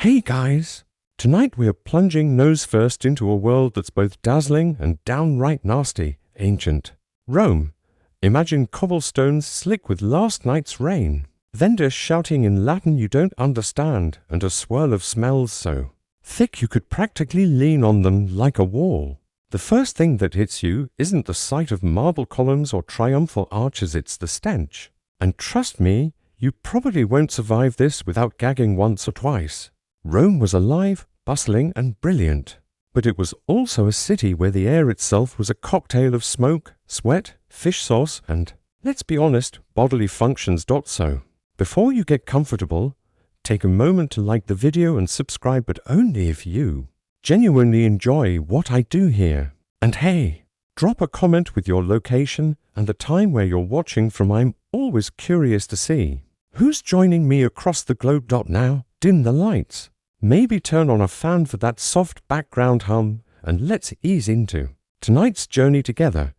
Hey guys! Tonight we are plunging nose first into a world that's both dazzling and downright nasty, ancient. Rome. Imagine cobblestones slick with last night's rain. Vendors shouting in Latin you don't understand, and a swirl of smells so thick you could practically lean on them like a wall. The first thing that hits you isn't the sight of marble columns or triumphal arches, it's the stench. And trust me, you probably won't survive this without gagging once or twice. Rome was alive, bustling, and brilliant. But it was also a city where the air itself was a cocktail of smoke, sweat, fish sauce, and, let's be honest, bodily functions. So, before you get comfortable, take a moment to like the video and subscribe, but only if you genuinely enjoy what I do here. And hey, drop a comment with your location and the time where you're watching from. I'm always curious to see who's joining me across the globe. Now, dim the lights. Maybe turn on a fan for that soft background hum, and let's ease into tonight's journey together.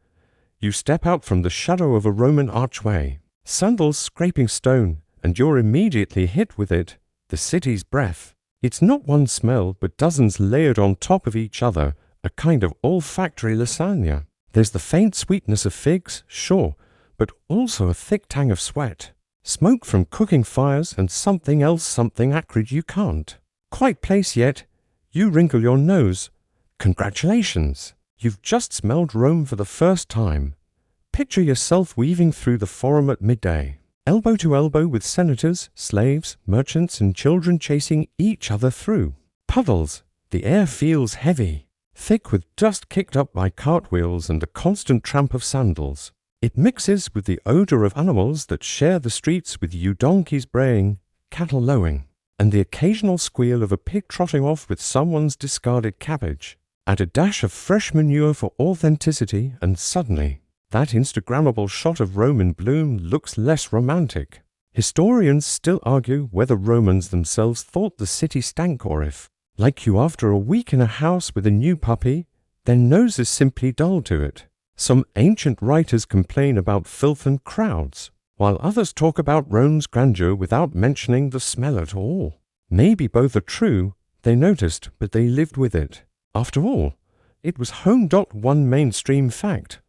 You step out from the shadow of a Roman archway, sandals scraping stone, and you're immediately hit with it, the city's breath. It's not one smell, but dozens layered on top of each other, a kind of olfactory lasagna. There's the faint sweetness of figs, sure, but also a thick tang of sweat, smoke from cooking fires, and something else, something acrid you can't quite place yet. You wrinkle your nose. Congratulations! You've just smelled Rome for the first time. Picture yourself weaving through the forum at midday, elbow to elbow with senators, slaves, merchants, and children chasing each other through puddles. The air feels heavy, thick with dust kicked up by cartwheels and the constant tramp of sandals. It mixes with the odor of animals that share the streets with you, donkeys braying, cattle lowing, and the occasional squeal of a pig trotting off with someone's discarded cabbage. Add a dash of fresh manure for authenticity, and suddenly, that Instagrammable shot of Rome in bloom looks less romantic. Historians still argue whether Romans themselves thought the city stank, or if, like you after a week in a house with a new puppy, their noses simply dull to it. Some ancient writers complain about filth and crowds, while others talk about Rome's grandeur without mentioning the smell at all. Maybe both are true. They noticed, but they lived with it. After all, it was home. One mainstream fact: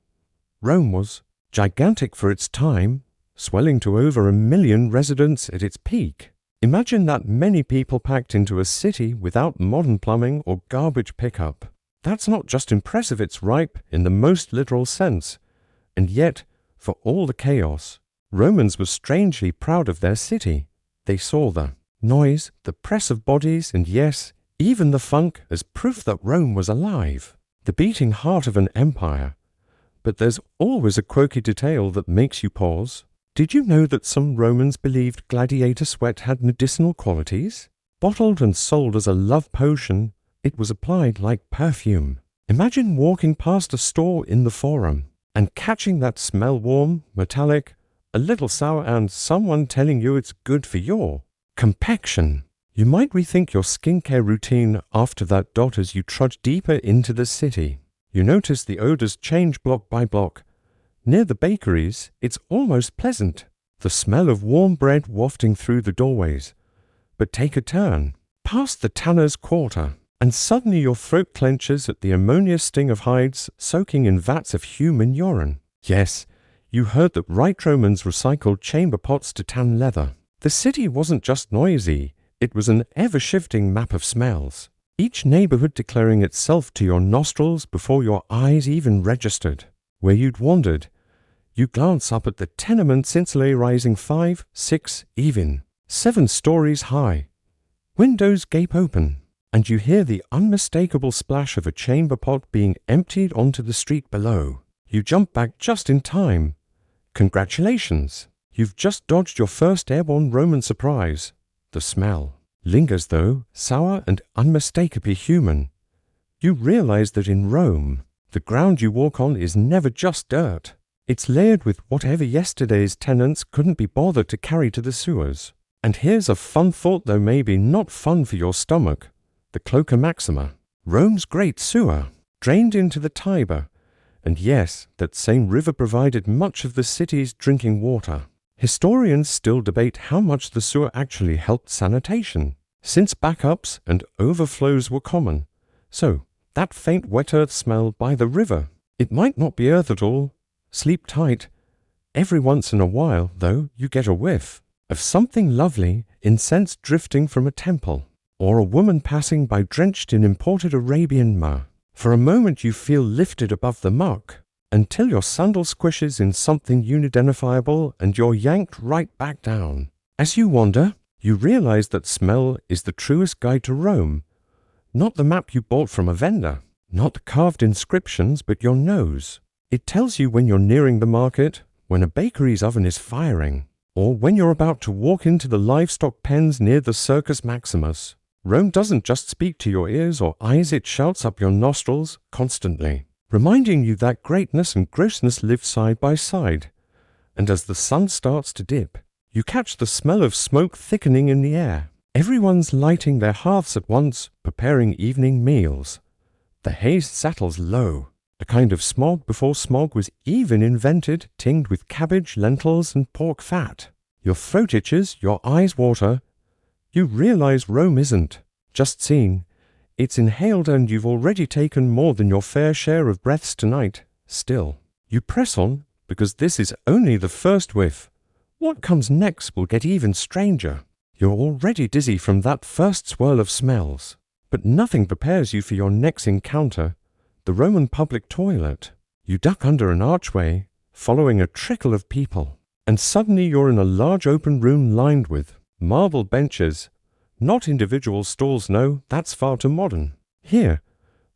Rome was gigantic for its time, swelling to over 1 million residents at its peak. Imagine that many people packed into a city without modern plumbing or garbage pickup. That's not just impressive, it's ripe in the most literal sense. And yet, for all the chaos, Romans were strangely proud of their city. They saw the noise, the press of bodies, and yes, even the funk as proof that Rome was alive, the beating heart of an empire. But there's always a quirky detail that makes you pause. Did you know that some Romans believed gladiator sweat had medicinal qualities? Bottled and sold as a love potion, it was applied like perfume. Imagine walking past a store in the Forum and catching that smell, warm, metallic, a little sour, and someone telling you it's good for your complexion. You might rethink your skincare routine after that. As you trudge deeper into the city, you notice the odors change block by block. Near the bakeries, it's almost pleasant, the smell of warm bread wafting through the doorways. But take a turn past the tanner's quarter, and suddenly your throat clenches at the ammonia sting of hides soaking in vats of human urine. Yes, you heard that right. Romans recycled chamber pots to tan leather. The city wasn't just noisy, it was an ever-shifting map of smells, each neighborhood declaring itself to your nostrils before your eyes even registered where you'd wandered. You glance up at the tenements, insulate rising 5, 6, even 7 stories high. Windows gape open, and you hear the unmistakable splash of a chamber pot being emptied onto the street below. You jump back just in time. Congratulations! You've just dodged your first airborne Roman surprise. The smell lingers though, sour and unmistakably human. You realize that in Rome, the ground you walk on is never just dirt. It's layered with whatever yesterday's tenants couldn't be bothered to carry to the sewers. And here's a fun thought, though maybe not fun for your stomach. The Cloaca Maxima, Rome's great sewer, drained into the Tiber. And yes, that same river provided much of the city's drinking water. Historians still debate how much the sewer actually helped sanitation. since backups and overflows were common. So, that faint wet earth smell by the river, it might not be earth at all. Sleep tight. Every once in a while, though, you get a whiff of something lovely, incense drifting from a temple, or a woman passing by drenched in imported Arabian myrrh. For a moment you feel lifted above the muck, until your sandal squishes in something unidentifiable and you're yanked right back down. As you wander, you realize that smell is the truest guide to Rome. Not the map you bought from a vendor, not the carved inscriptions, but your nose. It tells you when you're nearing the market, when a bakery's oven is firing, or when you're about to walk into the livestock pens near the Circus Maximus. Rome doesn't just speak to your ears or eyes, it shouts up your nostrils constantly, reminding you that greatness and grossness live side by side. And as the sun starts to dip, you catch the smell of smoke thickening in the air. Everyone's lighting their hearths at once, preparing evening meals. The haze settles low, a kind of smog before smog was even invented, tinged with cabbage, lentils, and pork fat. Your throat itches, your eyes water. You realize Rome isn't just seen. It's inhaled, and you've already taken more than your fair share of breaths tonight. Still, you press on, because this is only the first whiff. What comes next will get even stranger. You're already dizzy from that first swirl of smells. But nothing prepares you for your next encounter, the Roman public toilet. You duck under an archway, following a trickle of people, and suddenly you're in a large open room lined with marble benches. Not individual stalls, no, that's far too modern. Here,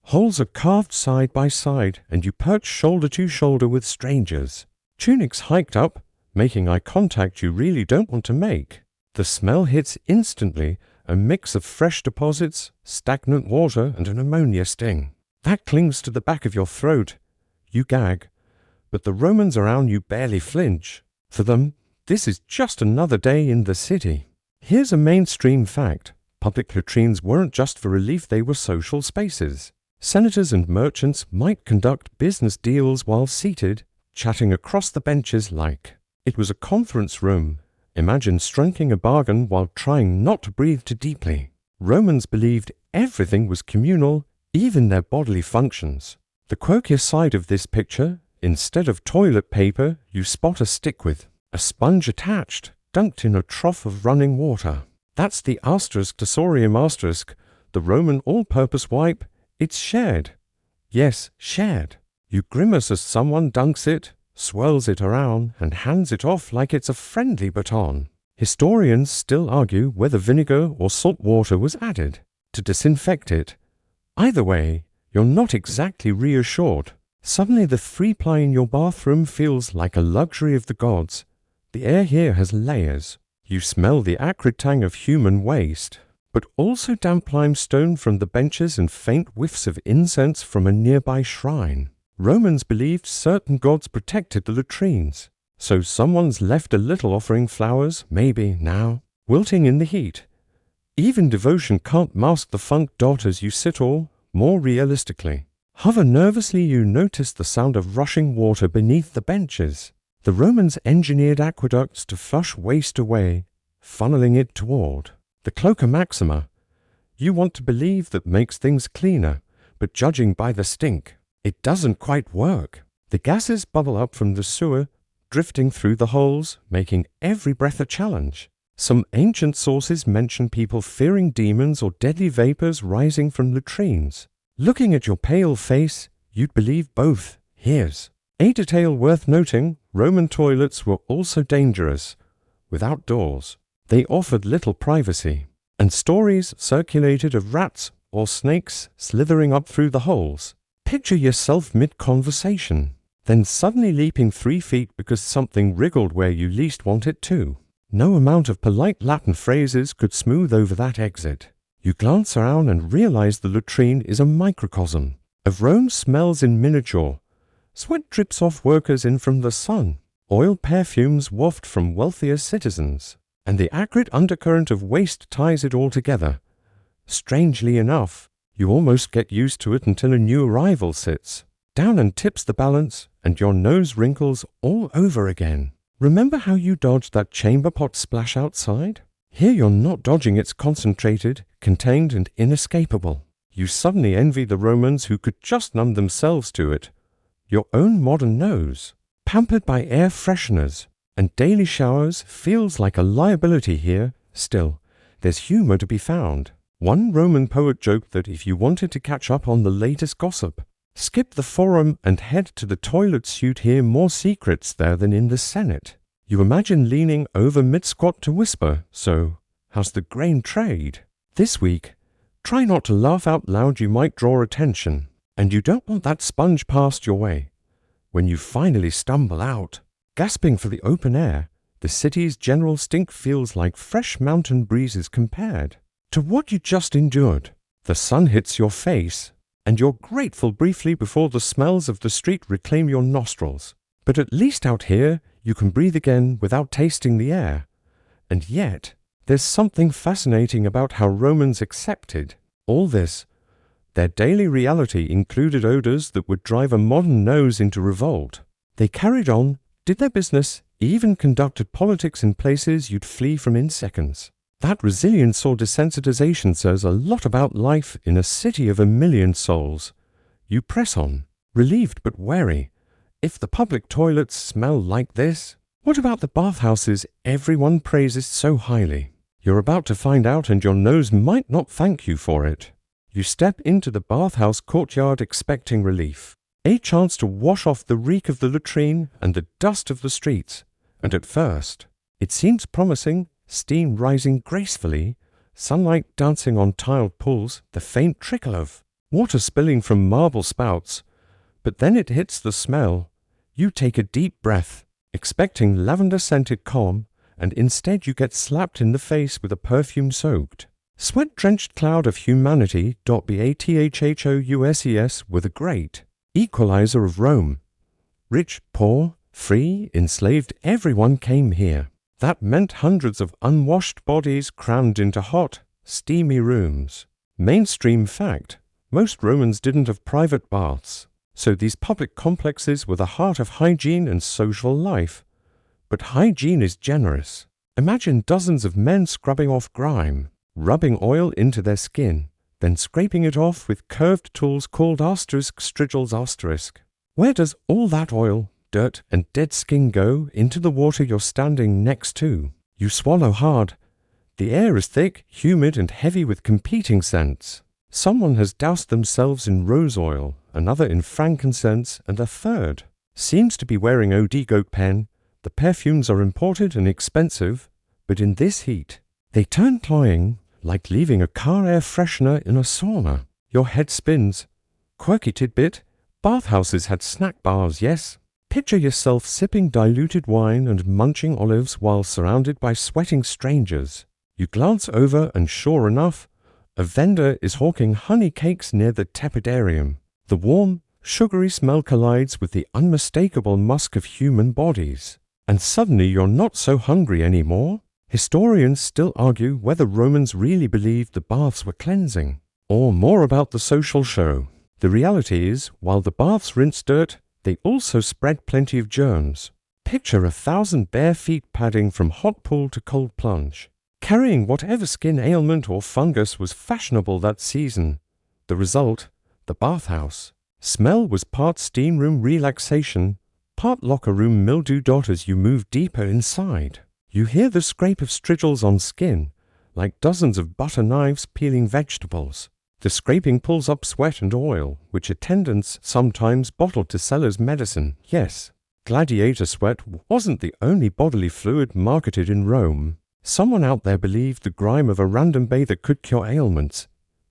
holes are carved side by side, and you perch shoulder to shoulder with strangers. Tunics hiked up, making eye contact you really don't want to make. The smell hits instantly, a mix of fresh deposits, stagnant water, and an ammonia sting. That clings to the back of your throat. You gag, but the Romans around you barely flinch. For them, this is just another day in the city. Here's a mainstream fact. Public latrines weren't just for relief, they were social spaces. Senators and merchants might conduct business deals while seated, chatting across the benches like it was a conference room. Imagine striking a bargain while trying not to breathe too deeply. Romans believed everything was communal, even their bodily functions. The quirkier side of this picture, instead of toilet paper, you spot a stick with a sponge attached, dunked in a trough of running water. That's the ***, the Roman all-purpose wipe. It's shared. Yes, shared. You grimace as someone dunks it, swirls it around, and hands it off like it's a friendly baton. Historians still argue whether vinegar or salt water was added to disinfect it. Either way, you're not exactly reassured. Suddenly the 3-ply in your bathroom feels like a luxury of the gods. The air here has layers. You smell the acrid tang of human waste, but also damp limestone from the benches and faint whiffs of incense from a nearby shrine. Romans believed certain gods protected the latrines, so someone's left a little offering flowers, maybe now, wilting in the heat. Even devotion can't mask the funk dot as you sit all, more realistically. Hover nervously, you notice the sound of rushing water beneath the benches. The Romans engineered aqueducts to flush waste away, funneling it toward the Cloaca Maxima. You want to believe that makes things cleaner, but judging by the stink, it doesn't quite work. The gases bubble up from the sewer, drifting through the holes, making every breath a challenge. Some ancient sources mention people fearing demons or deadly vapors rising from latrines. Looking at your pale face, you'd believe both. Here's a detail worth noting. Roman toilets were also dangerous. Without doors, they offered little privacy, and stories circulated of rats or snakes slithering up through the holes. Picture yourself mid-conversation, then suddenly leaping 3 feet because something wriggled where you least want it to. No amount of polite Latin phrases could smooth over that exit. You glance around and realize the latrine is a microcosm of Rome's smells in miniature. Sweat drips off workers in from the sun. Oil perfumes waft from wealthier citizens. And the acrid undercurrent of waste ties it all together. Strangely enough, you almost get used to it until a new arrival sits down and tips the balance, and your nose wrinkles all over again. Remember how you dodged that chamber pot splash outside? Here you're not dodging, it's concentrated, contained, and inescapable. You suddenly envy the Romans who could just numb themselves to it. Your own modern nose, pampered by air fresheners and daily showers, feels like a liability here. Still, there's humor to be found. One Roman poet joked that if you wanted to catch up on the latest gossip, skip the forum and head to the toilets, you'd hear more secrets there than in the Senate. You imagine leaning over mid-squat to whisper, "So, how's the grain trade?" This week, try not to laugh out loud, you might draw attention, and you don't want that sponge passed your way. When you finally stumble out, gasping for the open air, the city's general stink feels like fresh mountain breezes compared to what you just endured. The sun hits your face, and you're grateful briefly before the smells of the street reclaim your nostrils. But at least out here, you can breathe again without tasting the air. And yet, there's something fascinating about how Romans accepted all this. Their daily reality included odors that would drive a modern nose into revolt. They carried on, did their business, even conducted politics in places you'd flee from in seconds. That resilience or desensitization says a lot about life in a city of 1,000,000 souls. You press on, relieved but wary. If the public toilets smell like this, what about the bathhouses everyone praises so highly? You're about to find out, and your nose might not thank you for it. You step into the bathhouse courtyard expecting relief, a chance to wash off the reek of the latrine and the dust of the streets. And at first, it seems promising, steam rising gracefully, sunlight dancing on tiled pools, the faint trickle of water spilling from marble spouts. But then it hits the smell. You take a deep breath, expecting lavender-scented calm, and instead you get slapped in the face with a perfume-soaked, sweat-drenched cloud of humanity. Bathhouses were the great equalizer of Rome. Rich, poor, free, enslaved, everyone came here. That meant hundreds of unwashed bodies crammed into hot, steamy rooms. Mainstream fact, most Romans didn't have private baths, so these public complexes were the heart of hygiene and social life. But hygiene is generous. Imagine dozens of men scrubbing off grime, rubbing oil into their skin, then scraping it off with curved tools called strigils. Where does all that oil, dirt, and dead skin go? Into the water you're standing next to. You swallow hard. The air is thick, humid, and heavy with competing scents. Someone has doused themselves in rose oil, another in frankincense, and a third seems to be wearing eau de pen. The perfumes are imported and expensive, but in this heat, they turn cloying, like leaving a car air freshener in a sauna. Your head spins. Quirky tidbit, bathhouses had snack bars, yes? Picture yourself sipping diluted wine and munching olives while surrounded by sweating strangers. You glance over and sure enough, a vendor is hawking honey cakes near the tepidarium. The warm, sugary smell collides with the unmistakable musk of human bodies. And suddenly you're not so hungry anymore. Historians still argue whether Romans really believed the baths were cleansing, or more about the social show. The reality is, while the baths rinse dirt, they also spread plenty of germs. Picture 1,000 bare feet padding from hot pool to cold plunge, carrying whatever skin ailment or fungus was fashionable that season. The result, the bathhouse. Smell was part steam room relaxation, part locker room mildew. As you move deeper inside, you hear the scrape of strigils on skin, like dozens of butter knives peeling vegetables. The scraping pulls up sweat and oil, which attendants sometimes bottled to sell as medicine. Yes, gladiator sweat wasn't the only bodily fluid marketed in Rome. Someone out there believed the grime of a random bather could cure ailments.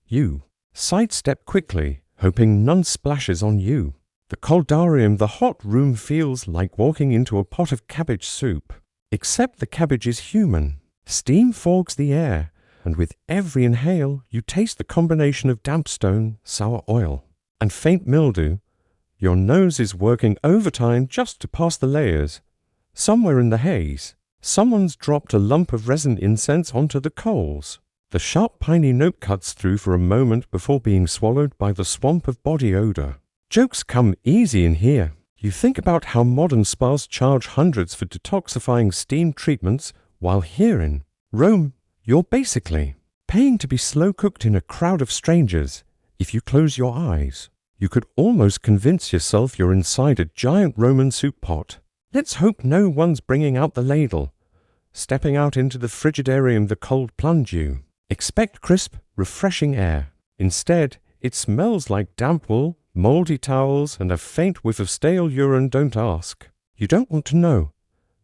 You sidestep quickly, hoping none splashes on you. The coldarium, the hot room, feels like walking into a pot of cabbage soup. Except the cabbage is human. Steam fogs the air, and with every inhale, you taste the combination of damp stone, sour oil, and faint mildew. Your nose is working overtime just to pass the layers. Somewhere in the haze, someone's dropped a lump of resin incense onto the coals. The sharp piney note cuts through for a moment before being swallowed by the swamp of body odor. Jokes come easy in here. You think about how modern spas charge hundreds for detoxifying steam treatments, while here in Rome, You're basically paying to be slow cooked in a crowd of strangers. If you close your eyes, you could almost convince yourself you're inside a giant Roman soup pot. Let's hope no one's bringing out the ladle, stepping out into the frigidarium the cold plunge you. Expect crisp, refreshing air. Instead, it smells like damp wool, moldy towels, and a faint whiff of stale urine. Don't ask. You don't want to know.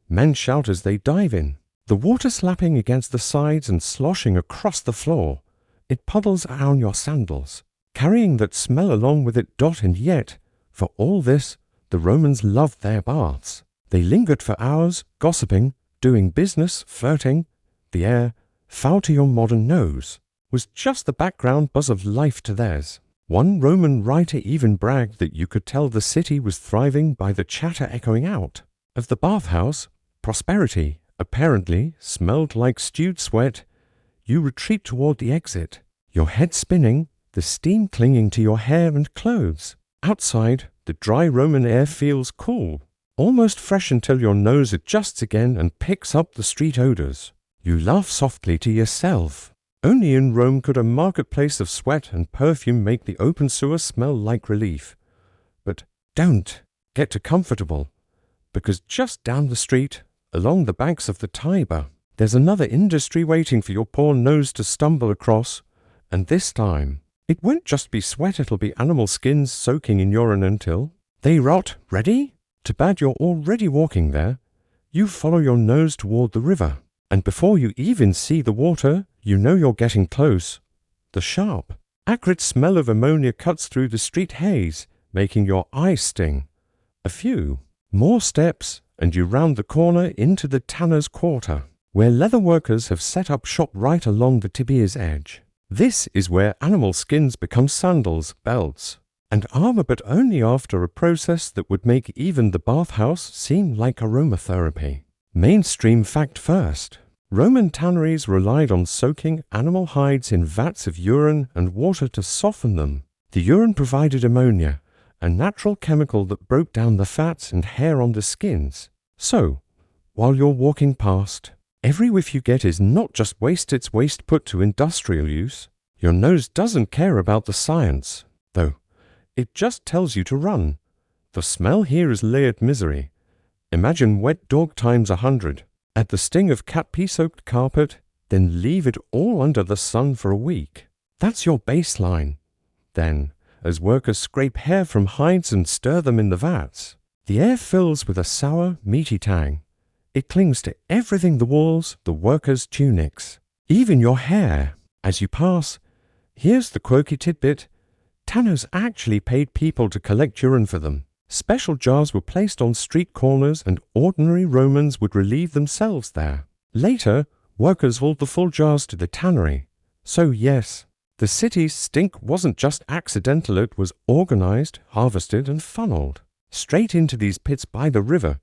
Men shout as they dive in, the water slapping against the sides and sloshing across the floor. It puddles down your sandals, carrying that smell along with it. And yet, for all this, the Romans loved their baths. They lingered for hours, gossiping, doing business, flirting. The air, foul to your modern nose, was just the background buzz of life to theirs. One Roman writer even bragged that you could tell the city was thriving by the chatter echoing out of the bathhouse. Prosperity, apparently, smelled like stewed sweat. You retreat toward the exit, your head spinning, the steam clinging to your hair and clothes. Outside, the dry Roman air feels cool, almost fresh until your nose adjusts again and picks up the street odors. You laugh softly to yourself. Only in Rome could a marketplace of sweat and perfume make the open sewer smell like relief. But don't get too comfortable, because just down the street, along the banks of the Tiber, there's another industry waiting for your poor nose to stumble across, and this time, it won't just be sweat, it'll be animal skins soaking in urine until they rot. Ready? Too bad you're already walking there. You follow your nose toward the river, and before you even see the water, you know you're getting close. The sharp, acrid smell of ammonia cuts through the street haze, making your eyes sting. A few more steps, and you round the corner into the tanner's quarter, where leather workers have set up shop right along the Tiber's edge. This is where animal skins become sandals, belts, and armor, but only after a process that would make even the bathhouse seem like aromatherapy. Mainstream fact first. Roman tanneries relied on soaking animal hides in vats of urine and water to soften them. The urine provided ammonia, a natural chemical that broke down the fats and hair on the skins. So, while you're walking past, every whiff you get is not just waste, it's waste put to industrial use. Your nose doesn't care about the science, though. It just tells you to run. The smell here is layered misery. Imagine wet dog times 100. Add the sting of cat pee-soaked carpet, then leave it all under the sun for a week. That's your baseline. Then, as workers scrape hair from hides and stir them in the vats, the air fills with a sour, meaty tang. It clings to everything: the walls, the workers' tunics, even your hair. As you pass, here's the quirky tidbit: tanners actually paid people to collect urine for them. Special jars were placed on street corners and ordinary Romans would relieve themselves there. Later, workers hauled the full jars to the tannery. So yes, the city's stink wasn't just accidental, it was organized, harvested, and funneled straight into these pits by the river.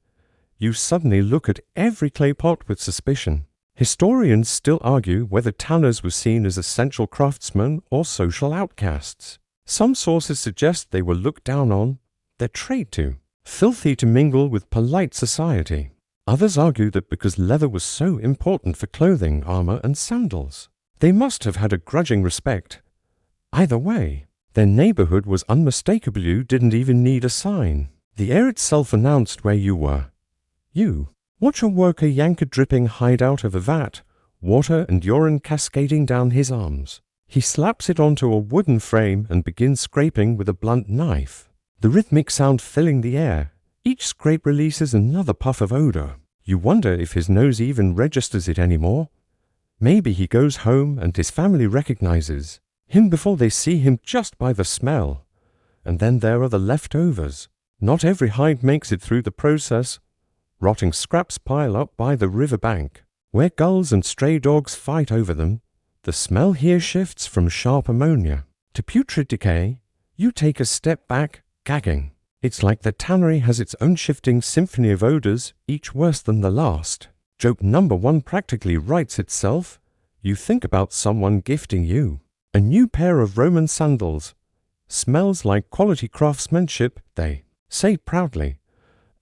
You suddenly look at every clay pot with suspicion. Historians still argue whether tanners were seen as essential craftsmen or social outcasts. Some sources suggest they were looked down on, their trade too filthy to mingle with polite society. Others argue that because leather was so important for clothing, armor, and sandals, they must have had a grudging respect. Either way, their neighborhood was unmistakable. You didn't even need a sign. The air itself announced where you were. You watch a worker yank a dripping hide out of a vat, water and urine cascading down his arms. He slaps it onto a wooden frame and begins scraping with a blunt knife, the rhythmic sound filling the air. Each scrape releases another puff of odor. You wonder if his nose even registers it anymore. Maybe he goes home and his family recognizes him before they see him just by the smell. And then there are the leftovers. Not every hide makes it through the process. Rotting scraps pile up by the riverbank, where gulls and stray dogs fight over them. The smell here shifts from sharp ammonia to putrid decay. You take a step back, gagging. It's like the tannery has its own shifting symphony of odors, each worse than the last. Joke number 1 practically writes itself. You think about someone gifting you a new pair of Roman sandals. Smells like quality craftsmanship, they say proudly.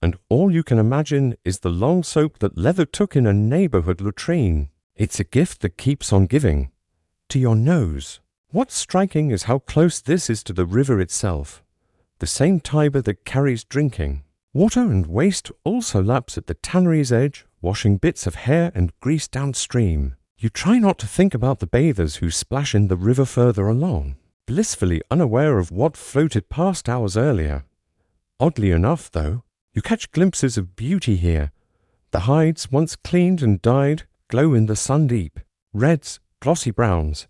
And all you can imagine is the long soak that leather took in a neighborhood latrine. It's a gift that keeps on giving. To your nose. What's striking is how close this is to the river itself, the same Tiber that carries drinking. Water and waste also laps at the tannery's edge, washing bits of hair and grease downstream. You try not to think about the bathers who splash in the river further along, blissfully unaware of what floated past hours earlier. Oddly enough, though, you catch glimpses of beauty here. The hides, once cleaned and dyed, glow in the sun deep. Reds, glossy browns.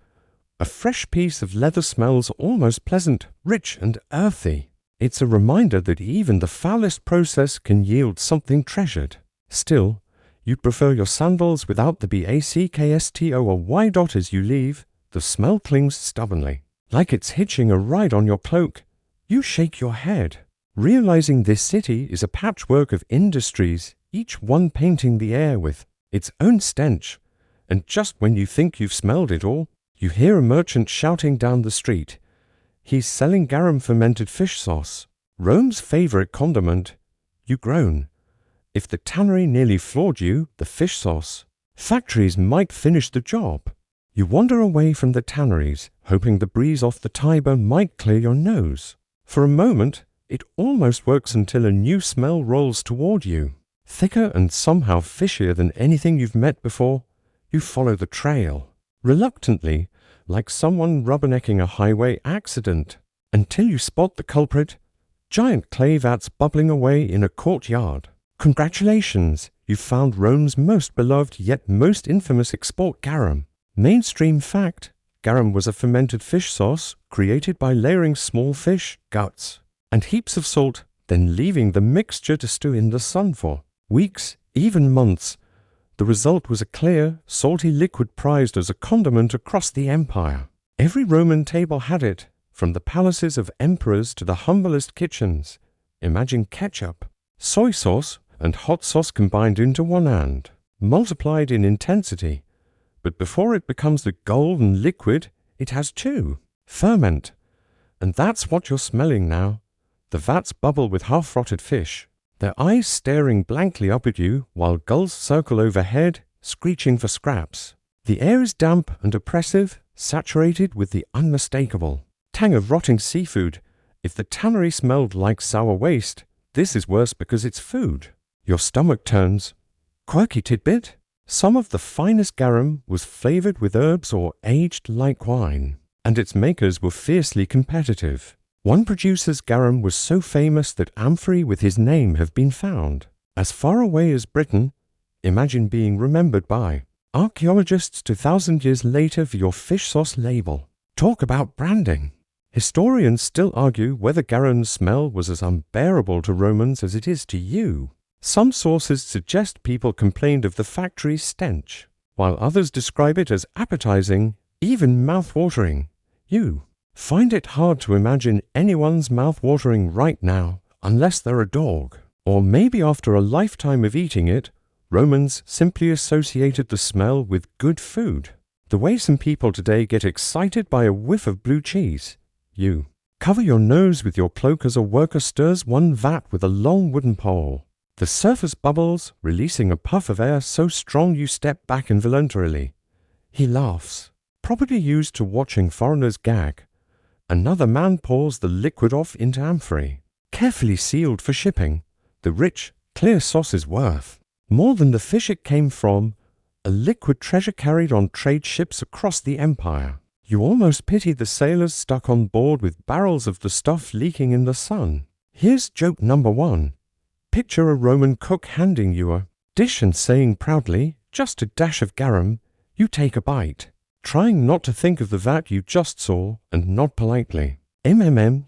A fresh piece of leather smells almost pleasant, rich and earthy. It's a reminder that even the foulest process can yield something treasured. Still, you'd prefer your sandals without the BACKSTO or Y dot as you leave. The smell clings stubbornly, like it's hitching a ride on your cloak. You shake your head, realizing this city is a patchwork of industries, each one painting the air with its own stench. And just when you think you've smelled it all, you hear a merchant shouting down the street. He's selling garum fermented fish sauce, Rome's favorite condiment. You groan. If the tannery nearly floored you, the fish sauce. Factories might finish the job. You wander away from the tanneries, hoping the breeze off the Tiber might clear your nose. For a moment, it almost works until a new smell rolls toward you. Thicker and somehow fishier than anything you've met before. You follow the trail, reluctantly, like someone rubbernecking a highway accident, until you spot the culprit. Giant clay vats bubbling away in a courtyard. Congratulations, you've found Rome's most beloved yet most infamous export garum. Mainstream fact, garum was a fermented fish sauce created by layering small fish, guts, and heaps of salt, then leaving the mixture to stew in the sun for weeks, even months. The result was a clear, salty liquid prized as a condiment across the empire. Every Roman table had it, from the palaces of emperors to the humblest kitchens. Imagine ketchup, soy sauce, and hot sauce combined into one and multiplied in intensity. But before it becomes the golden liquid, it has two. Ferment. And that's what you're smelling now. The vats bubble with half-rotted fish, their eyes staring blankly up at you while gulls circle overhead, screeching for scraps. The air is damp and oppressive, saturated with the unmistakable tang of rotting seafood. If the tannery smelled like sour waste, this is worse because it's food. Your stomach turns. Quirky tidbit? Some of the finest garum was flavored with herbs or aged like wine, and its makers were fiercely competitive. One producer's garum was so famous that amphorae with his name have been found. As far away as Britain, imagine being remembered by archaeologists 2,000 years later for your fish sauce label. Talk about branding. Historians still argue whether garum's smell was as unbearable to Romans as it is to you. Some sources suggest people complained of the factory's stench, while others describe it as appetizing, even mouth-watering. You find it hard to imagine anyone's mouth-watering right now, unless they're a dog. Or maybe after a lifetime of eating it, Romans simply associated the smell with good food. The way some people today get excited by a whiff of blue cheese. You cover your nose with your cloak as a worker stirs one vat with a long wooden pole. The surface bubbles, releasing a puff of air so strong you step back involuntarily. He laughs, probably used to watching foreigners gag. Another man pours the liquid off into amphorae, carefully sealed for shipping. The rich, clear sauce is worth more than the fish it came from, a liquid treasure carried on trade ships across the empire. You almost pity the sailors stuck on board with barrels of the stuff leaking in the sun. Here's joke number one. Picture a Roman cook handing you a dish and saying proudly, just a dash of garum. You take a bite, trying not to think of the vat you just saw, and nod politely.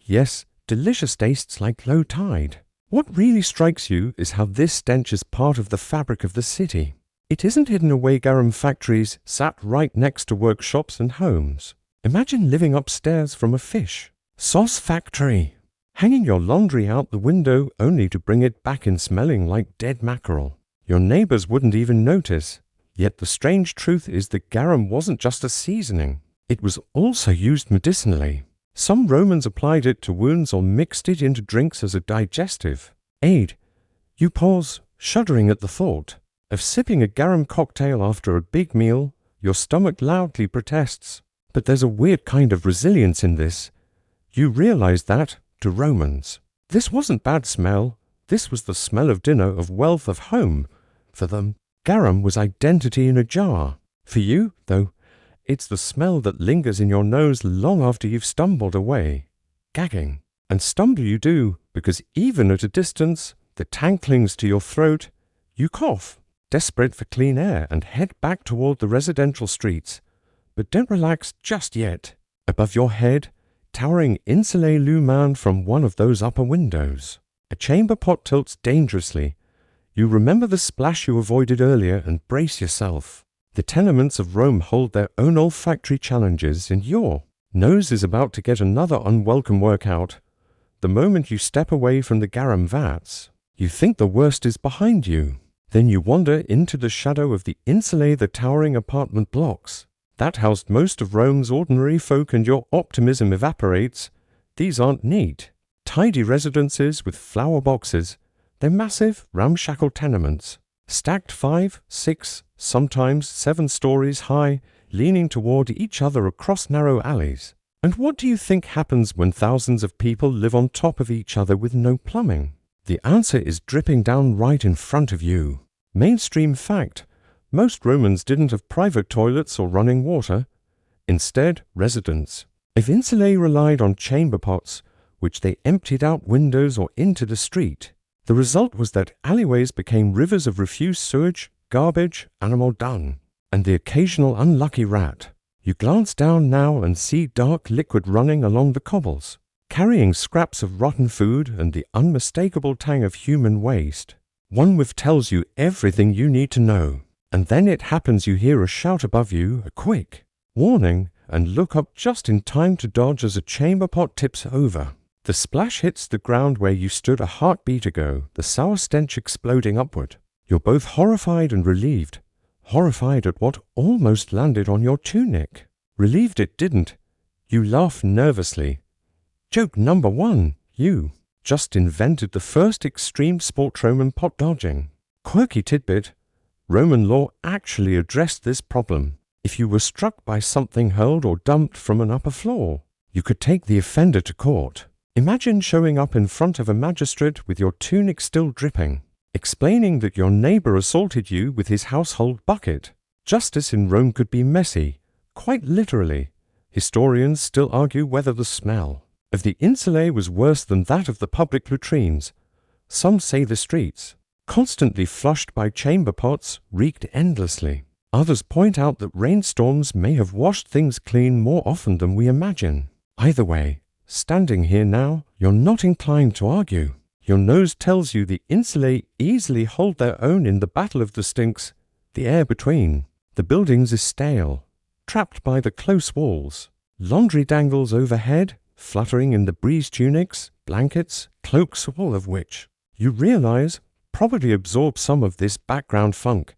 Yes, delicious tastes like low tide. What really strikes you is how this stench is part of the fabric of the city. It isn't hidden away. Garum factories sat right next to workshops and homes. Imagine living upstairs from a fish sauce factory, hanging your laundry out the window only to bring it back in smelling like dead mackerel. Your neighbors wouldn't even notice. Yet the strange truth is that garum wasn't just a seasoning. It was also used medicinally. Some Romans applied it to wounds or mixed it into drinks as a digestive aid. You pause, shuddering at the thought. of sipping a garum cocktail after a big meal, your stomach loudly protests. But there's a weird kind of resilience in this. You realize that, to Romans, this wasn't bad smell. This was the smell of dinner, of wealth, of home. For them, garum was identity in a jar. For you, though, it's the smell that lingers in your nose long after you've stumbled away, gagging. And stumble you do, because even at a distance, the tang clings to your throat. You cough, desperate for clean air, and head back toward the residential streets. But don't relax just yet. Above your head, towering insulé luman from one of those upper windows. A chamber pot tilts dangerously. You remember the splash you avoided earlier and brace yourself. The tenements of Rome hold their own olfactory challenges, and your nose is about to get another unwelcome workout. The moment you step away from the garum vats, you think the worst is behind you. Then you wander into the shadow of the insulé, the towering apartment blocks. That housed most of Rome's ordinary folk, and your optimism evaporates. These aren't neat, tidy residences with flower boxes. They're massive, ramshackle tenements, stacked 5, 6, sometimes 7 stories high, leaning toward each other across narrow alleys. And what do you think happens when thousands of people live on top of each other with no plumbing? The answer is dripping down right in front of you. Mainstream fact. Most Romans didn't have private toilets or running water. Instead, residents. If insulé relied on chamber pots, which they emptied out windows or into the street, the result was that alleyways became rivers of refuse sewage, garbage, animal dung, and the occasional unlucky rat. You glance down now and see dark liquid running along the cobbles, carrying scraps of rotten food and the unmistakable tang of human waste. One whiff tells you everything you need to know. And then it happens. You hear a shout above you, a quick warning, and look up just in time to dodge as a chamber pot tips over. The splash hits the ground where you stood a heartbeat ago, the sour stench exploding upward. You're both horrified and relieved. Horrified at what almost landed on your tunic. Relieved it didn't. You laugh nervously. Joke number 1. You just invented the first extreme sport Roman pot dodging. Quirky tidbit. Roman law actually addressed this problem. If you were struck by something hurled or dumped from an upper floor, you could take the offender to court. Imagine showing up in front of a magistrate with your tunic still dripping, explaining that your neighbor assaulted you with his household bucket. Justice in Rome could be messy, quite literally. Historians still argue whether the smell of the insulé was worse than that of the public latrines. Some say the streets, constantly flushed by chamber pots, reeked endlessly. Others point out that rainstorms may have washed things clean more often than we imagine. Either way, standing here now, you're not inclined to argue. Your nose tells you the insulé easily hold their own in the battle of the stinks. The air between the buildings is stale, trapped by the close walls. Laundry dangles overhead, fluttering in the breeze, tunics, blankets, cloaks, all of which, you realize, probably absorb some of this background funk.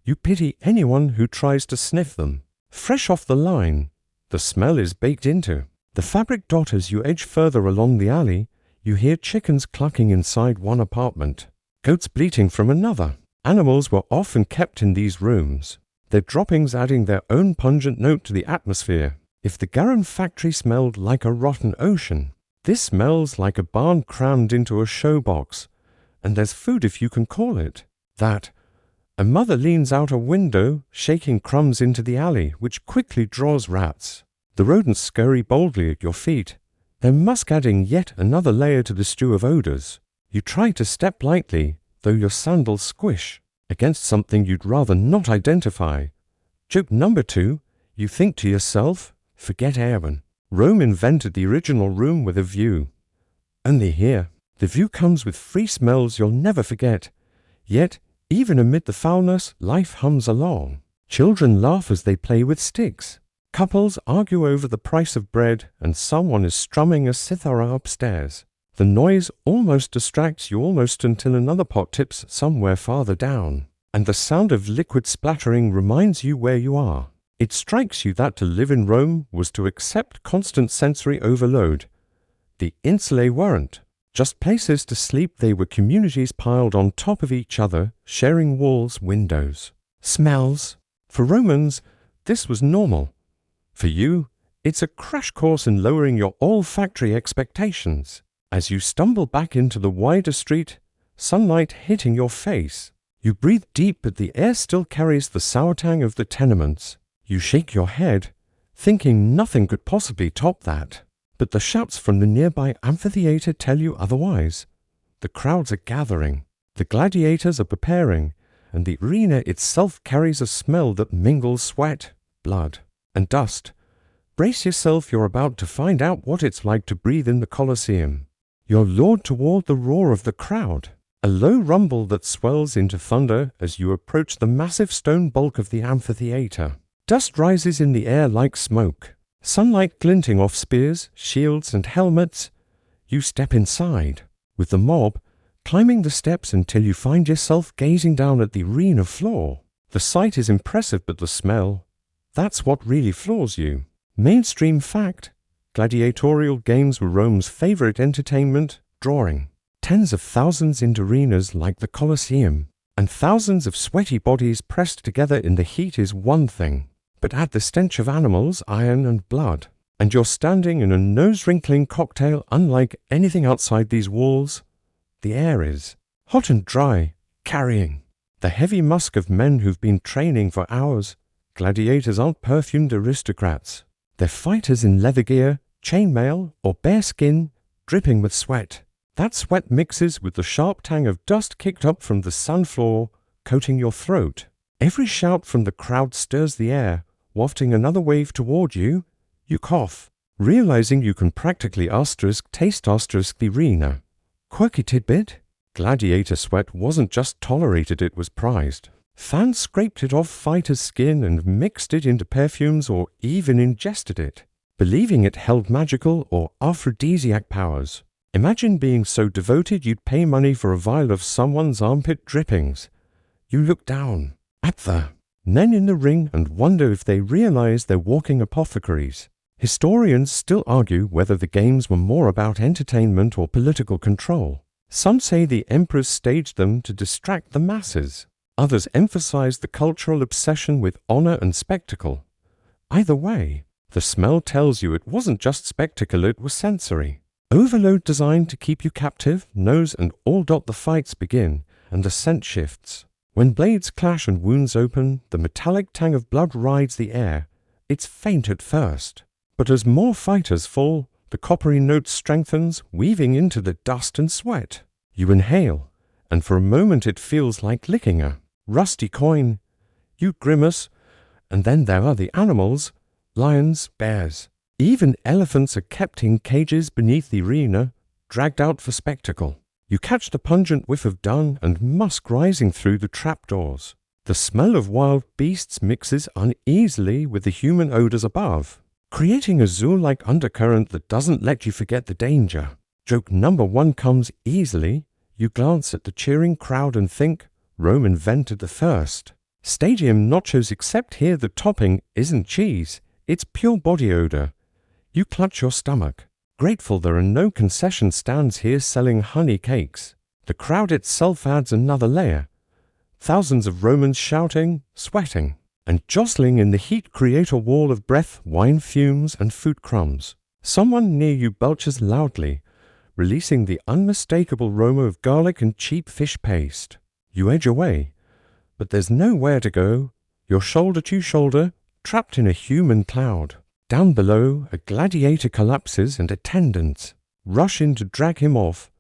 You pity anyone who tries to sniff them. Fresh off the line, the smell is baked into the fabric dot. As you edge further along the alley, you hear chickens clucking inside one apartment, goats bleating from another. Animals were often kept in these rooms, their droppings adding their own pungent note to the atmosphere. If the garum factory smelled like a rotten ocean, this smells like a barn crammed into a showbox. And there's food, if you can call it that. A mother leans out a window, shaking crumbs into the alley, which quickly draws rats. The rodents scurry boldly at your feet, their musk adding yet another layer to the stew of odors. You try to step lightly, though your sandals squish against something you'd rather not identify. Joke number 2, you think to yourself, forget Aaron. Rome invented the original room with a view. Only here, the view comes with free smells you'll never forget. Yet, even amid the foulness, life hums along. Children laugh as they play with sticks. Couples argue over the price of bread, and someone is strumming a cithara upstairs. The noise almost distracts you until another pot tips somewhere farther down, and the sound of liquid splattering reminds you where you are. It strikes you that to live in Rome was to accept constant sensory overload. The insulé weren't. just places to sleep, they were communities piled on top of each other, sharing walls, windows. Smells. For Romans, this was normal. For you, it's a crash course in lowering your olfactory expectations. As you stumble back into the wider street, sunlight hitting your face, you breathe deep, but the air still carries the sour tang of the tenements. You shake your head, thinking nothing could possibly top that. But the shouts from the nearby amphitheater tell you otherwise. The crowds are gathering, the gladiators are preparing, and the arena itself carries a smell that mingles sweat, blood, and dust. Brace yourself, you're about to find out what it's like to breathe in the Colosseum. You're lured toward the roar of the crowd, a low rumble that swells into thunder as you approach the massive stone bulk of the amphitheater. Dust rises in the air like smoke, sunlight glinting off spears, shields, and helmets. You step inside, with the mob climbing the steps until you find yourself gazing down at the arena floor. The sight is impressive, but the smell, that's what really floors you. Mainstream fact: gladiatorial games were Rome's favorite entertainment, drawing tens of thousands into arenas like the Colosseum, and thousands of sweaty bodies pressed together in the heat is one thing, but add the stench of animals, iron, and blood, and you're standing in a nose-wrinkling cocktail unlike anything outside these walls. The air is hot and dry, carrying the heavy musk of men who've been training for hours. Gladiators aren't perfumed aristocrats. They're fighters in leather gear, chainmail, or bare skin, dripping with sweat. That sweat mixes with the sharp tang of dust kicked up from the sand floor, coating your throat. Every shout from the crowd stirs the air, wafting another wave toward you. You cough, realizing you can practically taste the arena. Quirky tidbit: gladiator sweat wasn't just tolerated, it was prized. Fans scraped it off fighters' skin and mixed it into perfumes or even ingested it, believing it held magical or aphrodisiac powers. Imagine being so devoted you'd pay money for a vial of someone's armpit drippings. You look down at the men in the ring and wonder if they realize they're walking apothecaries. Historians still argue whether the games were more about entertainment or political control. Some say the emperors staged them to distract the masses. Others emphasize the cultural obsession with honor and spectacle. Either way, the smell tells you it wasn't just spectacle, it was sensory. Overload designed to keep you captive, nose and all. The fights begin, and the scent shifts. When blades clash and wounds open, the metallic tang of blood rides the air. It's faint at first, but as more fighters fall, the coppery note strengthens, weaving into the dust and sweat. You inhale, and for a moment it feels like licking a rusty coin. You grimace, and then there are the animals: lions, bears, even elephants are kept in cages beneath the arena, dragged out for spectacle. You catch the pungent whiff of dung and musk rising through the trapdoors. The smell of wild beasts mixes uneasily with the human odors above, creating a zoo-like undercurrent that doesn't let you forget the danger. Joke number one comes easily. You glance at the cheering crowd and think, Rome invented the first stadium nachos, except here the topping isn't cheese, it's pure body odor. You clutch your stomach, grateful there are no concession stands here selling honey cakes. The crowd itself adds another layer. Thousands of Romans shouting, sweating, and jostling in the heat create a wall of breath, wine fumes, and food crumbs. Someone near you belches loudly, releasing the unmistakable aroma of garlic and cheap fish paste. You edge away, but there's nowhere to go. You're shoulder to shoulder, trapped in a human cloud. Down below, a gladiator collapses and attendants rush in to drag him off.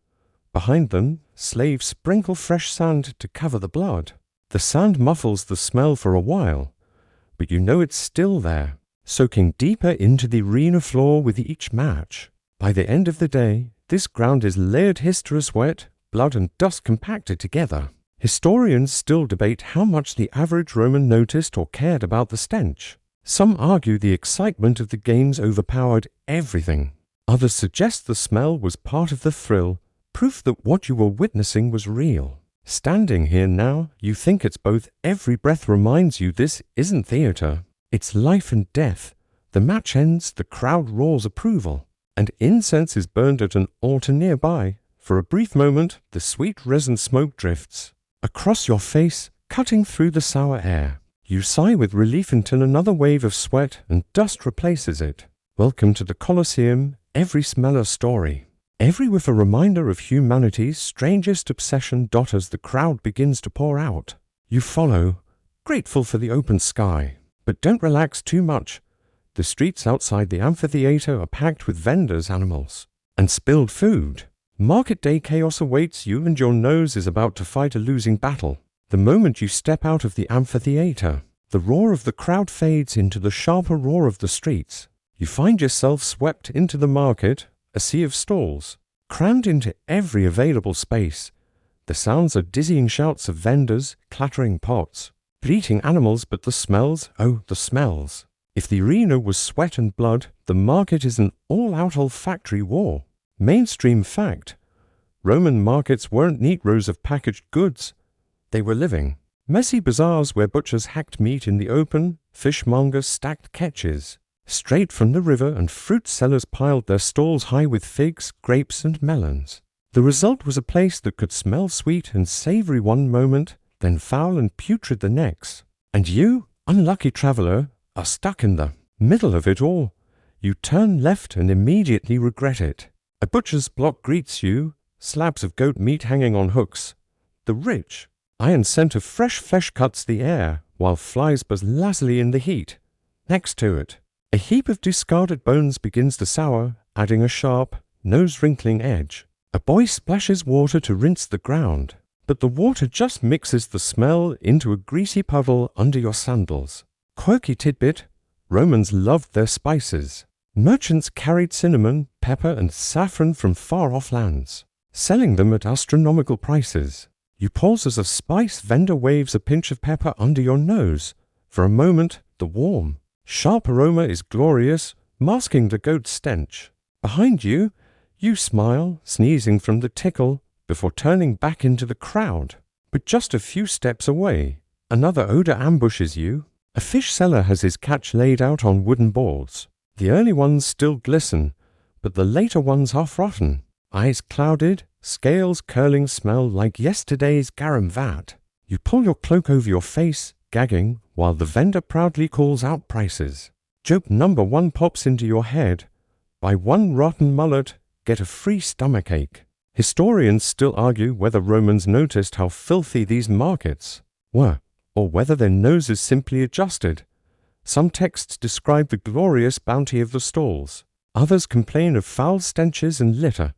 Behind them, slaves sprinkle fresh sand to cover the blood. The sand muffles the smell for a while, but you know it's still there, soaking deeper into the arena floor with each match. By the end of the day, this ground is layered hysterous wet, blood and dust compacted together. Historians still debate how much the average Roman noticed or cared about the stench. Some argue the excitement of the games overpowered everything. Others suggest the smell was part of the thrill, proof that what you were witnessing was real. Standing here now, you think it's both. Every breath reminds you this isn't theater. It's life and death. The match ends, the crowd roars approval, and incense is burned at an altar nearby, For a brief moment, the sweet resin smoke drifts across your face, cutting through the sour air. You sigh with relief until another wave of sweat and dust replaces it. Welcome to the Colosseum, every smell a story. Every whiff a reminder of humanity's strangest obsession. As the crowd begins to pour out, you follow, grateful for the open sky. But don't relax too much. The streets outside the amphitheater are packed with vendors, animals, and spilled food. Market day chaos awaits you, and your nose is about to fight a losing battle. The moment you step out of the amphitheater, the roar of the crowd fades into the sharper roar of the streets. You find yourself swept into the market, a sea of stalls, crammed into every available space. The sounds are dizzying shouts of vendors, clattering pots, bleating animals, but the smells, oh, the smells. If the arena was sweat and blood, the market is an all-out olfactory war. Mainstream fact: Roman markets weren't neat rows of packaged goods. They were living, messy bazaars where butchers hacked meat in the open, fishmongers stacked catches straight from the river, and fruit sellers piled their stalls high with figs, grapes, and melons. The result was a place that could smell sweet and savory one moment, then foul and putrid the next. And you, unlucky traveler, are stuck in the middle of it all. You turn left and immediately regret it. A butcher's block greets you, slabs of goat meat hanging on hooks. The rich, iron scent of fresh flesh cuts the air, while flies buzz lazily in the heat. Next to it, a heap of discarded bones begins to sour, adding a sharp, nose-wrinkling edge. A boy splashes water to rinse the ground, but the water just mixes the smell into a greasy puddle under your sandals. Quirky tidbit: Romans loved their spices. Merchants carried cinnamon, pepper, and saffron from far-off lands, selling them at astronomical prices. You pause as a spice vendor waves a pinch of pepper under your nose. For a moment, the warm, sharp aroma is glorious, masking the goat stench. Behind you, you smile, sneezing from the tickle, before turning back into the crowd. But just a few steps away, another odor ambushes you. A fish seller has his catch laid out on wooden boards. The early ones still glisten, but the later ones half rotten. Eyes clouded, scales curling, smell like yesterday's garum vat. You pull your cloak over your face, gagging, while the vendor proudly calls out prices. Joke number one pops into your head. Buy one rotten mullet, get a free stomachache. Historians still argue whether Romans noticed how filthy these markets were, or whether their noses simply adjusted. Some texts describe the glorious bounty of the stalls. Others complain of foul stenches and litter.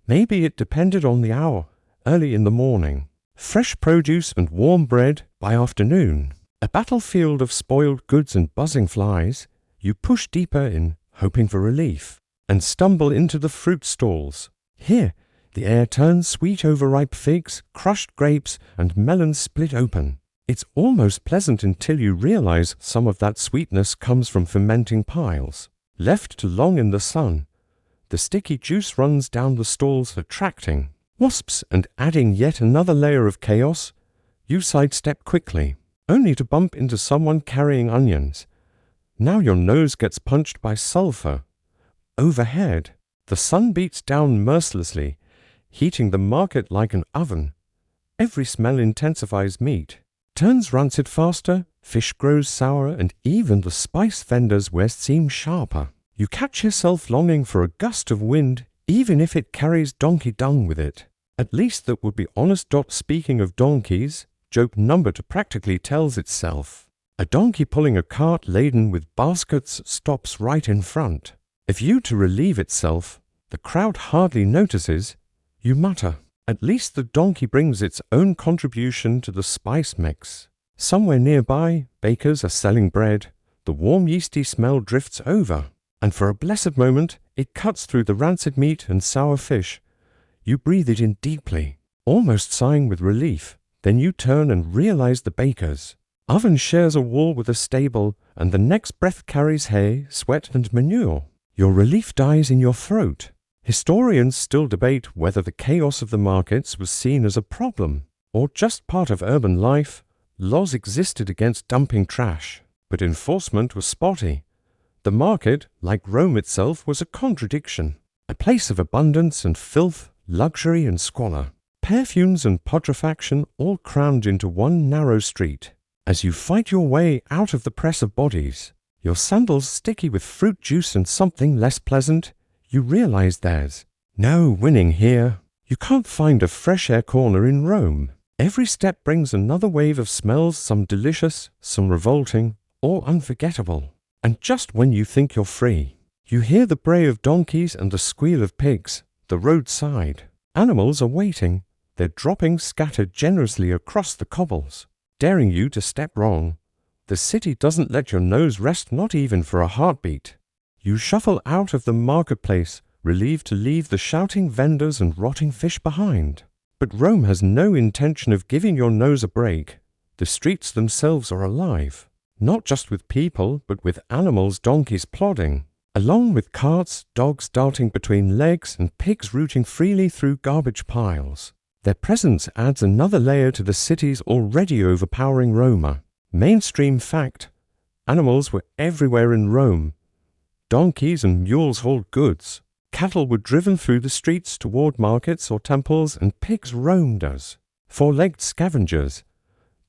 Maybe it depended on the hour, early in the morning. Fresh produce and warm bread by afternoon. A battlefield of spoiled goods and buzzing flies. You push deeper in, hoping for relief, and stumble into the fruit stalls. Here, the air turns sweet over ripe figs, crushed grapes, and melons split open. It's almost pleasant until you realize some of that sweetness comes from fermenting piles. Left too long in the sun, the sticky juice runs down the stalls, attracting wasps and adding yet another layer of chaos. You sidestep quickly, only to bump into someone carrying onions. Now your nose gets punched by sulfur. Overhead, the sun beats down mercilessly, heating the market like an oven. Every smell intensifies meat, turns rancid faster, fish grows sour, and even the spice vendor's wares seem sharper. You catch yourself longing for a gust of wind, even if it carries donkey dung with it. At least that would be honest. Speaking of donkeys, joke number two practically tells itself. A donkey pulling a cart laden with baskets stops right in front. If you to relieve itself, the crowd hardly notices. You mutter, at least the donkey brings its own contribution to the spice mix. Somewhere nearby, bakers are selling bread. The warm yeasty smell drifts over, and for a blessed moment, it cuts through the rancid meat and sour fish. You breathe it in deeply, almost sighing with relief. Then you turn and realize the baker's oven shares a wall with a stable, and the next breath carries hay, sweat, and manure. Your relief dies in your throat. Historians still debate whether the chaos of the markets was seen as a problem or just part of urban life. Laws existed against dumping trash, but enforcement was spotty. The market, like Rome itself, was a contradiction, a place of abundance and filth luxury and squalor, perfumes and putrefaction all crammed into one narrow street. As you fight your way out of the press of bodies, your sandals sticky with fruit juice and something less pleasant, you realize there's no winning here. You can't find a fresh air corner in Rome. Every step brings another wave of smells, some delicious, some revolting, all unforgettable. And just when you think you're free, you hear the bray of donkeys and the squeal of pigs, the roadside. Animals are waiting, their droppings scattered generously across the cobbles, daring you to step wrong. The city doesn't let your nose rest, not even for a heartbeat. You shuffle out of the marketplace, relieved to leave the shouting vendors and rotting fish behind. But Rome has no intention of giving your nose a break. The streets themselves are alive, not just with people, but with animals, donkeys plodding, along with carts, dogs darting between legs, and pigs rooting freely through garbage piles. Their presence adds another layer to the city's already overpowering Roma. Mainstream fact: animals were everywhere in Rome. Donkeys and mules hauled goods. Cattle were driven through the streets toward markets or temples, and pigs roamed as four-legged scavengers.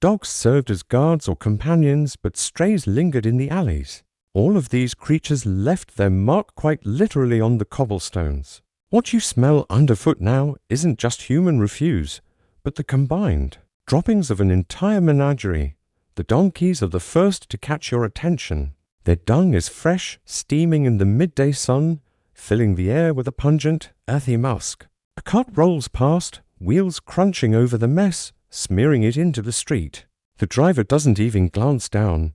Dogs served as guards or companions, but strays lingered in the alleys. All of these creatures left their mark quite literally on the cobblestones. What you smell underfoot now isn't just human refuse, but the combined droppings of an entire menagerie. The donkeys are the first to catch your attention. Their dung is fresh, steaming in the midday sun, filling the air with a pungent, earthy musk. A cart rolls past, wheels crunching over the mess, smearing it into the street. The driver doesn't even glance down.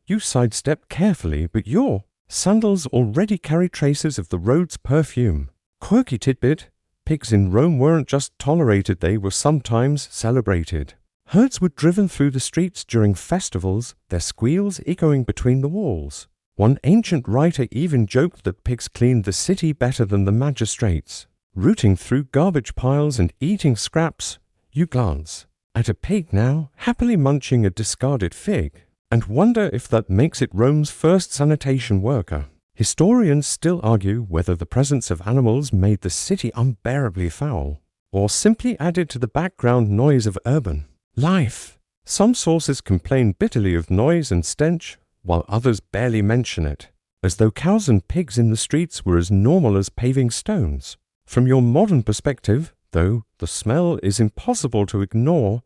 You sidestep carefully, but your sandals already carry traces of the road's perfume. Quirky tidbit: pigs in Rome weren't just tolerated, they were sometimes celebrated. Herds were driven through the streets during festivals, their squeals echoing between the walls. One ancient writer even joked that pigs cleaned the city better than the magistrates. Rooting through garbage piles and eating scraps, you glance at a pig now, happily munching a discarded fig, and wonder if that makes it Rome's first sanitation worker. Historians still argue whether the presence of animals made the city unbearably foul, or simply added to the background noise of urban life. Some sources complain bitterly of noise and stench, while others barely mention it, as though cows and pigs in the streets were as normal as paving stones. From your modern perspective, though, the smell is impossible to ignore.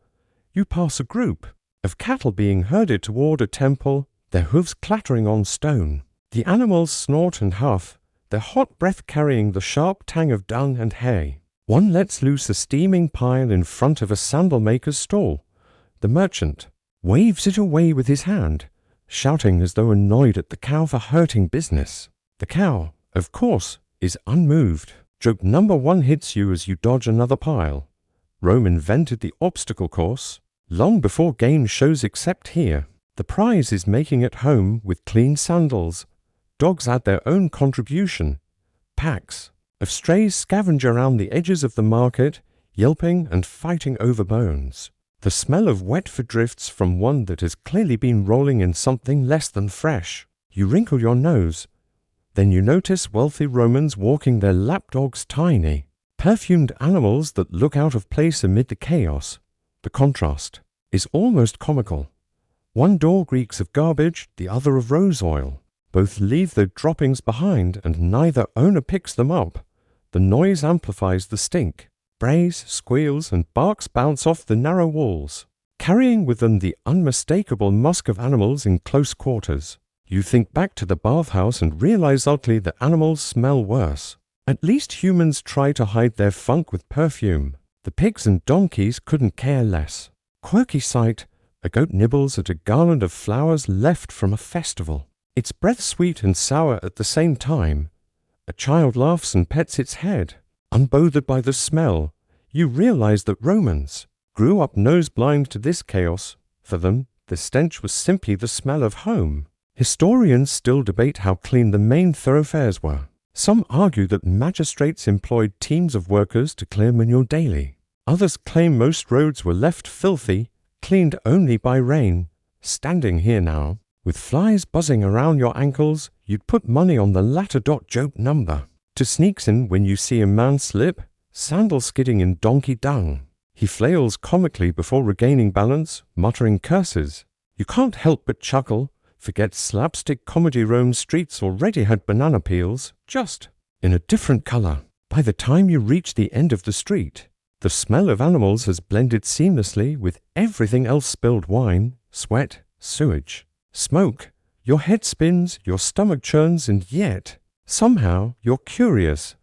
You pass a group of cattle being herded toward a temple, their hooves clattering on stone. The animals snort and huff, their hot breath carrying the sharp tang of dung and hay. One lets loose a steaming pile in front of a sandal maker's stall. The merchant waves it away with his hand, shouting as though annoyed at the cow for hurting business. The cow, of course, is unmoved. Joke number one hits you as you dodge another pile. Rome invented the obstacle course long before game shows, except here. The prize is making it home with clean sandals. Dogs add their own contribution. Packs of strays scavenge around the edges of the market, yelping and fighting over bones. The smell of wet foot drifts from one that has clearly been rolling in something less than fresh. You wrinkle your nose. Then you notice wealthy Romans walking their lapdogs tiny, perfumed animals that look out of place amid the chaos. The contrast is almost comical. One dog reeks of garbage, the other of rose oil. Both leave their droppings behind, and neither owner picks them up. The noise amplifies the stink. Brays, squeals, and barks bounce off the narrow walls, carrying with them the unmistakable musk of animals in close quarters. You think back to the bathhouse and realize oddly that animals smell worse. At least humans try to hide their funk with perfume. The pigs and donkeys couldn't care less. Quirky sight: a goat nibbles at a garland of flowers left from a festival. Its breath sweet and sour at the same time. A child laughs and pets its head. Unbothered by the smell, you realize that Romans grew up nose-blind to this chaos. For them, the stench was simply the smell of home. Historians still debate how clean the main thoroughfares were. Some argue that magistrates employed teams of workers to clear manure daily. Others claim most roads were left filthy, cleaned only by rain. Standing here now, with flies buzzing around your ankles, you'd put money on the latter. Joke number 2 sneaks in when you see a man slip, sandals skidding in donkey dung. He flails comically before regaining balance, muttering curses. You can't help but chuckle, forget slapstick comedy Rome's streets already had banana peels, just in a different color. By the time you reach the end of the street, the smell of animals has blended seamlessly with everything else: spilled wine, sweat, sewage, smoke. Your head spins, your stomach churns, and yet, somehow, you're curious.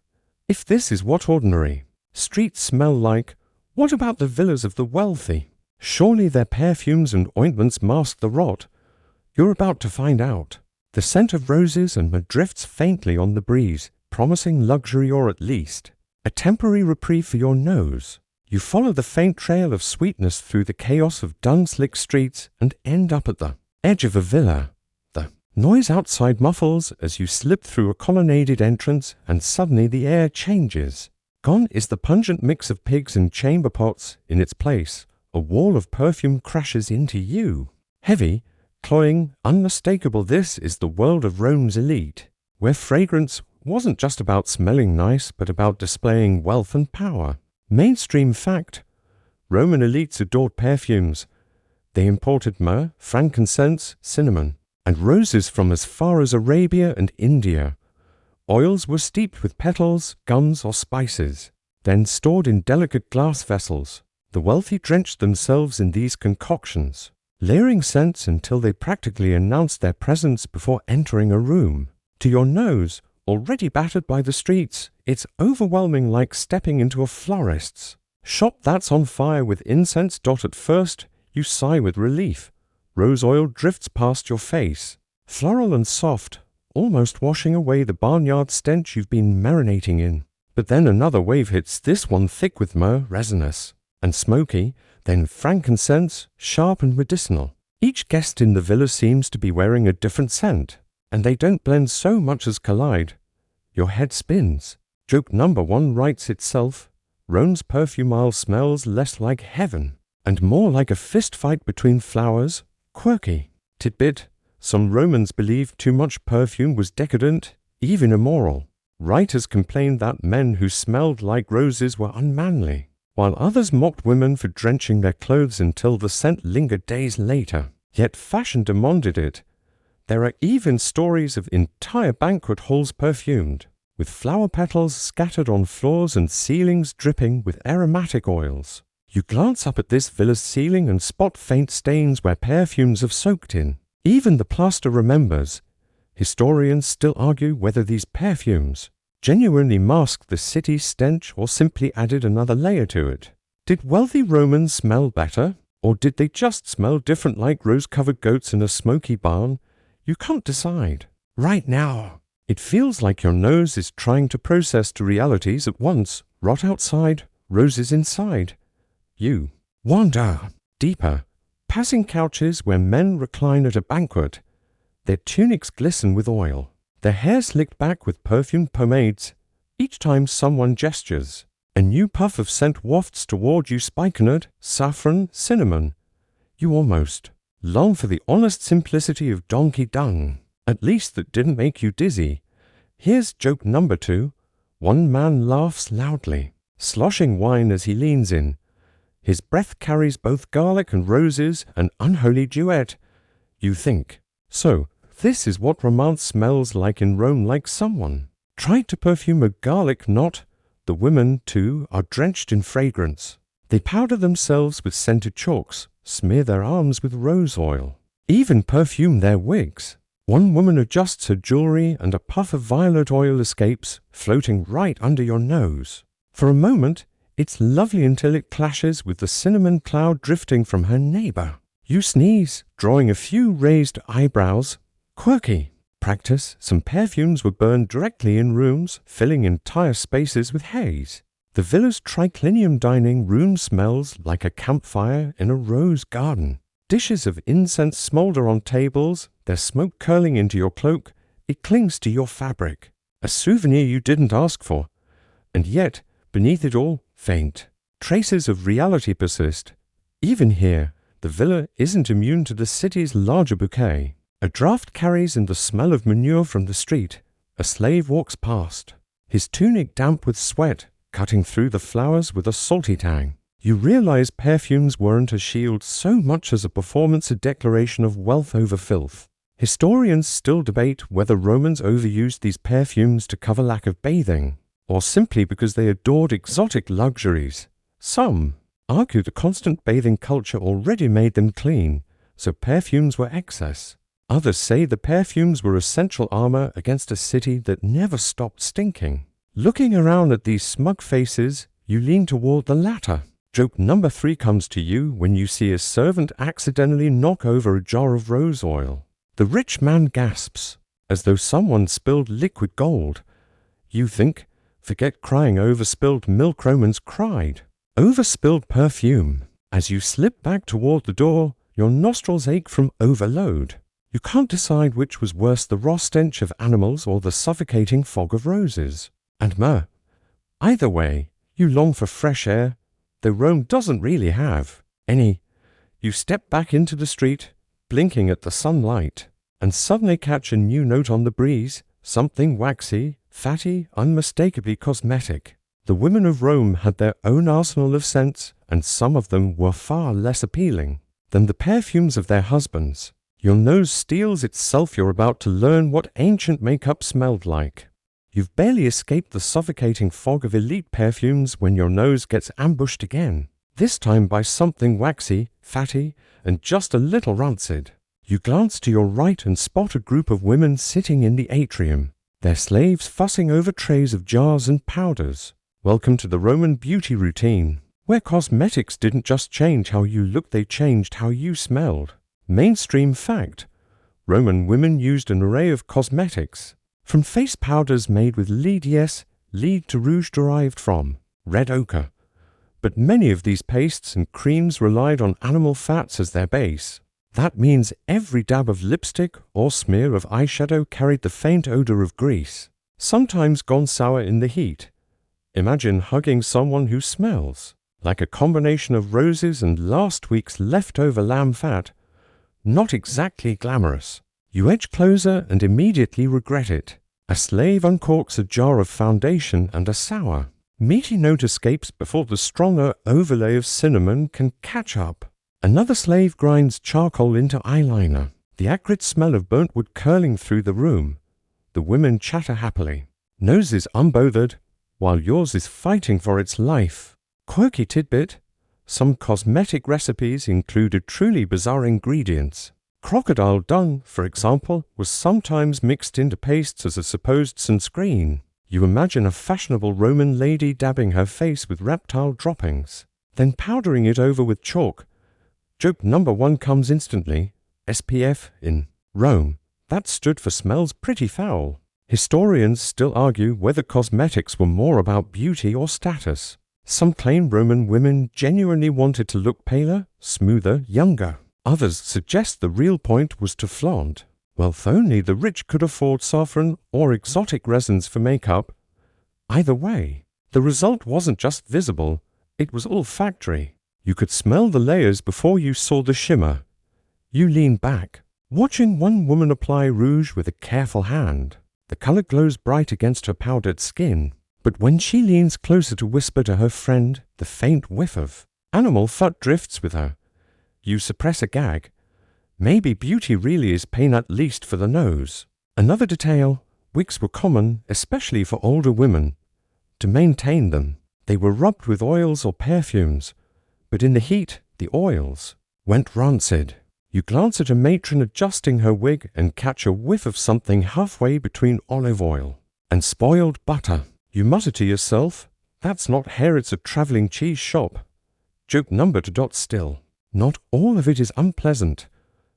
If this is what ordinary streets smell like, what about the villas of the wealthy? Surely their perfumes and ointments mask the rot. You're about to find out. The scent of roses and myrrh drifts faintly on the breeze, promising luxury or at least a temporary reprieve for your nose. You follow the faint trail of sweetness through the chaos of dung-slick streets and end up at the edge of a villa. The noise outside muffles as you slip through a colonnaded entrance, and suddenly the air changes. Gone is the pungent mix of pigs and chamber pots. In its place, a wall of perfume crashes into you. Heavy, cloying, unmistakable. This is the world of Rome's elite, where fragrance wasn't just about smelling nice, but about displaying wealth and power. Mainstream fact: Roman elites adored perfumes. They imported myrrh, frankincense, cinnamon, and roses from as far as Arabia and India. Oils were steeped with petals, gums, or spices, then stored in delicate glass vessels. The wealthy drenched themselves in these concoctions, layering scents until they practically announced their presence before entering a room. To your nose, already battered by the streets, it's overwhelming, like stepping into a florist's shop that's on fire with incense. At first, you sigh with relief. Rose oil drifts past your face, floral and soft, almost washing away the barnyard stench you've been marinating in. But then another wave hits, this one thick with myrrh, resinous, and smoky, then frankincense, sharp and medicinal. Each guest in the villa seems to be wearing a different scent, and they don't blend so much as collide. Your head spins. Joke number 1 writes itself. Rome's perfume aisle smells less like heaven and more like a fist fight between flowers. Quirky tidbit: some Romans believed too much perfume was decadent, even immoral. Writers complained that men who smelled like roses were unmanly, while others mocked women for drenching their clothes until the scent lingered days later. Yet fashion demanded it. There are even stories of entire banquet halls perfumed, with flower petals scattered on floors and ceilings dripping with aromatic oils. You glance up at this villa's ceiling and spot faint stains where perfumes have soaked in. Even the plaster remembers. Historians still argue whether these perfumes genuinely masked the city's stench or simply added another layer to it. Did wealthy Romans smell better, or did they just smell different, like rose-covered goats in a smoky barn? You can't decide. Right now, it feels like your nose is trying to process two realities at once: rot outside, roses inside. You wander deeper, passing couches where men recline at a banquet. Their tunics glisten with oil, their hair slicked back with perfumed pomades. Each time someone gestures, a new puff of scent wafts toward you: spikenard, saffron, cinnamon. You almost long for the honest simplicity of donkey dung, at least that didn't make you dizzy. Here's joke number 2. One man laughs loudly, sloshing wine as he leans in. His breath carries both garlic and roses, an unholy duet. You think, so this is what romance smells like in Rome, like someone tried to perfume a garlic knot. The women, too, are drenched in fragrance. They powder themselves with scented chalks, smear their arms with rose oil, even perfume their wigs. One woman adjusts her jewelry and a puff of violet oil escapes, floating right under your nose. For a moment, it's lovely until it clashes with the cinnamon cloud drifting from her neighbor. You sneeze, drawing a few raised eyebrows. Quirky. Practice. Some perfumes were burned directly in rooms, filling entire spaces with haze. The villa's triclinium dining room smells like a campfire in a rose garden. Dishes of incense smolder on tables, their smoke curling into your cloak. It clings to your fabric, a souvenir you didn't ask for. And yet, beneath it all, faint traces of reality persist. Even here, the villa isn't immune to the city's larger bouquet. A draft carries in the smell of manure from the street. A slave walks past, his tunic damp with sweat, cutting through the flowers with a salty tang. You realize perfumes weren't a shield so much as a performance, a declaration of wealth over filth. Historians still debate whether Romans overused these perfumes to cover lack of bathing, or simply because they adored exotic luxuries. Some argue the constant bathing culture already made them clean, so perfumes were excess. Others say the perfumes were essential armor against a city that never stopped stinking. Looking around at these smug faces, you lean toward the latter. Joke number 3 comes to you when you see a servant accidentally knock over a jar of rose oil. The rich man gasps, as though someone spilled liquid gold. You think, forget crying over spilled milk. Romans cried over spilled perfume. As you slip back toward the door, your nostrils ache from overload. You can't decide which was worse, the raw stench of animals or the suffocating fog of roses. And myrrh. Either way, you long for fresh air, though Rome doesn't really have any. You step back into the street, blinking at the sunlight, and suddenly catch a new note on the breeze, something waxy, fatty, unmistakably cosmetic. The women of Rome had their own arsenal of scents, and some of them were far less appealing than the perfumes of their husbands. Your nose steels itself. You're about to learn what ancient makeup smelled like. You've barely escaped the suffocating fog of elite perfumes when your nose gets ambushed again, this time by something waxy, fatty, and just a little rancid. You glance to your right and spot a group of women sitting in the atrium, their slaves fussing over trays of jars and powders. Welcome to the Roman beauty routine, where cosmetics didn't just change how you looked, they changed how you smelled. Mainstream fact: Roman women used an array of cosmetics, from face powders made with lead to rouge derived from red ochre. But many of these pastes and creams relied on animal fats as their base. That means every dab of lipstick or smear of eyeshadow carried the faint odor of grease, sometimes gone sour in the heat. Imagine hugging someone who smells like a combination of roses and last week's leftover lamb fat. Not exactly glamorous. You edge closer and immediately regret it. A slave uncorks a jar of foundation and a sour, meaty note escapes before the stronger overlay of cinnamon can catch up. Another slave grinds charcoal into eyeliner, the acrid smell of burnt wood curling through the room. The women chatter happily, noses unbothered, while yours is fighting for its life. Quirky tidbit: some cosmetic recipes included truly bizarre ingredients. Crocodile dung, for example, was sometimes mixed into pastes as a supposed sunscreen. You imagine a fashionable Roman lady dabbing her face with reptile droppings, then powdering it over with chalk. Joke number 1 comes instantly. SPF in Rome. That stood for smells pretty foul. Historians still argue whether cosmetics were more about beauty or status. Some claim Roman women genuinely wanted to look paler, smoother, younger. Others suggest the real point was to flaunt wealth. Only the rich could afford saffron or exotic resins for makeup. Either way, the result wasn't just visible, it was olfactory. You could smell the layers before you saw the shimmer. You lean back, watching one woman apply rouge with a careful hand. The color glows bright against her powdered skin. But when she leans closer to whisper to her friend, the faint whiff of animal fat drifts with her. You suppress a gag. Maybe beauty really is pain, at least for the nose. Another detail: wigs were common, especially for older women. To maintain them, they were rubbed with oils or perfumes. But in the heat, the oils went rancid. You glance at a matron adjusting her wig and catch a whiff of something halfway between olive oil and spoiled butter. You mutter to yourself, that's not hair, it's a traveling cheese shop. Joke number 2. Still, not all of it is unpleasant.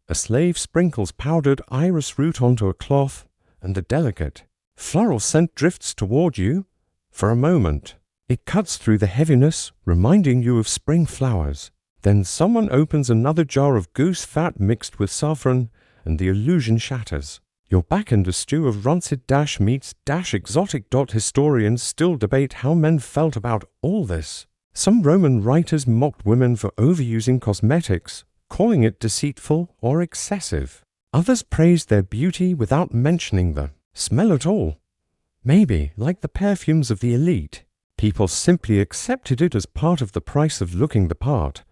A slave sprinkles powdered iris root onto a cloth, and the delicate, floral scent drifts toward you. For a moment, it cuts through the heaviness, reminding you of spring flowers. Then someone opens another jar of goose fat mixed with saffron, and the illusion shatters. You're back in the stew of rancid meets exotic. Historians still debate how men felt about all this. Some Roman writers mocked women for overusing cosmetics, calling it deceitful or excessive. Others praised their beauty without mentioning the smell at all. Maybe, like the perfumes of the elite, People simply accepted it as part of the price of looking the part.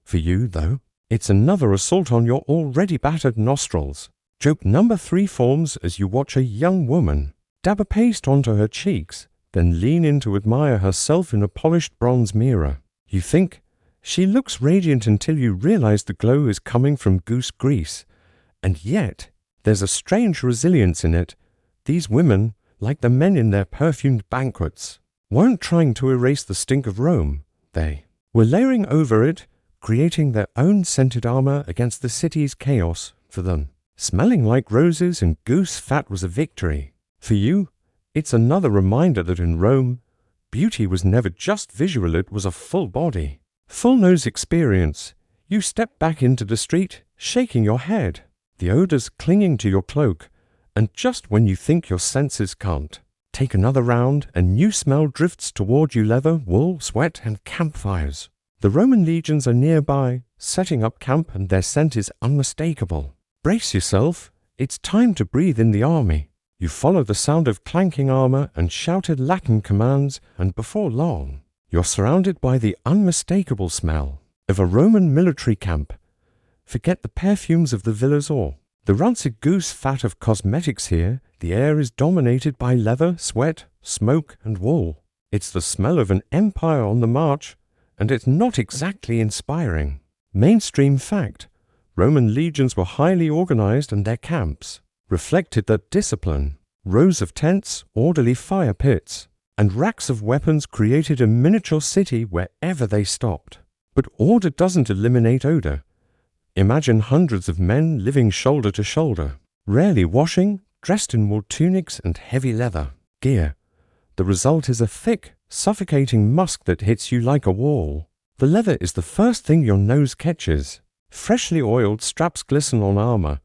For you, though, it's another assault on your already battered nostrils. Joke number 3 forms as you watch a young woman dab a paste onto her cheeks, then lean in to admire herself in a polished bronze mirror. You think, she looks radiant until you realize the glow is coming from goose grease. And yet, there's a strange resilience in it. These women, like the men in their perfumed banquets, weren't trying to erase the stink of Rome. They were layering over it, creating their own scented armor against the city's chaos. For them, smelling like roses and goose fat was a victory. For you, it's another reminder that in Rome, beauty was never just visual, it was a full body, full nose experience. You step back into the street, shaking your head, the odors clinging to your cloak, and just when you think your senses can't take another round, a new smell drifts toward you: leather, wool, sweat, and campfires. The Roman legions are nearby, setting up camp, and their scent is unmistakable. Brace yourself, it's time to breathe in the army. You follow the sound of clanking armor and shouted Latin commands, and before long, you're surrounded by the unmistakable smell of a Roman military camp. Forget the perfumes of the villas or the rancid goose fat of cosmetics here. The air is dominated by leather, sweat, smoke, and wool. It's the smell of an empire on the march, and it's not exactly inspiring. Mainstream fact: Roman legions were highly organized, and their camps reflected that discipline. Rows of tents, orderly fire pits, and racks of weapons created a miniature city wherever they stopped. But order doesn't eliminate odor. Imagine hundreds of men living shoulder to shoulder, rarely washing, dressed in wool tunics and heavy leather gear. The result is a thick, suffocating musk that hits you like a wall. The leather is the first thing your nose catches. Freshly oiled straps glisten on armor,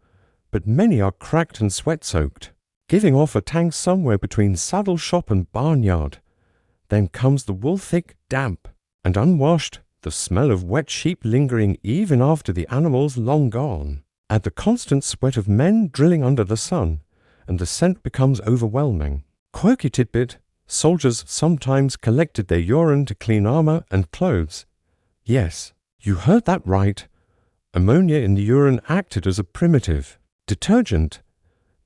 but many are cracked and sweat-soaked, giving off a tang somewhere between saddle shop and barnyard. Then comes the wool, thick, damp, and unwashed, the smell of wet sheep lingering even after the animal's long gone. Add the constant sweat of men drilling under the sun, and the scent becomes overwhelming. Quirky tidbit: soldiers sometimes collected their urine to clean armor and clothes. Yes, you heard that right. Ammonia in the urine acted as a primitive detergent.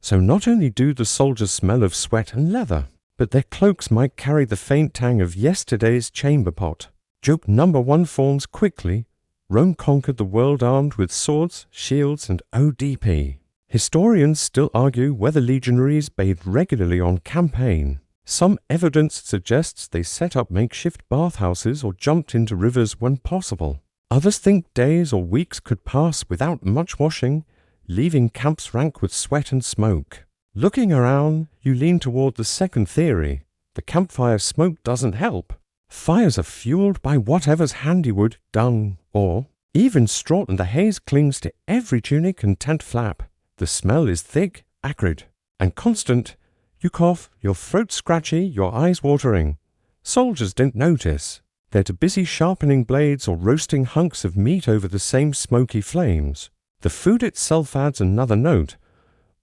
So not only do the soldiers smell of sweat and leather, but their cloaks might carry the faint tang of yesterday's chamber pot. Joke number 1 forms quickly. Rome conquered the world armed with swords, shields, and ODP. Historians still argue whether legionaries bathed regularly on campaign. Some evidence suggests they set up makeshift bathhouses or jumped into rivers when possible. Others think days or weeks could pass without much washing, leaving camps rank with sweat and smoke. Looking around, you lean toward the second theory. The campfire smoke doesn't help. Fires are fueled by whatever's handiwood, dung, or even straw, and the haze clings to every tunic and tent flap. The smell is thick, acrid, and constant. You cough, your throat scratchy, your eyes watering. Soldiers don't notice. They're too busy sharpening blades or roasting hunks of meat over the same smoky flames. The food itself adds another note.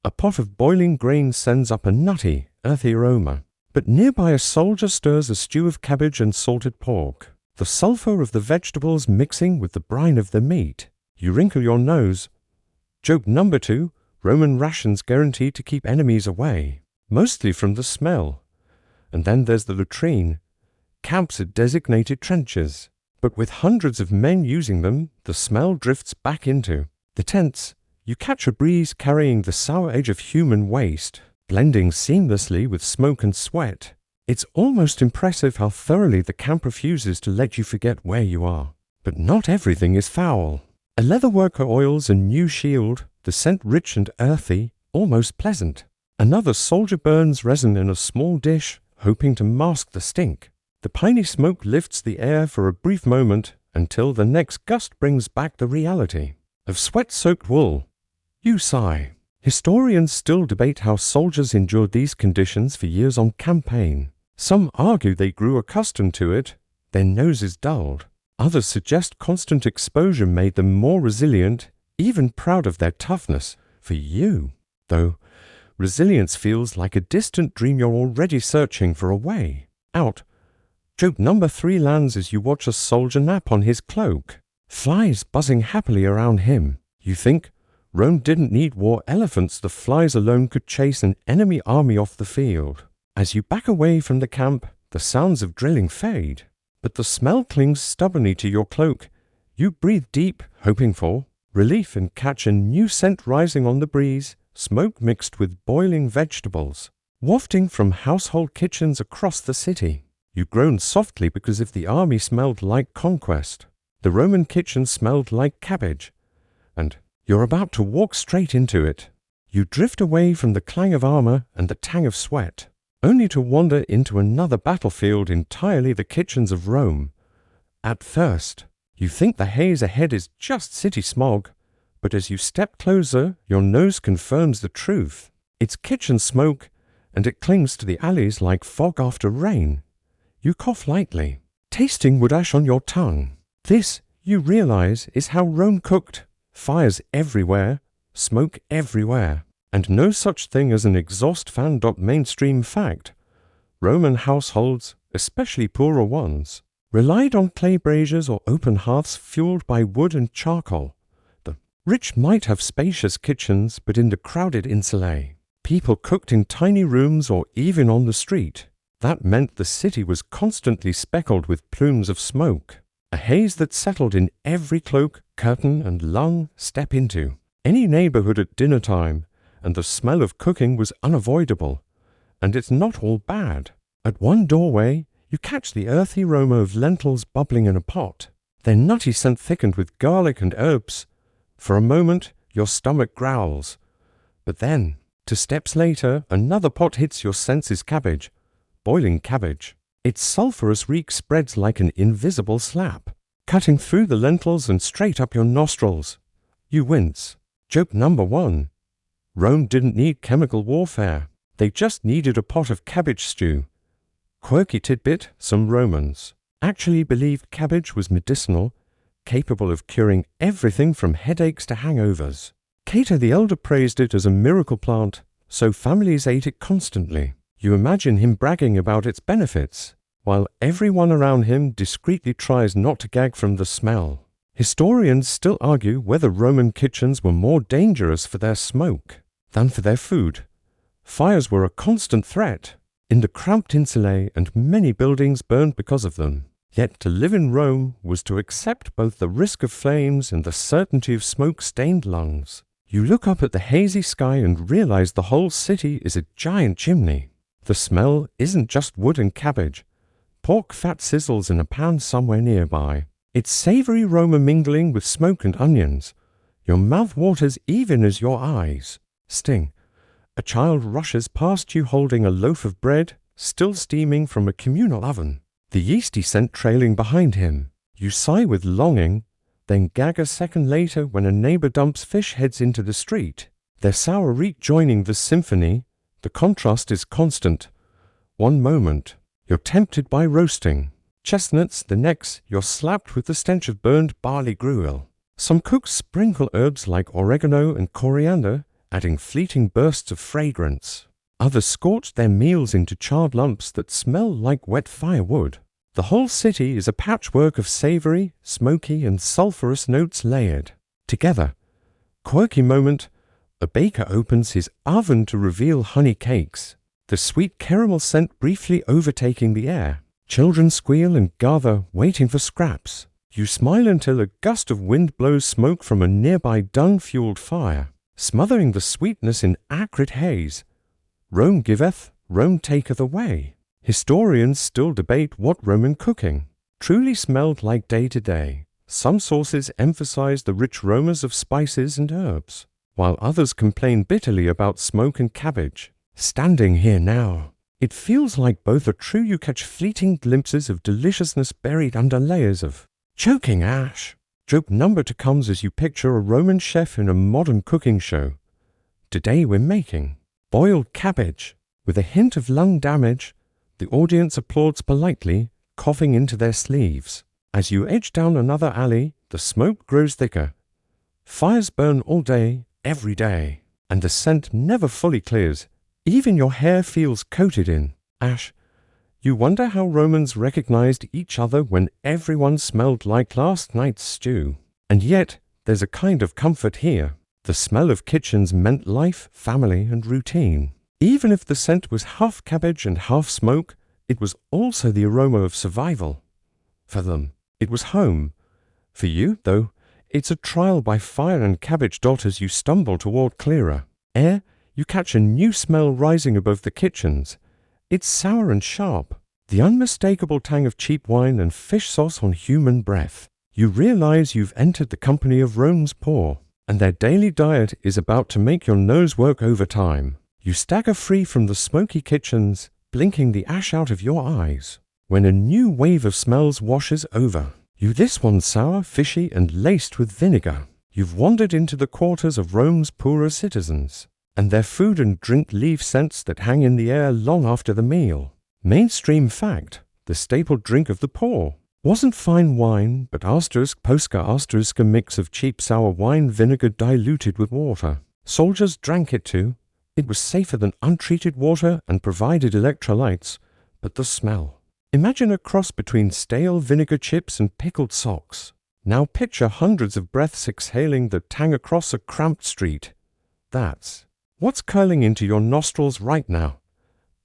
A pot of boiling grain sends up a nutty, earthy aroma. But nearby a soldier stirs a stew of cabbage and salted pork, the sulfur of the vegetables mixing with the brine of the meat. You wrinkle your nose. Joke number 2, Roman rations guaranteed to keep enemies away, mostly from the smell. And then there's the latrine. Camps are designated trenches, but with hundreds of men using them, the smell drifts back into the tents. You catch a breeze carrying the sour edge of human waste, blending seamlessly with smoke and sweat. It's almost impressive how thoroughly the camp refuses to let you forget where you are. But not everything is foul. A leatherworker oils a new shield, the scent rich and earthy, almost pleasant. Another soldier burns resin in a small dish, hoping to mask the stink. The piney smoke lifts the air for a brief moment until the next gust brings back the reality of sweat-soaked wool. You sigh. Historians still debate how soldiers endured these conditions for years on campaign. Some argue they grew accustomed to it, their noses dulled. Others suggest constant exposure made them more resilient, even proud of their toughness. For you, though, resilience feels like a distant dream you're already searching for a way out. Joke number 3 lands as you watch a soldier nap on his cloak. Flies buzzing happily around him. You think, Rome didn't need war elephants, the flies alone could chase an enemy army off the field. As you back away from the camp, the sounds of drilling fade, but the smell clings stubbornly to your cloak. You breathe deep, hoping for relief, and catch a new scent rising on the breeze, smoke mixed with boiling vegetables, wafting from household kitchens across the city. You groan softly because if the army smelled like conquest, the Roman kitchen smelled like cabbage, and you're about to walk straight into it. You drift away from the clang of armor and the tang of sweat, only to wander into another battlefield entirely the kitchens of Rome. At first, you think the haze ahead is just city smog, but as you step closer, your nose confirms the truth. It's kitchen smoke, and it clings to the alleys like fog after rain. You cough lightly, tasting wood ash on your tongue. This, you realize, is how Rome cooked. Fires everywhere, smoke everywhere, and no such thing as an exhaust fan. Mainstream fact. Roman households, especially poorer ones, relied on clay braziers or open hearths fueled by wood and charcoal. The rich might have spacious kitchens, but in the crowded insulae, people cooked in tiny rooms or even on the street. That meant the city was constantly speckled with plumes of smoke, a haze that settled in every cloak, curtain, and lung step into any neighborhood at dinner time, and the smell of cooking was unavoidable. And it's not all bad. At one doorway, you catch the earthy aroma of lentils bubbling in a pot, their nutty scent thickened with garlic and herbs. For a moment, your stomach growls. But then, 2 steps later, another pot hits your senses. Cabbage. Boiling cabbage. Its sulphurous reek spreads like an invisible slap, cutting through the lentils and straight up your nostrils. You wince. Joke number 1. Rome didn't need chemical warfare. They just needed a pot of cabbage stew. Quirky tidbit, some Romans actually believed cabbage was medicinal, capable of curing everything from headaches to hangovers. Cato the Elder praised it as a miracle plant, so families ate it constantly. You imagine him bragging about its benefits, while everyone around him discreetly tries not to gag from the smell. Historians still argue whether Roman kitchens were more dangerous for their smoke than for their food. Fires were a constant threat in the cramped insulae, and many buildings burned because of them. Yet to live in Rome was to accept both the risk of flames and the certainty of smoke-stained lungs. You look up at the hazy sky and realize the whole city is a giant chimney. The smell isn't just wood and cabbage. Pork fat sizzles in a pan somewhere nearby. It's savory aroma mingling with smoke and onions. Your mouth waters even as your eyes sting. A child rushes past you holding a loaf of bread, still steaming from a communal oven, the yeasty scent trailing behind him. You sigh with longing, then gag a second later when a neighbor dumps fish heads into the street, their sour reek joining the symphony. The contrast is constant. One moment, you're tempted by roasting chestnuts, the next, you're slapped with the stench of burned barley gruel. Some cooks sprinkle herbs like oregano and coriander, adding fleeting bursts of fragrance. Others scorch their meals into charred lumps that smell like wet firewood. The whole city is a patchwork of savory, smoky, and sulphurous notes layered together. Quirky moment. A baker opens his oven to reveal honey cakes, the sweet caramel scent briefly overtaking the air. Children squeal and gather, waiting for scraps. You smile until a gust of wind blows smoke from a nearby dung-fueled fire, smothering the sweetness in acrid haze. Rome giveth, Rome taketh away. Historians still debate what Roman cooking truly smelled like day to day. Some sources emphasize the rich aromas of spices and herbs, while others complain bitterly about smoke and cabbage. Standing here now, it feels like both are true. You catch fleeting glimpses of deliciousness buried under layers of choking ash. Joke number 2 comes as you picture a Roman chef in a modern cooking show. Today we're making boiled cabbage. With a hint of lung damage, the audience applauds politely, coughing into their sleeves. As you edge down another alley, the smoke grows thicker. Fires burn all day, every day, and the scent never fully clears. Even your hair feels coated in ash. You wonder how Romans recognized each other when everyone smelled like last night's stew. And yet, there's a kind of comfort here. The smell of kitchens meant life, family, and routine. Even if the scent was half cabbage and half smoke, it was also the aroma of survival. For them, it was home. For you, though, it's a trial by fire and cabbage dot as you stumble toward clearer air. You catch a new smell rising above the kitchens. It's sour and sharp, the unmistakable tang of cheap wine and fish sauce on human breath. You realize you've entered the company of Rome's poor, and their daily diet is about to make your nose work overtime. You stagger free from the smoky kitchens, blinking the ash out of your eyes, when a new wave of smells washes over you. This one's sour, fishy, and laced with vinegar. You've wandered into the quarters of Rome's poorer citizens, and their food and drink leave scents that hang in the air long after the meal. Mainstream fact, the staple drink of the poor wasn't fine wine, but asterisk posca asterisk, a mix of cheap sour wine vinegar diluted with water. Soldiers drank it too. It was safer than untreated water and provided electrolytes, but the smell. Imagine a cross between stale vinegar chips and pickled socks. Now picture hundreds of breaths exhaling the tang across a cramped street. That's what's curling into your nostrils right now.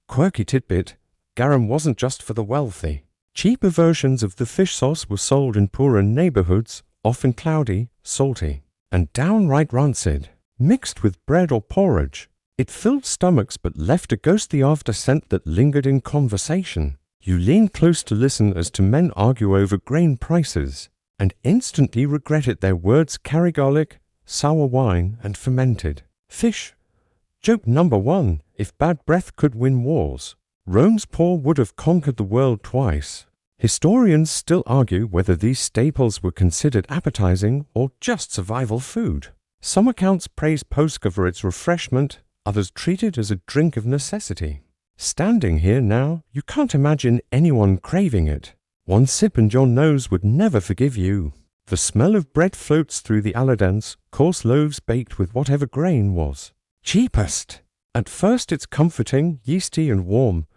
Quirky tidbit, garum wasn't just for the wealthy. Cheaper versions of the fish sauce were sold in poorer neighborhoods, often cloudy, salty, and downright rancid. Mixed with bread or porridge, it filled stomachs but left a ghostly after scent that lingered in conversation. You lean close to listen as two men argue over grain prices, and instantly regret it. Their words carry garlic, sour wine, and fermented fish. Joke number 1. If bad breath could win wars, Rome's poor would have conquered the world twice. Historians still argue whether these staples were considered appetizing or just survival food. Some accounts praise Posca for its refreshment, others treat it as a drink of necessity. Standing here now, you can't imagine anyone craving it. One sip and your nose would never forgive you. The smell of bread floats through the aladance, coarse loaves baked with whatever grain was cheapest. At first it's comforting, yeasty and warm,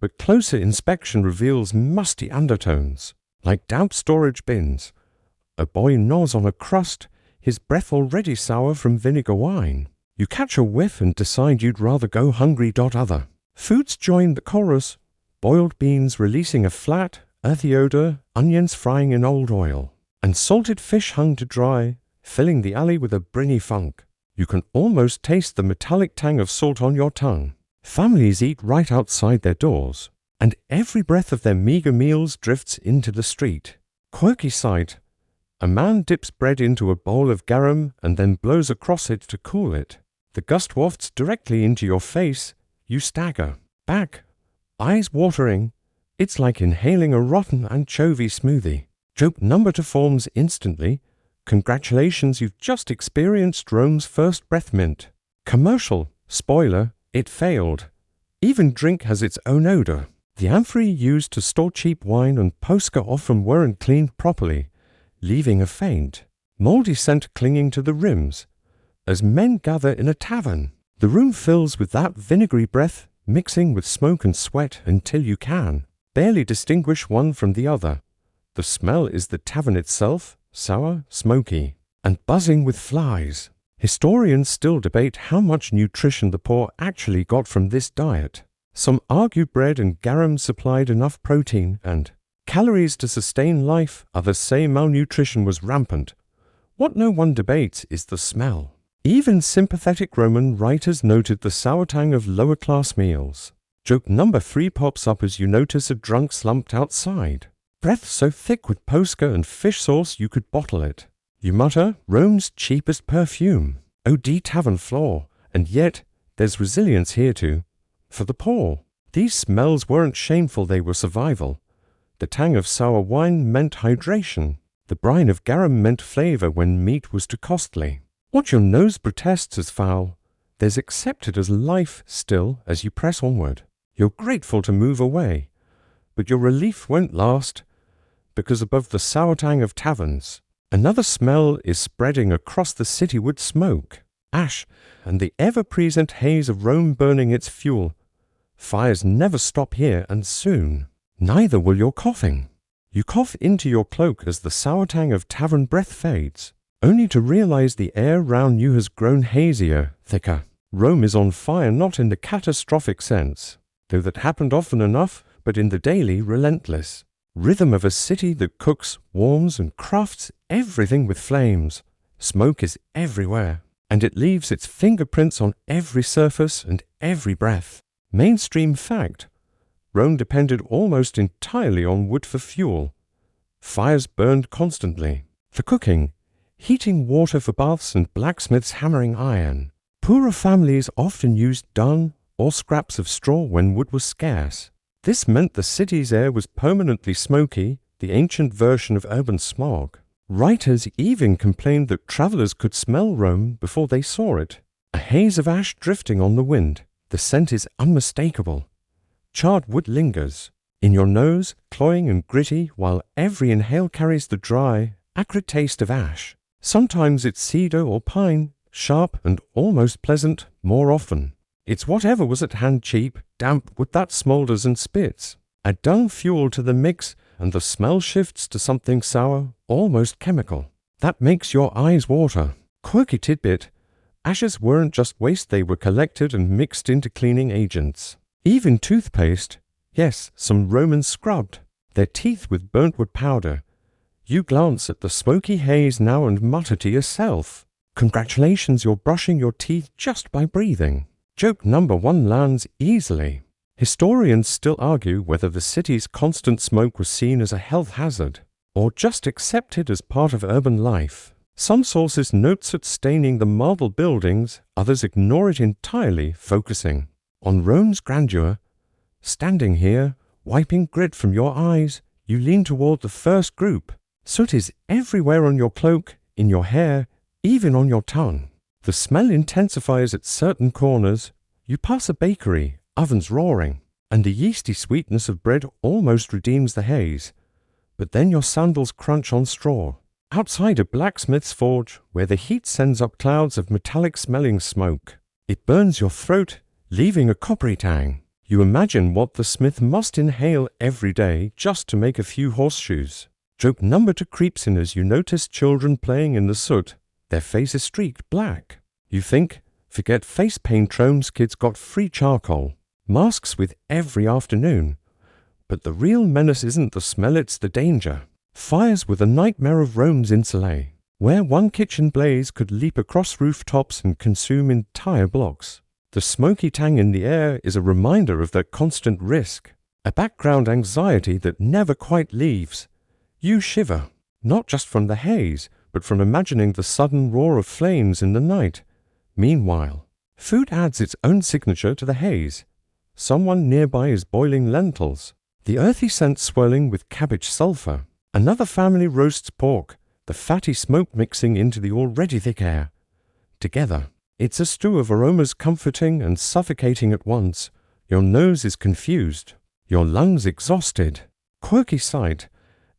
but closer inspection reveals musty undertones, like damp storage bins. A boy gnaws on a crust, his breath already sour from vinegar wine. You catch a whiff and decide you'd rather go hungry. Other foods join the chorus, boiled beans releasing a flat, earthy odor, onions frying in old oil, and salted fish hung to dry, filling the alley with a briny funk. You can almost taste the metallic tang of salt on your tongue. Families eat right outside their doors, and every breath of their meager meals drifts into the street. Quirky sight. A man dips bread into a bowl of garum and then blows across it to cool it. The gust wafts directly into your face. You stagger back, eyes watering. It's like inhaling a rotten anchovy smoothie. Joke number 2 forms instantly. Congratulations, you've just experienced Rome's first breath mint. Commercial. Spoiler, it failed. Even drink has its own odor. The amphorae used to store cheap wine and Posca often weren't cleaned properly, leaving a faint, moldy scent clinging to the rims. As men gather in a tavern, the room fills with that vinegary breath, mixing with smoke and sweat until you can barely distinguish one from the other. The smell is the tavern itself, sour, smoky, and buzzing with flies. Historians still debate how much nutrition the poor actually got from this diet. Some argue bread and garum supplied enough protein and calories to sustain life, others say malnutrition was rampant. What no one debates is the smell. Even sympathetic Roman writers noted the sour tang of lower-class meals. Joke number 3 pops up as you notice a drunk slumped outside. Breath so thick with Posca and fish sauce you could bottle it. You mutter, Rome's cheapest perfume. OD tavern floor. And yet, there's resilience here too. For the poor, these smells weren't shameful, they were survival. The tang of sour wine meant hydration. The brine of garum meant flavor when meat was too costly. What your nose protests as foul, there's accepted as life still as you press onward. You're grateful to move away, but your relief won't last, because above the sour tang of taverns, another smell is spreading across the cityward smoke, ash, and the ever-present haze of Rome burning its fuel Fires never stop here, and soon. Neither will your coughing. You cough into your cloak as the sour tang of tavern breath fades, only to realize the air round you has grown hazier, thicker. Rome is on fire not in the catastrophic sense, though that happened often enough, but in the daily, relentless rhythm of a city that cooks, warms, and crafts everything with flames. Smoke is everywhere, and it leaves its fingerprints on every surface and every breath. Mainstream fact: Rome depended almost entirely on wood for fuel. Fires burned constantly. For cooking, heating water for baths, and blacksmiths hammering iron. Poorer families often used dung or scraps of straw when wood was scarce. This meant the city's air was permanently smoky, the ancient version of urban smog. Writers even complained that travelers could smell Rome before they saw it. A haze of ash drifting on the wind. The scent is unmistakable. Charred wood lingers in your nose, cloying and gritty, while every inhale carries the dry, acrid taste of ash. Sometimes it's cedar or pine, sharp and almost pleasant. More often, it's whatever was at hand, cheap, damp wood that smoulders and spits. Add dung fuel to the mix, and the smell shifts to something sour, almost chemical. That makes your eyes water. Quirky tidbit: ashes weren't just waste, they were collected and mixed into cleaning agents. Even toothpaste, yes, some Romans scrubbed their teeth with burnt wood powder. You glance at the smoky haze now and mutter to yourself, congratulations, you're brushing your teeth just by breathing. Joke number 1 lands easily. Historians still argue whether the city's constant smoke was seen as a health hazard, or just accepted as part of urban life. Some sources note it staining the marble buildings, others ignore it entirely, focusing on Rome's grandeur. Standing here, wiping grit from your eyes, you lean toward the first group. Soot is everywhere on your cloak, in your hair, even on your tongue. The smell intensifies at certain corners. You pass a bakery, ovens roaring, and the yeasty sweetness of bread almost redeems the haze. But then your sandals crunch on straw. Outside a blacksmith's forge, where the heat sends up clouds of metallic-smelling smoke. It burns your throat, leaving a coppery tang. You imagine what the smith must inhale every day just to make a few horseshoes. Joke number 2 creeps in as you notice children playing in the soot, their faces streaked black. You think, forget face paint Rome's kids got free charcoal, masks with every afternoon. But the real menace isn't the smell, it's the danger. Fires were the nightmare of Rome's insulae, where one kitchen blaze could leap across rooftops and consume entire blocks. The smoky tang in the air is a reminder of that constant risk, a background anxiety that never quite leaves. You shiver, not just from the haze, but from imagining the sudden roar of flames in the night. Meanwhile, food adds its own signature to the haze. Someone nearby is boiling lentils, the earthy scent swirling with cabbage sulfur. Another family roasts pork, the fatty smoke mixing into the already thick air. Together, it's a stew of aromas comforting and suffocating at once. Your nose is confused, your lungs exhausted. Quirky sight: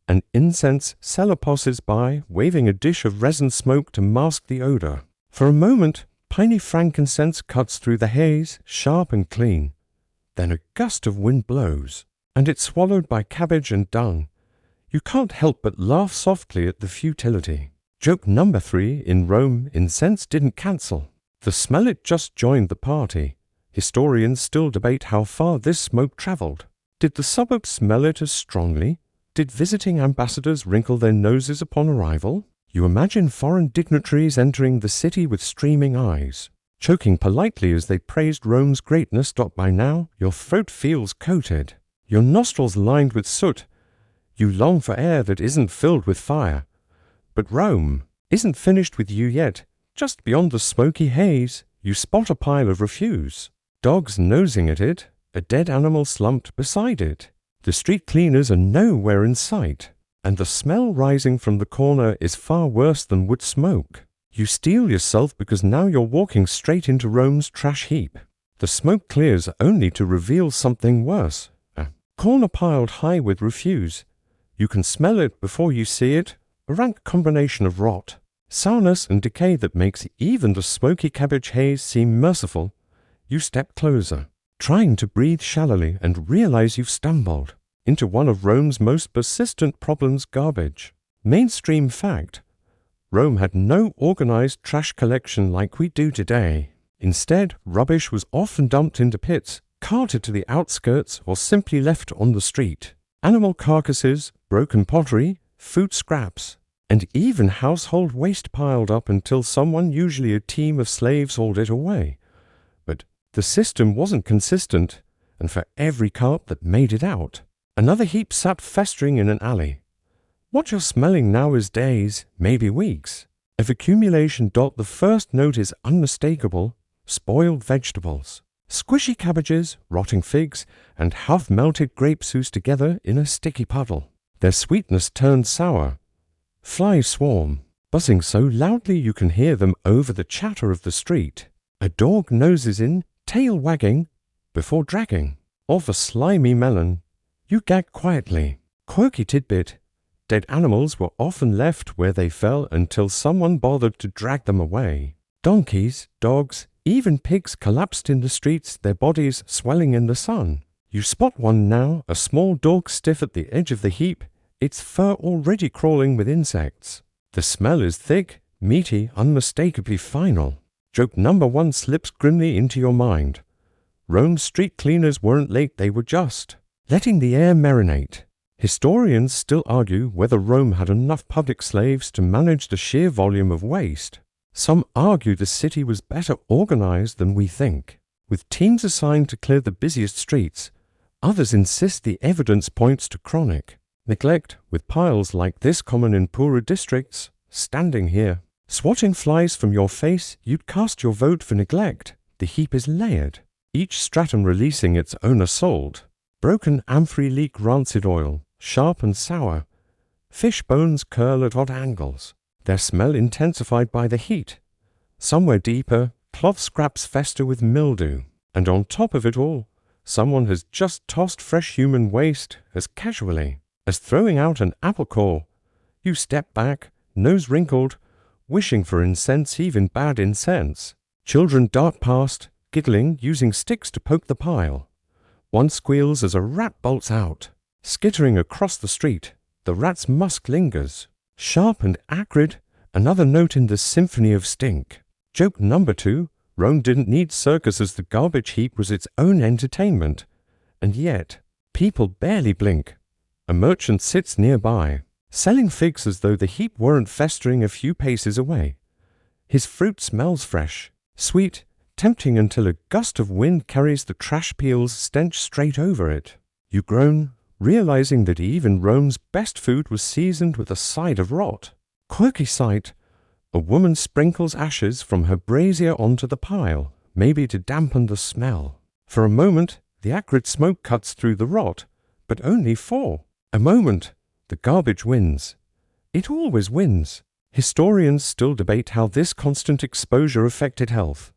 an incense seller passes by, waving a dish of resin smoke to mask the odor. For a moment, piney frankincense cuts through the haze, sharp and clean. Then a gust of wind blows, and it's swallowed by cabbage and dung. You can't help but laugh softly at the futility. Joke number 3: in Rome, incense didn't cancel. The smell, it just joined the party. Historians still debate how far this smoke traveled. Did the suburbs smell it as strongly? Did visiting ambassadors wrinkle their noses upon arrival? You imagine foreign dignitaries entering the city with streaming eyes, choking politely as they praised Rome's greatness. By now, your throat feels coated, your nostrils lined with soot. You long for air that isn't filled with fire. But Rome isn't finished with you yet. Just beyond the smoky haze, you spot a pile of refuse. Dogs nosing at it, a dead animal slumped beside it. The street cleaners are nowhere in sight, and the smell rising from the corner is far worse than wood smoke. You steel yourself because now you're walking straight into Rome's trash heap. The smoke clears only to reveal something worse. A corner piled high with refuse. You can smell it before you see it, a rank combination of rot, sourness and decay that makes even the smoky cabbage haze seem merciful. You step closer, trying to breathe shallowly and realize you've stumbled into one of Rome's most persistent problems: garbage. Mainstream fact: Rome had no organized trash collection like we do today. Instead, rubbish was often dumped into pits, carted to the outskirts, or simply left on the street. Animal carcasses, broken pottery, food scraps, and even household waste piled up until someone, usually a team of slaves, hauled it away. But the system wasn't consistent, and for every cart that made it out, another heap sat festering in an alley. What you're smelling now is days, maybe weeks, of accumulation. The first note is unmistakable: spoiled vegetables. Squishy cabbages, rotting figs, and half-melted grapes ooze together in a sticky puddle. Their sweetness turned sour. Flies swarm, buzzing so loudly you can hear them over the chatter of the street. A dog noses in, tail wagging, before dragging. Of a slimy melon, you gag quietly. Quirky tidbit: dead animals were often left where they fell until someone bothered to drag them away. Donkeys, dogs, even pigs collapsed in the streets, their bodies swelling in the sun. You spot one now, a small dog stiff at the edge of the heap, its fur already crawling with insects. The smell is thick, meaty, unmistakably final. Joke number 1 slips grimly into your mind. Rome's street cleaners weren't late, they were just letting the air marinate. Historians still argue whether Rome had enough public slaves to manage the sheer volume of waste. Some argue the city was better organized than we think, with teams assigned to clear the busiest streets. Others insist the evidence points to chronic neglect, with piles like this common in poorer districts. Standing here, swatting flies from your face, you'd cast your vote for neglect. The heap is layered, each stratum releasing its own assault. Broken amphorae leak rancid oil, sharp and sour. Fish bones curl at odd angles, their smell intensified by the heat. Somewhere deeper, cloth scraps fester with mildew. And on top of it all, someone has just tossed fresh human waste as casually as throwing out an apple core. You step back, nose wrinkled, wishing for incense, even bad incense. Children dart past, giggling, using sticks to poke the pile. One squeals as a rat bolts out. Skittering across the street, the rat's musk lingers. Sharp and acrid, another note in the symphony of stink. Joke number 2, Rome didn't need circuses, the garbage heap was its own entertainment. And yet, people barely blink. A merchant sits nearby, selling figs as though the heap weren't festering a few paces away. His fruit smells fresh, sweet, tempting until a gust of wind carries the trash peel's stench straight over it. You groan, realizing that even Rome's best food was seasoned with a side of rot. Quirky sight: a woman sprinkles ashes from her brazier onto the pile, maybe to dampen the smell. For a moment, the acrid smoke cuts through the rot, but only for a moment. The garbage wins. It always wins. Historians still debate how this constant exposure affected health.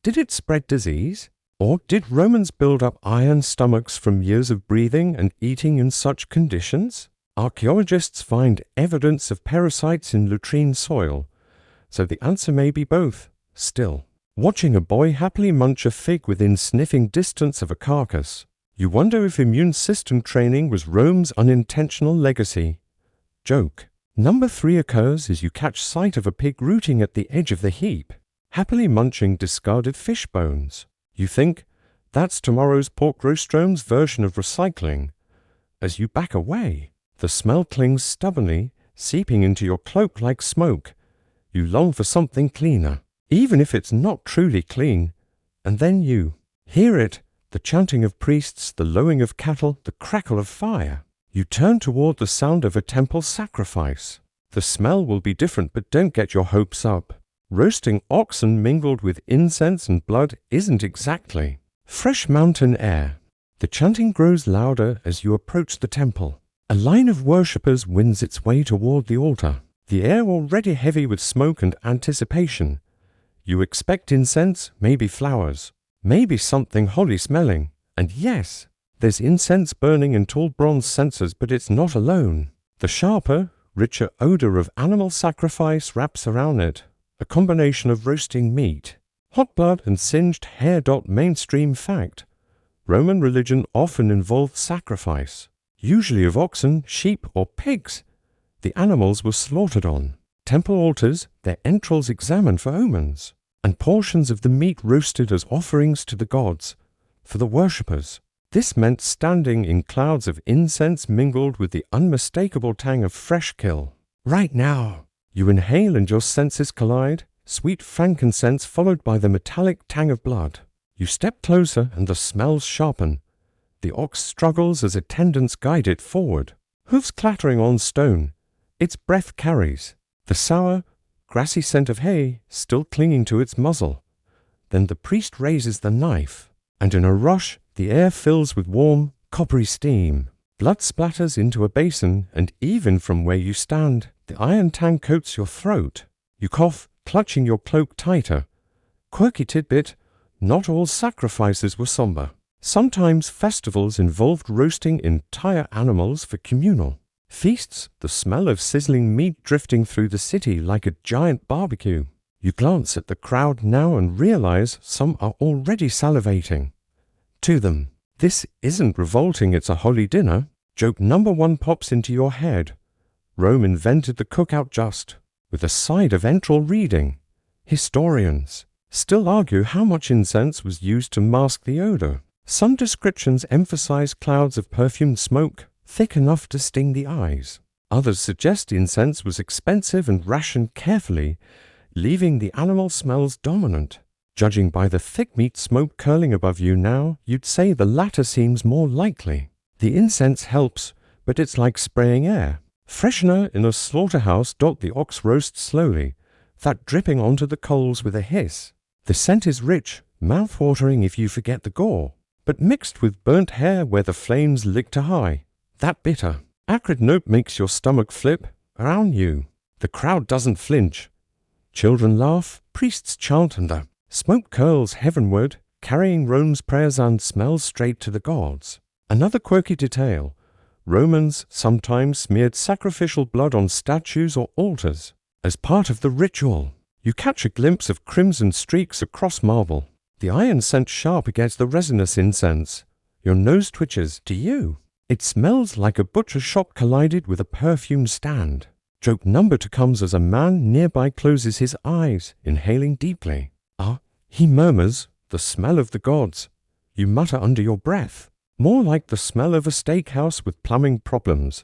Did it spread disease? Or did Romans build up iron stomachs from years of breathing and eating in such conditions? Archaeologists find evidence of parasites in latrine soil, so the answer may be both. Still, watching a boy happily munch a fig within sniffing distance of a carcass, you wonder if immune system training was Rome's unintentional legacy. Joke number 3 occurs as you catch sight of a pig rooting at the edge of the heap, happily munching discarded fish bones. You think, that's tomorrow's pork rostrone's version of recycling. As you back away, the smell clings stubbornly, seeping into your cloak like smoke. You long for something cleaner, even if it's not truly clean. And then you hear it, the chanting of priests, the lowing of cattle, the crackle of fire. You turn toward the sound of a temple sacrifice. The smell will be different, but don't get your hopes up. Roasting oxen mingled with incense and blood isn't exactly fresh mountain air. The chanting grows louder as you approach the temple. A line of worshippers wins its way toward the altar, the air already heavy with smoke and anticipation. You expect incense, maybe flowers, maybe something holy-smelling. And yes, there's incense burning in tall bronze censers, but it's not alone. The sharper, richer odor of animal sacrifice wraps around it, a combination of roasting meat, hot blood, and singed hair. Mainstream fact: Roman religion often involved sacrifice, usually of oxen, sheep, or pigs. The animals were slaughtered on temple altars, their entrails examined for omens, and portions of the meat roasted as offerings to the gods. For the worshippers, this meant standing in clouds of incense mingled with the unmistakable tang of fresh kill. Right now, you inhale and your senses collide, sweet frankincense followed by the metallic tang of blood. You step closer and the smells sharpen. The ox struggles as attendants guide it forward, hooves clattering on stone. Its breath carries the sour, grassy scent of hay still clinging to its muzzle. Then the priest raises the knife, and in a rush the air fills with warm, coppery steam. Blood splatters into a basin, and even from where you stand, the iron tang coats your throat. You cough, clutching your cloak tighter. Quirky tidbit: not all sacrifices were somber. Sometimes festivals involved roasting entire animals for communal feasts, the smell of sizzling meat drifting through the city like a giant barbecue. You glance at the crowd now and realize some are already salivating. To them, this isn't revolting, it's a holy dinner. Joke number 1 pops into your head. Rome invented the cookout just, with a side of enteral reading. Historians still argue how much incense was used to mask the odor. Some descriptions emphasize clouds of perfumed smoke, thick enough to sting the eyes. Others suggest incense was expensive and rationed carefully, leaving the animal smells dominant. Judging by the thick meat smoke curling above you now, you'd say the latter seems more likely. The incense helps, but it's like spraying air. Freshener in a slaughterhouse. The ox roasts slowly, that dripping onto the coals with a hiss. The scent is rich, mouth-watering if you forget the gore, but mixed with burnt hair where the flames lick to high. That bitter, acrid note makes your stomach flip. Around you, the crowd doesn't flinch. Children laugh, priests chant, and the smoke curls heavenward, carrying Rome's prayers and smells straight to the gods. Another quirky detail: Romans sometimes smeared sacrificial blood on statues or altars. As part of the ritual, you catch a glimpse of crimson streaks across marble. The iron scent sharp against the resinous incense. Your nose twitches. To you, it smells like a butcher shop collided with a perfume stand. Joke number 2 comes as a man nearby closes his eyes, inhaling deeply. He murmurs, the smell of the gods. You mutter under your breath, more like the smell of a steakhouse with plumbing problems.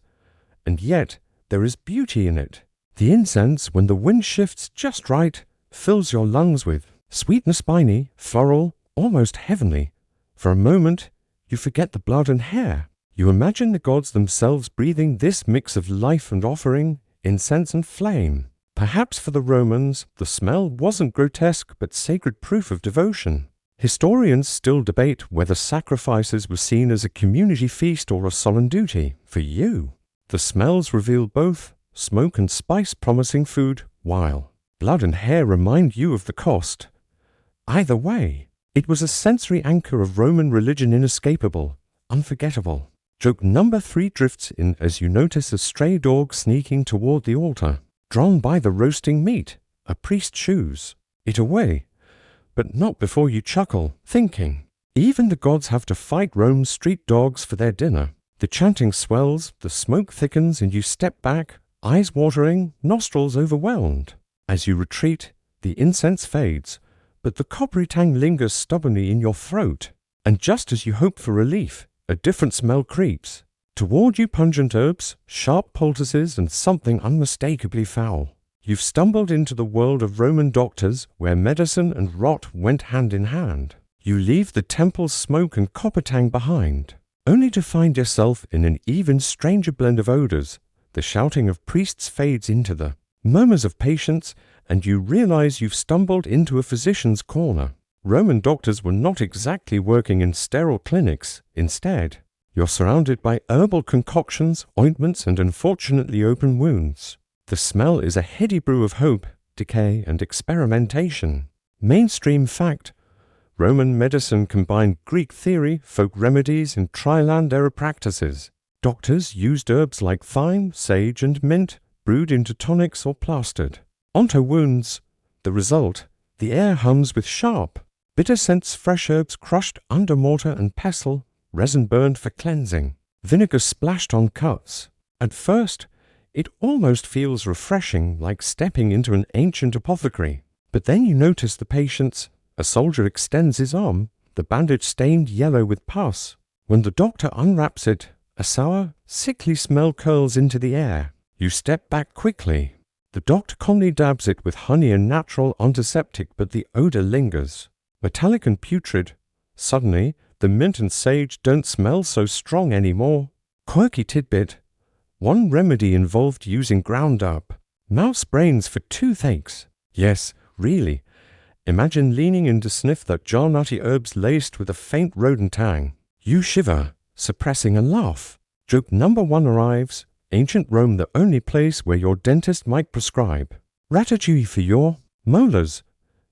And yet, there is beauty in it. The incense, when the wind shifts just right, fills your lungs with sweetness, spiny, floral, almost heavenly. For a moment, you forget the blood and hair. You imagine the gods themselves breathing this mix of life and offering, incense and flame. Perhaps for the Romans, the smell wasn't grotesque but sacred proof of devotion. Historians still debate whether sacrifices were seen as a community feast or a solemn duty. For you, the smells reveal both, smoke and spice promising food, while blood and hair remind you of the cost. Either way, it was a sensory anchor of Roman religion, inescapable, unforgettable. Joke number 3 drifts in as you notice a stray dog sneaking toward the altar. Drawn by the roasting meat, a priest shoos it away, but not before you chuckle, thinking, even the gods have to fight Rome's street dogs for their dinner. The chanting swells, the smoke thickens, and you step back, eyes watering, nostrils overwhelmed. As you retreat, the incense fades, but the coppery tang lingers stubbornly in your throat. And just as you hope for relief, a different smell creeps. Toward you, pungent herbs, sharp poultices, and something unmistakably foul. You've stumbled into the world of Roman doctors, where medicine and rot went hand in hand. You leave the temple's smoke and copper tang behind, only to find yourself in an even stranger blend of odors. The shouting of priests fades into the murmurs of patients, and you realize you've stumbled into a physician's corner. Roman doctors were not exactly working in sterile clinics. Instead, you're surrounded by herbal concoctions, ointments, and unfortunately open wounds. The smell is a heady brew of hope, decay, and experimentation. Mainstream fact: Roman medicine combined Greek theory, folk remedies, and trial-and-error practices. Doctors used herbs like thyme, sage, and mint, brewed into tonics or plastered onto wounds. The result: the air hums with sharp, Bitter scents, fresh herbs crushed under mortar and pestle, resin burned for cleansing, vinegar splashed on cuts. At first, it almost feels refreshing, like stepping into an ancient apothecary. But then you notice the patient's. A soldier extends his arm, the bandage stained yellow with pus. When the doctor unwraps it, a sour, sickly smell curls into the air. You step back quickly. The doctor calmly dabs it with honey and natural antiseptic, but the odor lingers. Metallic and putrid. Suddenly, the mint and sage don't smell so strong anymore. Quirky tidbit. One remedy involved using ground up mouse brains for toothaches. Yes, really. Imagine leaning in to sniff that jar-nutty herbs laced with a faint rodent tang. You shiver, suppressing a laugh. Joke number 1 arrives. Ancient Rome, the only place where your dentist might prescribe ratatouille for your molars.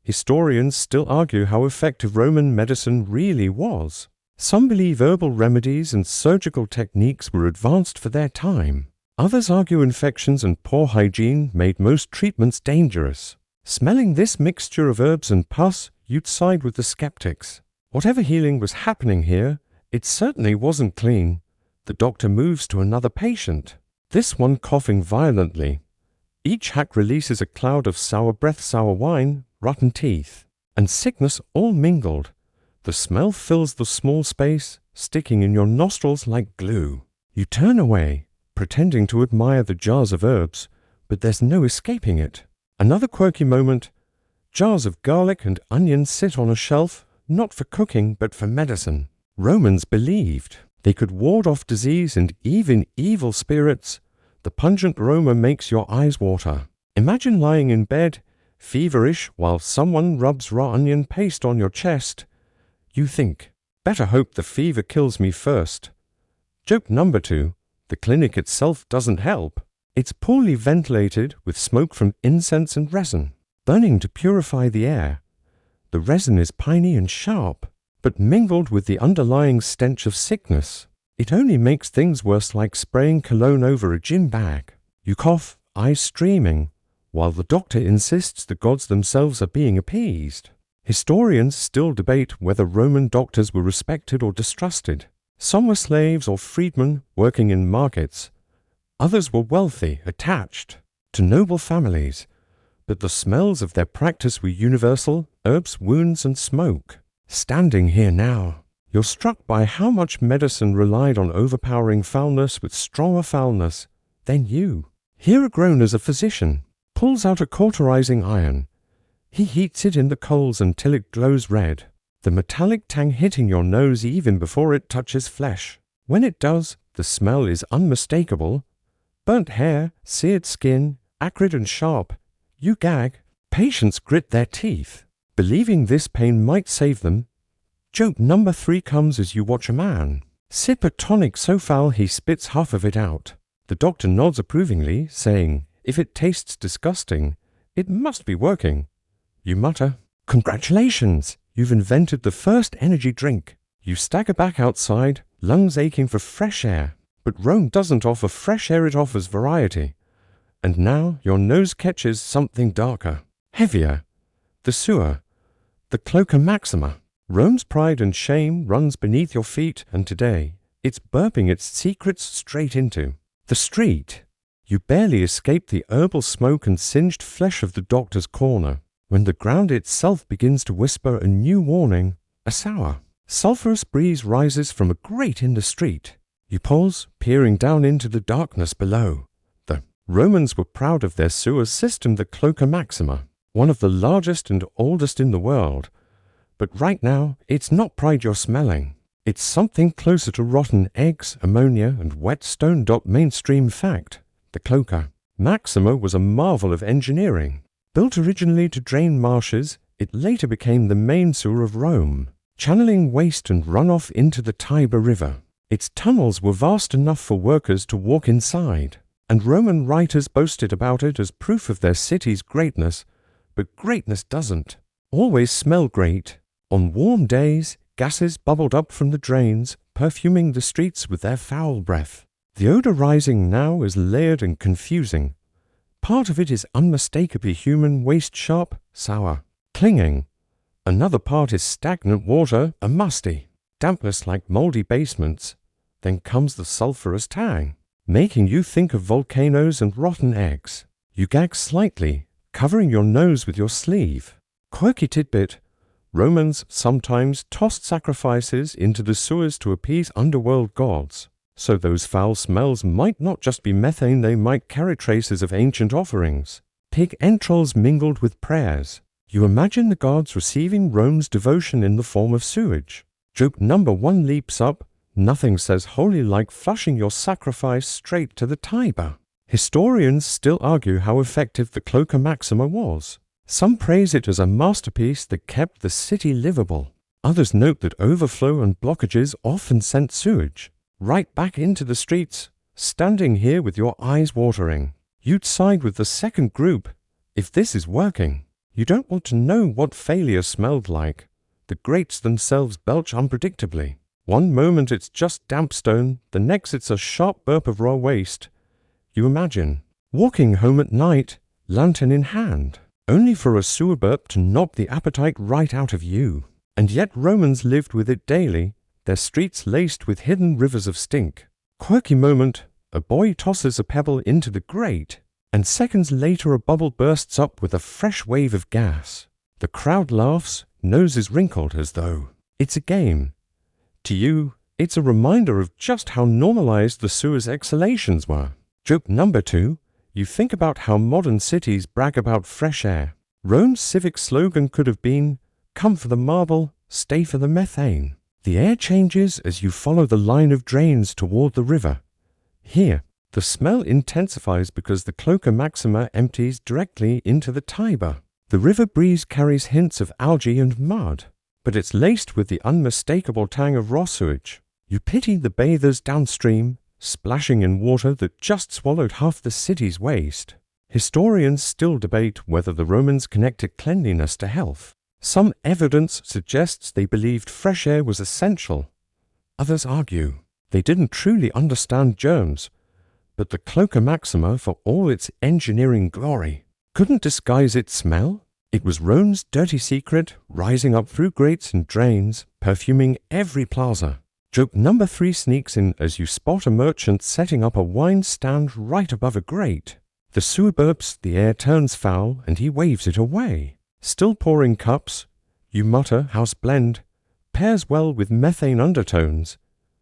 Historians still argue how effective Roman medicine really was. Some believe herbal remedies and surgical techniques were advanced for their time. Others argue infections and poor hygiene made most treatments dangerous. Smelling this mixture of herbs and pus, you'd side with the skeptics. Whatever healing was happening here, it certainly wasn't clean. The doctor moves to another patient, this one coughing violently. Each hack releases a cloud of sour breath, sour wine, rotten teeth, and sickness all mingled. The smell fills the small space, sticking in your nostrils like glue. You turn away, pretending to admire the jars of herbs, but there's no escaping it. Another quirky moment. Jars of garlic and onions sit on a shelf, not for cooking, but for medicine. Romans believed they could ward off disease and even evil spirits. The pungent aroma makes your eyes water. Imagine lying in bed, feverish, while someone rubs raw onion paste on your chest. You think, better hope the fever kills me first. Joke number 2. The clinic itself doesn't help. It's poorly ventilated with smoke from incense and resin, burning to purify the air. The resin is piney and sharp, but mingled with the underlying stench of sickness, it only makes things worse, like spraying cologne over a gym bag. You cough, eyes streaming, while the doctor insists the gods themselves are being appeased. Historians still debate whether Roman doctors were respected or distrusted. Some were slaves or freedmen working in markets. Others were wealthy, attached to noble families, but the smells of their practice were universal: herbs, wounds, and smoke. Standing here now, you're struck by how much medicine relied on overpowering foulness with stronger foulness than you. Here a grown as a physician pulls out a cauterizing iron. He heats it in the coals until it glows red, the metallic tang hitting your nose even before it touches flesh. When it does, the smell is unmistakable. Burnt hair, seared skin, acrid and sharp. You gag. Patients grit their teeth, believing this pain might save them. Joke number 3 comes as you watch a man sip a tonic so foul he spits half of it out. The doctor nods approvingly, saying, if it tastes disgusting, it must be working. You mutter, congratulations, you've invented the first energy drink. You stagger back outside, lungs aching for fresh air. But Rome doesn't offer fresh air, it offers variety. And now your nose catches something darker, heavier. The sewer, the cloaca maxima. Rome's pride and shame runs beneath your feet, and today it's burping its secrets straight into the street. You barely escape the herbal smoke and singed flesh of the doctor's corner, when the ground itself begins to whisper a new warning. A sour, sulphurous breeze rises from a grate in the street. You pause, peering down into the darkness below. The Romans were proud of their sewer system, the cloaca maxima, one of the largest and oldest in the world. But right now, it's not pride you're smelling. It's something closer to rotten eggs, ammonia, and wet stone. Mainstream fact. The cloaca maxima was a marvel of engineering. Built originally to drain marshes, it later became the main sewer of Rome, channeling waste and runoff into the Tiber River. Its tunnels were vast enough for workers to walk inside, and Roman writers boasted about it as proof of their city's greatness. But greatness doesn't always smell great. On warm days, gases bubbled up from the drains, perfuming the streets with their foul breath. The odor rising now is layered and confusing. Part of it is unmistakably human waste, sharp, sour, clinging. Another part is stagnant water and musty, dampness like moldy basements. Then comes the sulphurous tang, making you think of volcanoes and rotten eggs. You gag slightly, covering your nose with your sleeve. Quirky tidbit: Romans sometimes tossed sacrifices into the sewers to appease underworld gods. So those foul smells might not just be methane, they might carry traces of ancient offerings. Pig entrails mingled with prayers. You imagine the gods receiving Rome's devotion in the form of sewage. Joke number 1 leaps up: nothing says holy like flushing your sacrifice straight to the Tiber. Historians still argue how effective the Cloaca Maxima was. Some praise it as a masterpiece that kept the city livable. Others note that overflow and blockages often sent sewage right back into the streets. Standing here with your eyes watering, you'd side with the second group if this is working. You don't want to know what failure smelled like. The grates themselves belch unpredictably. One moment it's just damp stone, the next it's a sharp burp of raw waste. You imagine walking home at night, lantern in hand, only for a sewer burp to knock the appetite right out of you. And yet Romans lived with it daily, their streets laced with hidden rivers of stink. Quirky moment: a boy tosses a pebble into the grate, and seconds later a bubble bursts up with a fresh wave of gas. The crowd laughs, noses wrinkled as though it's a game. To you, it's a reminder of just how normalized the sewer's exhalations were. Joke number 2: you think about how modern cities brag about fresh air. Rome's civic slogan could have been, "Come for the marble, stay for the methane." The air changes as you follow the line of drains toward the river. Here, the smell intensifies because the Cloaca Maxima empties directly into the Tiber. The river breeze carries hints of algae and mud, but it's laced with the unmistakable tang of raw sewage. You pity the bathers downstream, splashing in water that just swallowed half the city's waste. Historians still debate whether the Romans connected cleanliness to health. Some evidence suggests they believed fresh air was essential. Others argue they didn't truly understand germs, but the Cloaca Maxima, for all its engineering glory, couldn't disguise its smell. It was Rome's dirty secret, rising up through grates and drains, perfuming every plaza. Joke number 3 sneaks in as you spot a merchant setting up a wine stand right above a grate. The sewer burps, the air turns foul, and he waves it away. Still pouring cups, you mutter, "House blend pairs well with methane undertones."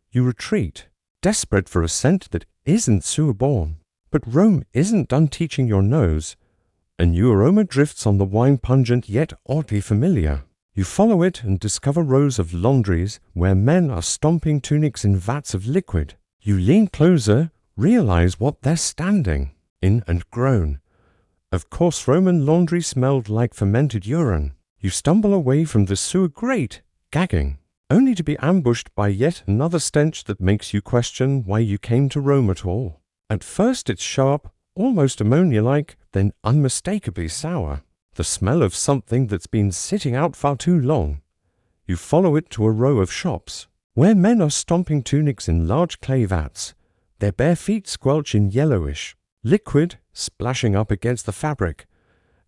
You retreat, desperate for a scent that isn't sewer-borne. But Rome isn't done teaching your nose. A new aroma drifts on the wine, pungent yet oddly familiar. You follow it and discover rows of laundries where men are stomping tunics in vats of liquid. You lean closer, realize what they're standing in, and groan. Of course, Roman laundry smelled like fermented urine. You stumble away from the sewer grate, gagging, only to be ambushed by yet another stench that makes you question why you came to Rome at all. At first it's sharp, almost ammonia-like, then unmistakably sour. The smell of something that's been sitting out far too long. You follow it to a row of shops, where men are stomping tunics in large clay vats. Their bare feet squelch in yellowish liquid, splashing up against the fabric.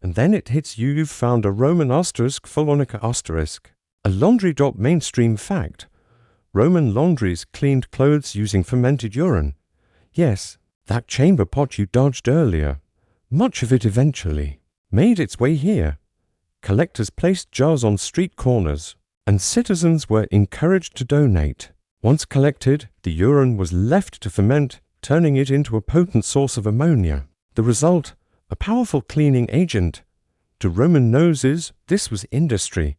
And then it hits you: you've found a Roman asterisk, Pholonica asterisk. A laundry drop mainstream fact. Roman laundries cleaned clothes using fermented urine. Yes, that chamber pot you dodged earlier. Much of it eventually made its way here. Collectors placed jars on street corners, and citizens were encouraged to donate. Once collected, the urine was left to ferment, turning it into a potent source of ammonia. The result, a powerful cleaning agent. To Roman noses, this was industry.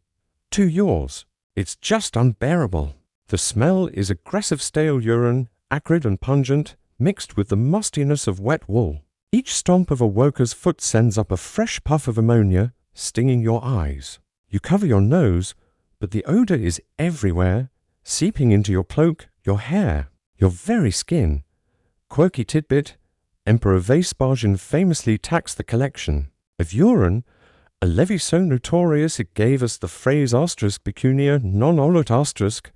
To yours, it's just unbearable. The smell is aggressive stale urine, acrid and pungent, mixed with the mustiness of wet wool. Each stomp of a worker's foot sends up a fresh puff of ammonia, stinging your eyes. You cover your nose, but the odor is everywhere, seeping into your cloak, your hair, your very skin. Quirky tidbit: Emperor Vespasian famously taxed the collection of urine, a levy so notorious it gave us the phrase asterisk pecunia non olet asterisk,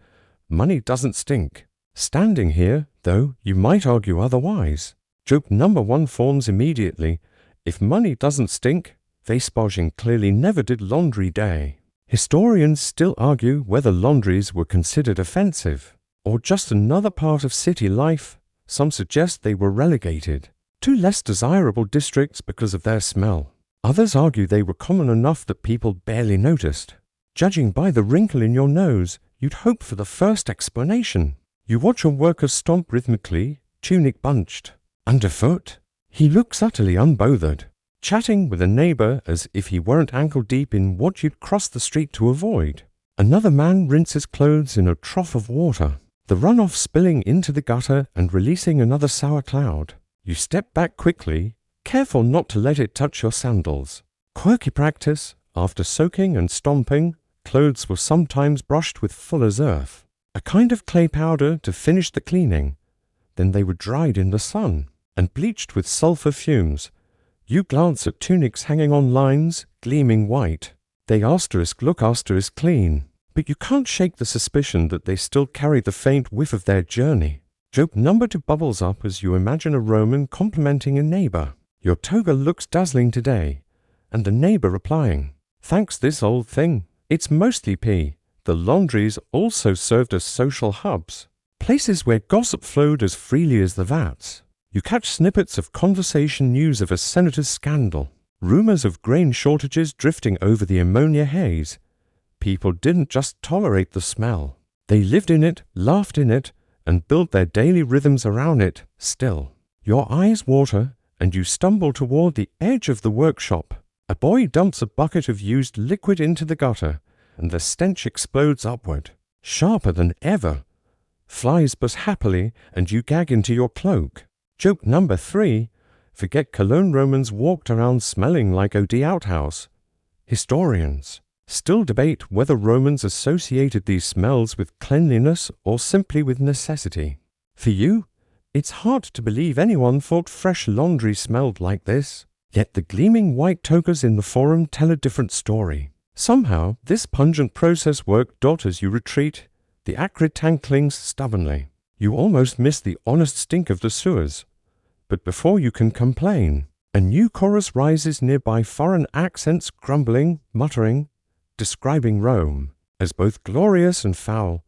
money doesn't stink. Standing here, though, you might argue otherwise. Joke number 1 forms immediately. If money doesn't stink, Vespasian clearly never did laundry day. Historians still argue whether laundries were considered offensive, or just another part of city life. Some suggest they were relegated to less desirable districts because of their smell. Others argue they were common enough that people barely noticed. Judging by the wrinkle in your nose, you'd hope for the first explanation. You watch a worker stomp rhythmically, tunic bunched. Underfoot, he looks utterly unbothered, chatting with a neighbor as if he weren't ankle-deep in what you'd cross the street to avoid. Another man rinses clothes in a trough of water, the runoff spilling into the gutter and releasing another sour cloud. You step back quickly, careful not to let it touch your sandals. Quirky practice. After soaking and stomping, clothes were sometimes brushed with fuller's earth, a kind of clay powder to finish the cleaning. Then they were dried in the sun and bleached with sulfur fumes. You glance at tunics hanging on lines, gleaming white. They look clean, but you can't shake the suspicion that they still carry the faint whiff of their journey. Joke number 2 bubbles up as you imagine a Roman complimenting a neighbor. Your toga looks dazzling today, and the neighbor replying, "Thanks this old thing. It's mostly pee." The laundries also served as social hubs, places where gossip flowed as freely as the vats. You catch snippets of conversation, news of a senator's scandal, rumors of grain shortages drifting over the ammonia haze. People didn't just tolerate the smell. They lived in it, laughed in it, and built their daily rhythms around it. Still, your eyes water, and you stumble toward the edge of the workshop. A boy dumps a bucket of used liquid into the gutter, and the stench explodes upward, sharper than ever. Flies buzz happily, and you gag into your cloak. Joke number 3, forget Cologne Romans walked around smelling like OD outhouse. Historians still debate whether Romans associated these smells with cleanliness or simply with necessity. For you, it's hard to believe anyone thought fresh laundry smelled like this. Yet the gleaming white togas in the forum tell a different story. Somehow, this pungent process worked as you retreat. The acrid tank clings stubbornly. You almost miss the honest stink of the sewers. But before you can complain, a new chorus rises nearby, foreign accents grumbling, muttering, describing Rome as both glorious and foul.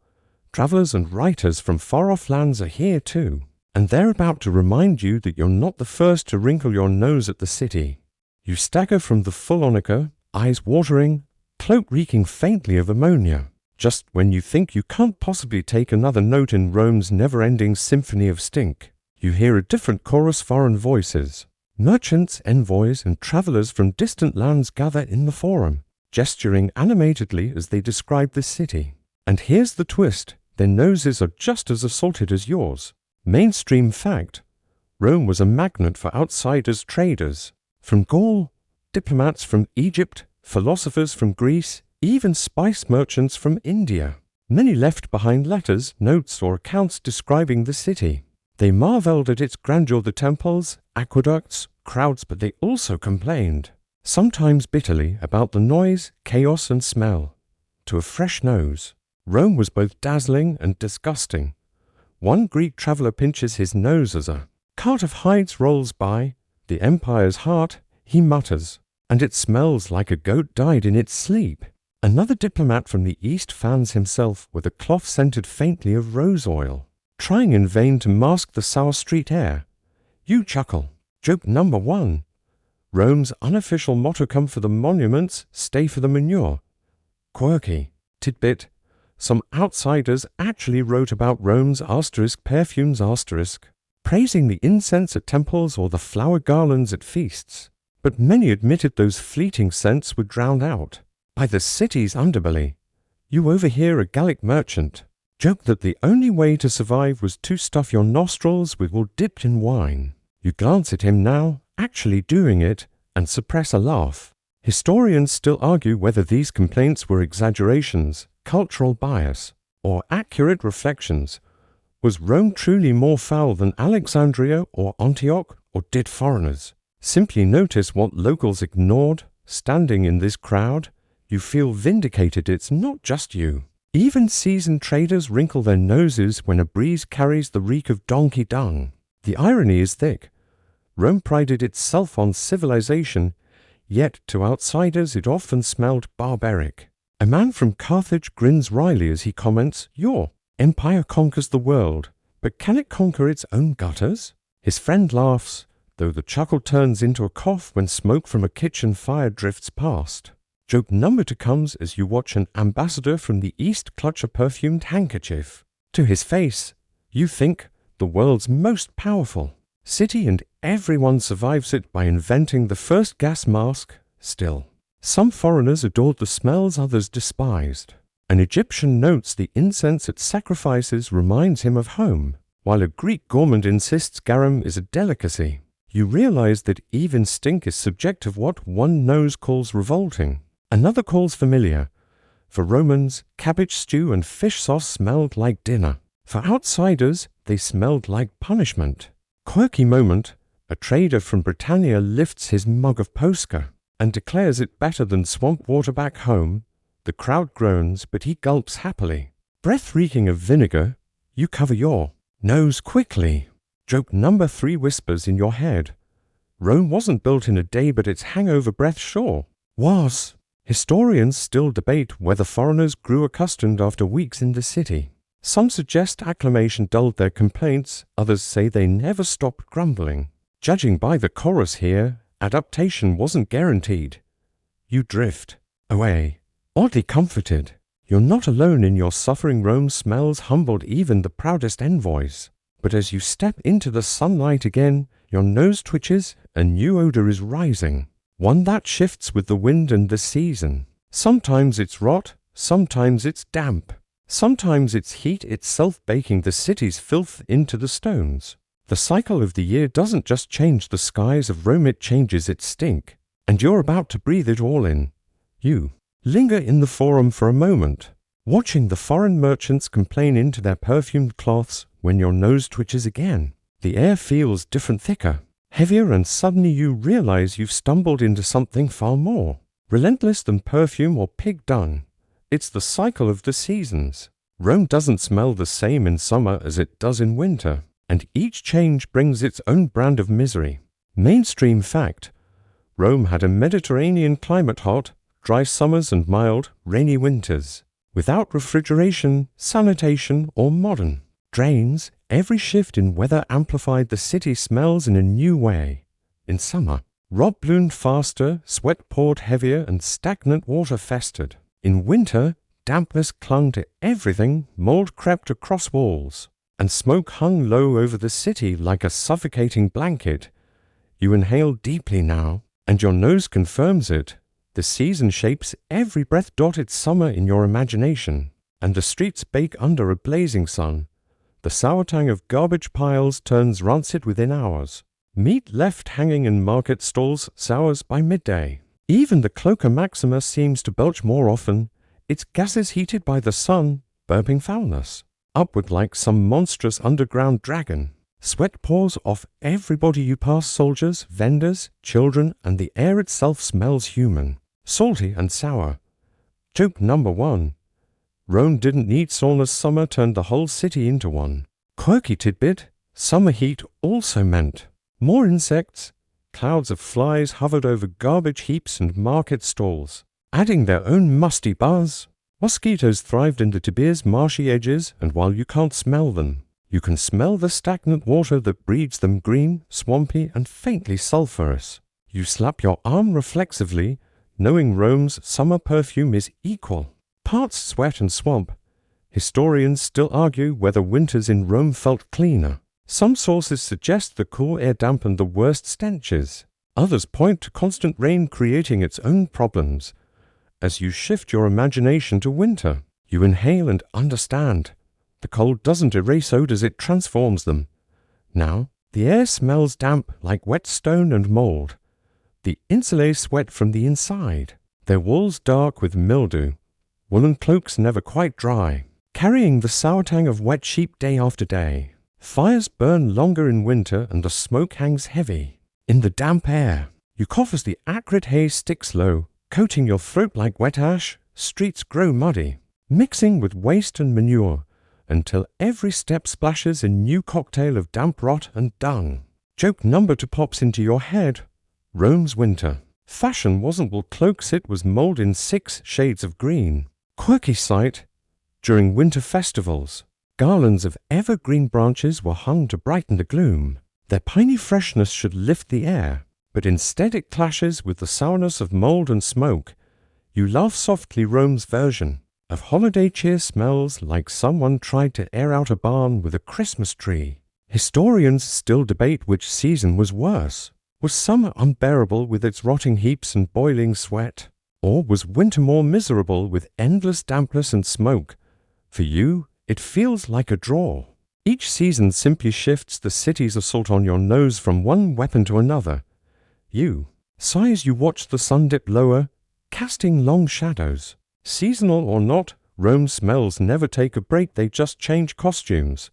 Travelers and writers from far-off lands are here too, and they're about to remind you that you're not the first to wrinkle your nose at the city. You stagger from the full-onica, eyes watering, cloak reeking faintly of ammonia, just when you think you can't possibly take another note in Rome's never-ending symphony of stink. You hear a different chorus, foreign voices. Merchants, envoys, and travelers from distant lands gather in the forum, gesturing animatedly as they describe the city. And here's the twist, their noses are just as assaulted as yours. Mainstream fact, Rome was a magnet for outsiders, traders. From Gaul, diplomats from Egypt, philosophers from Greece, even spice merchants from India. Many left behind letters, notes, or accounts describing the city. They marveled at its grandeur, the temples, aqueducts, crowds, but they also complained, sometimes bitterly, about the noise, chaos, and smell. To a fresh nose, Rome was both dazzling and disgusting. One Greek traveler pinches his nose as a cart of hides rolls by. The empire's heart, he mutters, and it smells like a goat died in its sleep. Another diplomat from the east fans himself with a cloth scented faintly of rose oil, trying in vain to mask the sour street air. You chuckle. Joke number 1. Rome's unofficial motto: come for the monuments, stay for the manure. Quirky tidbit. Some outsiders actually wrote about Rome's perfumes, praising the incense at temples or the flower garlands at feasts. But many admitted those fleeting scents were drowned out by the city's underbelly. You overhear a Gallic merchant joke that the only way to survive was to stuff your nostrils with wool dipped in wine. You glance at him now, actually doing it, and suppress a laugh. Historians still argue whether these complaints were exaggerations, cultural bias, or accurate reflections. Was Rome truly more foul than Alexandria or Antioch, or did foreigners simply notice what locals ignored? Standing in this crowd, you feel vindicated. It's not just you. Even seasoned traders wrinkle their noses when a breeze carries the reek of donkey dung. The irony is thick. Rome prided itself on civilization, yet to outsiders it often smelled barbaric. A man from Carthage grins wryly as he comments, "Your empire conquers the world, but can it conquer its own gutters?" His friend laughs, though the chuckle turns into a cough when smoke from a kitchen fire drifts past. Joke number 2 comes as you watch an ambassador from the East clutch a perfumed handkerchief to his face. You think, the world's most powerful city, and everyone survives it by inventing the first gas mask. Still, some foreigners adored the smells others despised. An Egyptian notes the incense at sacrifices reminds him of home, while a Greek gourmand insists garum is a delicacy. You realize that even stink is subjective. What one nose calls revolting, another calls familiar. For Romans, cabbage stew and fish sauce smelled like dinner. For outsiders, they smelled like punishment. Quirky moment, a trader from Britannia lifts his mug of Posca and declares it better than swamp water back home. The crowd groans, but he gulps happily. Breath reeking of vinegar, you cover your nose quickly. Joke number 3 whispers in your head. Rome wasn't built in a day, but its hangover breath sure was. Historians still debate whether foreigners grew accustomed after weeks in the city. Some suggest acclimation dulled their complaints, others say they never stopped grumbling. Judging by the chorus here, adaptation wasn't guaranteed. You drift away, oddly comforted. You're not alone in your suffering. Rome smells humbled even the proudest envoys. But as you step into the sunlight again, your nose twitches, a new odor is rising. One that shifts with the wind and the season. Sometimes it's rot, sometimes it's damp. Sometimes it's heat itself baking the city's filth into the stones. The cycle of the year doesn't just change the skies of Rome, it changes its stink. And you're about to breathe it all in. You linger in the forum for a moment, watching the foreign merchants complain into their perfumed cloths. When your nose twitches again, the air feels different, thicker, heavier, and suddenly you realize you've stumbled into something far more relentless than perfume or pig dung. It's the cycle of the seasons. Rome doesn't smell the same in summer as it does in winter, and each change brings its own brand of misery. Mainstream fact: Rome had a Mediterranean climate, hot, dry summers and mild, rainy winters. Without refrigeration, sanitation, or modern drains, every shift in weather amplified the city smells in a new way. In summer, rot bloomed faster, sweat poured heavier, and stagnant water festered. In winter, dampness clung to everything, mold crept across walls, and smoke hung low over the city like a suffocating blanket. You inhale deeply now, and your nose confirms it. The season shapes every breath. It's summer in your imagination, and the streets bake under a blazing sun. The sour tang of garbage piles turns rancid within hours. Meat left hanging in market stalls sours by midday. Even the Cloaca Maxima seems to belch more often, its gases heated by the sun, burping foulness upward like some monstrous underground dragon. Sweat pours off everybody you pass, soldiers, vendors, children, and the air itself smells human, salty and sour. Joke number 1. Rome didn't need saunas. Summer turned the whole city into one. Quirky tidbit: summer heat also meant more insects. Clouds of flies hovered over garbage heaps and market stalls, adding their own musty buzz. Mosquitoes thrived in the Tiberias' marshy edges, and while you can't smell them, you can smell the stagnant water that breeds them, green, swampy, and faintly sulphurous. You slap your arm reflexively, knowing Rome's summer perfume is equal parts sweat and swamp. Historians still argue whether winters in Rome felt cleaner. Some sources suggest the cool air dampened the worst stenches. Others point to constant rain creating its own problems. As you shift your imagination to winter, you inhale and understand. The cold doesn't erase odors, it transforms them. Now, the air smells damp like wet stone and mold. The insulae sweat from the inside, their walls dark with mildew. Woolen cloaks never quite dry, carrying the sour tang of wet sheep day after day. Fires burn longer in winter and the smoke hangs heavy in the damp air. You cough as the acrid haze sticks low, coating your throat like wet ash. Streets grow muddy, mixing with waste and manure, until every step splashes a new cocktail of damp rot and dung. Joke number 2 pops into your head. Rome's winter Fashion wasn't what cloaks it was mold in 6 shades of green. Quirky sight during winter festivals. Garlands of evergreen branches were hung to brighten the gloom. Their piney freshness should lift the air, but instead it clashes with the sourness of mold and smoke. You laugh softly. Rome's version of holiday cheer smells like someone tried to air out a barn with a Christmas tree. Historians still debate which season was worse. Was summer unbearable with its rotting heaps and boiling sweat? Or was winter more miserable with endless dampness and smoke? For you, it feels like a draw. Each season simply shifts the city's assault on your nose from one weapon to another. You sigh as you watch the sun dip lower, casting long shadows. Seasonal or not, Rome's smells never take a break, they just change costumes.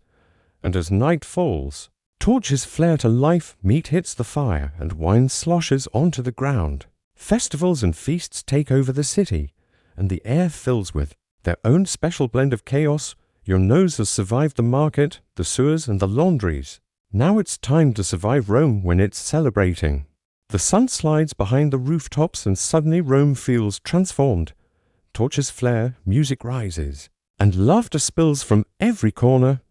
And as night falls, torches flare to life, meat hits the fire, and wine sloshes onto the ground. Festivals and feasts take over the city, and the air fills with their own special blend of chaos. Your nose has survived the market, the sewers, and the laundries. Now it's time to survive Rome when it's celebrating. The sun slides behind the rooftops and suddenly Rome feels transformed. Torches flare, music rises, and laughter spills from every corner.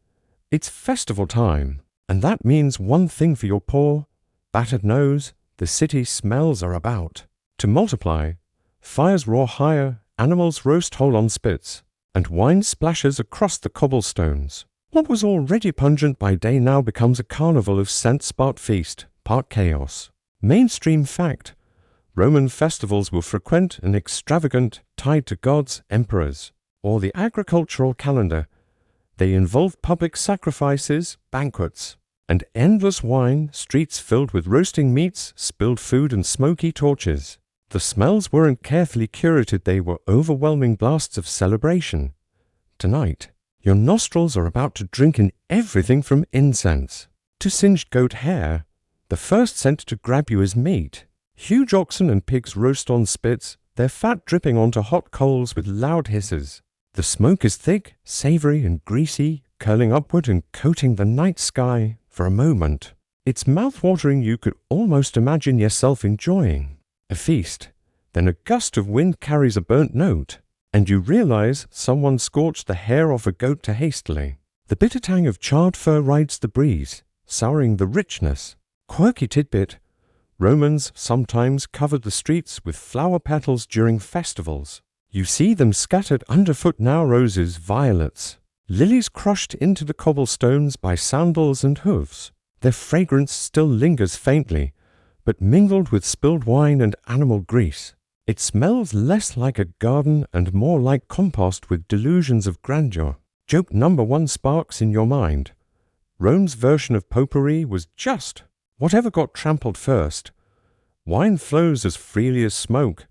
It's festival time, and that means one thing for your poor, battered nose: the city smells are about to multiply. Fires roar higher, animals roast whole on spits, and wine splashes across the cobblestones. What was already pungent by day now becomes a carnival of scents, part feast, part chaos. Mainstream fact: Roman festivals were frequent and extravagant, tied to gods, emperors, or the agricultural calendar. They involved public sacrifices, banquets, and endless wine, streets filled with roasting meats, spilled food, and smoky torches. The smells weren't carefully curated, they were overwhelming blasts of celebration. Tonight, your nostrils are about to drink in everything from incense to singed goat hair. The first scent to grab you is meat. Huge oxen and pigs roast on spits, their fat dripping onto hot coals with loud hisses. The smoke is thick, savory, and greasy, curling upward and coating the night sky. For a moment, it's mouth-watering. You could almost imagine yourself enjoying a feast. Then a gust of wind carries a burnt note, and you realize someone scorched the hair off a goat too hastily. The bitter tang of charred fur rides the breeze, souring the richness. Quirky tidbit: Romans sometimes covered the streets with flower petals during festivals. You see them scattered underfoot now: roses, violets, lilies crushed into the cobblestones by sandals and hooves. Their fragrance still lingers faintly, but mingled with spilled wine and animal grease. It smells less like a garden and more like compost with delusions of grandeur. Joke number 1 sparks in your mind. Rome's version of potpourri was just whatever got trampled first. Wine flows as freely as smoke.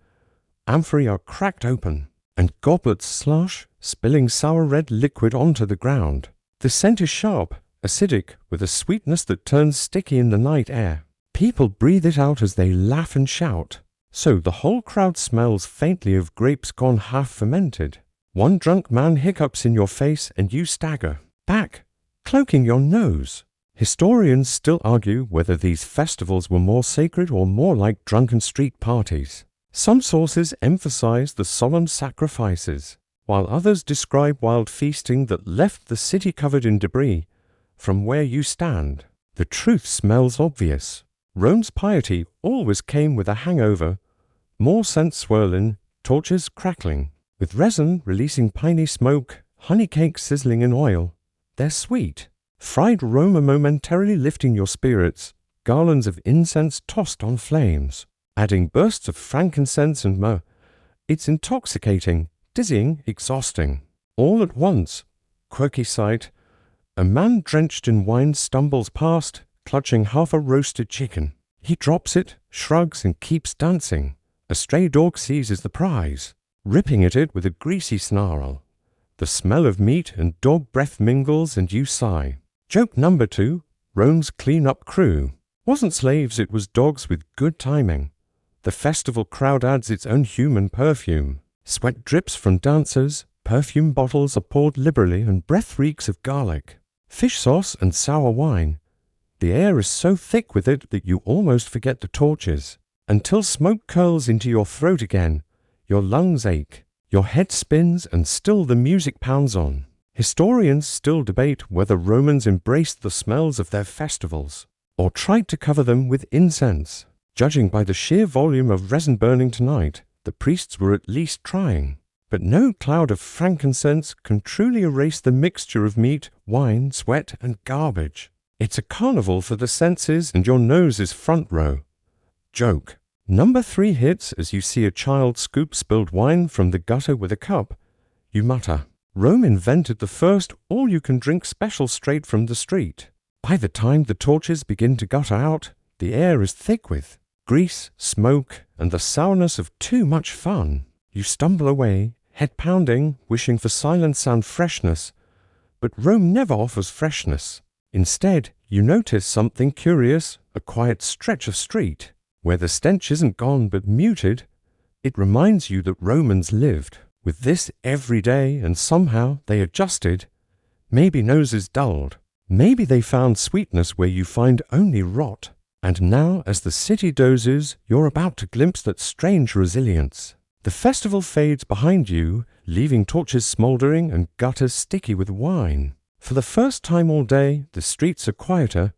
Amphorae are cracked open, and goblets slosh, spilling sour red liquid onto the ground. The scent is sharp, acidic, with a sweetness that turns sticky in the night air. People breathe it out as they laugh and shout. So the whole crowd smells faintly of grapes gone half fermented. One drunk man hiccups in your face and you stagger back, cloaking your nose. Historians still argue whether these festivals were more sacred or more like drunken street parties. Some sources emphasize the solemn sacrifices, while others describe wild feasting that left the city covered in debris. From where you stand, the truth smells obvious. Rome's piety always came with a hangover. More scent swirling, torches crackling, with resin releasing piney smoke, honey cakes sizzling in oil. They're sweet. Fried aroma momentarily lifting your spirits, garlands of incense tossed on flames, adding bursts of frankincense and myrrh. It's intoxicating, dizzying, exhausting. All at once, quirky sight, a man drenched in wine stumbles past, clutching half a roasted chicken. He drops it, shrugs, and keeps dancing. A stray dog seizes the prize, ripping at it with a greasy snarl. The smell of meat and dog breath mingles and you sigh. Joke number 2, Rome's clean-up crew. Wasn't slaves, it was dogs with good timing. The festival crowd adds its own human perfume. Sweat drips from dancers, perfume bottles are poured liberally, and breath reeks of garlic, fish sauce, and sour wine. The air is so thick with it that you almost forget the torches. until smoke curls into your throat again, your lungs ache, your head spins, and still the music pounds on. Historians still debate whether Romans embraced the smells of their festivals, or tried to cover them with incense. Judging by the sheer volume of resin burning tonight, the priests were at least trying. But no cloud of frankincense can truly erase the mixture of meat, wine, sweat, and garbage. It's a carnival for the senses, and your nose is front row. Joke. Number 3 hits as you see a child scoop spilled wine from the gutter with a cup. You mutter. Rome invented the first all-you-can-drink special straight from the street. By the time the torches begin to gutter out, the air is thick with grease, smoke, and the sourness of too much fun. You stumble away, head pounding, wishing for silence and freshness. But Rome never offers freshness. Instead, you notice something curious, a quiet stretch of street, where the stench isn't gone but muted. It reminds you that Romans lived with this every day, and somehow they adjusted. Maybe noses dulled. Maybe they found sweetness where you find only rot. And now, as the city dozes, you're about to glimpse that strange resilience. The festival fades behind you, leaving torches smouldering and gutters sticky with wine. For the first time all day, the streets are quieter.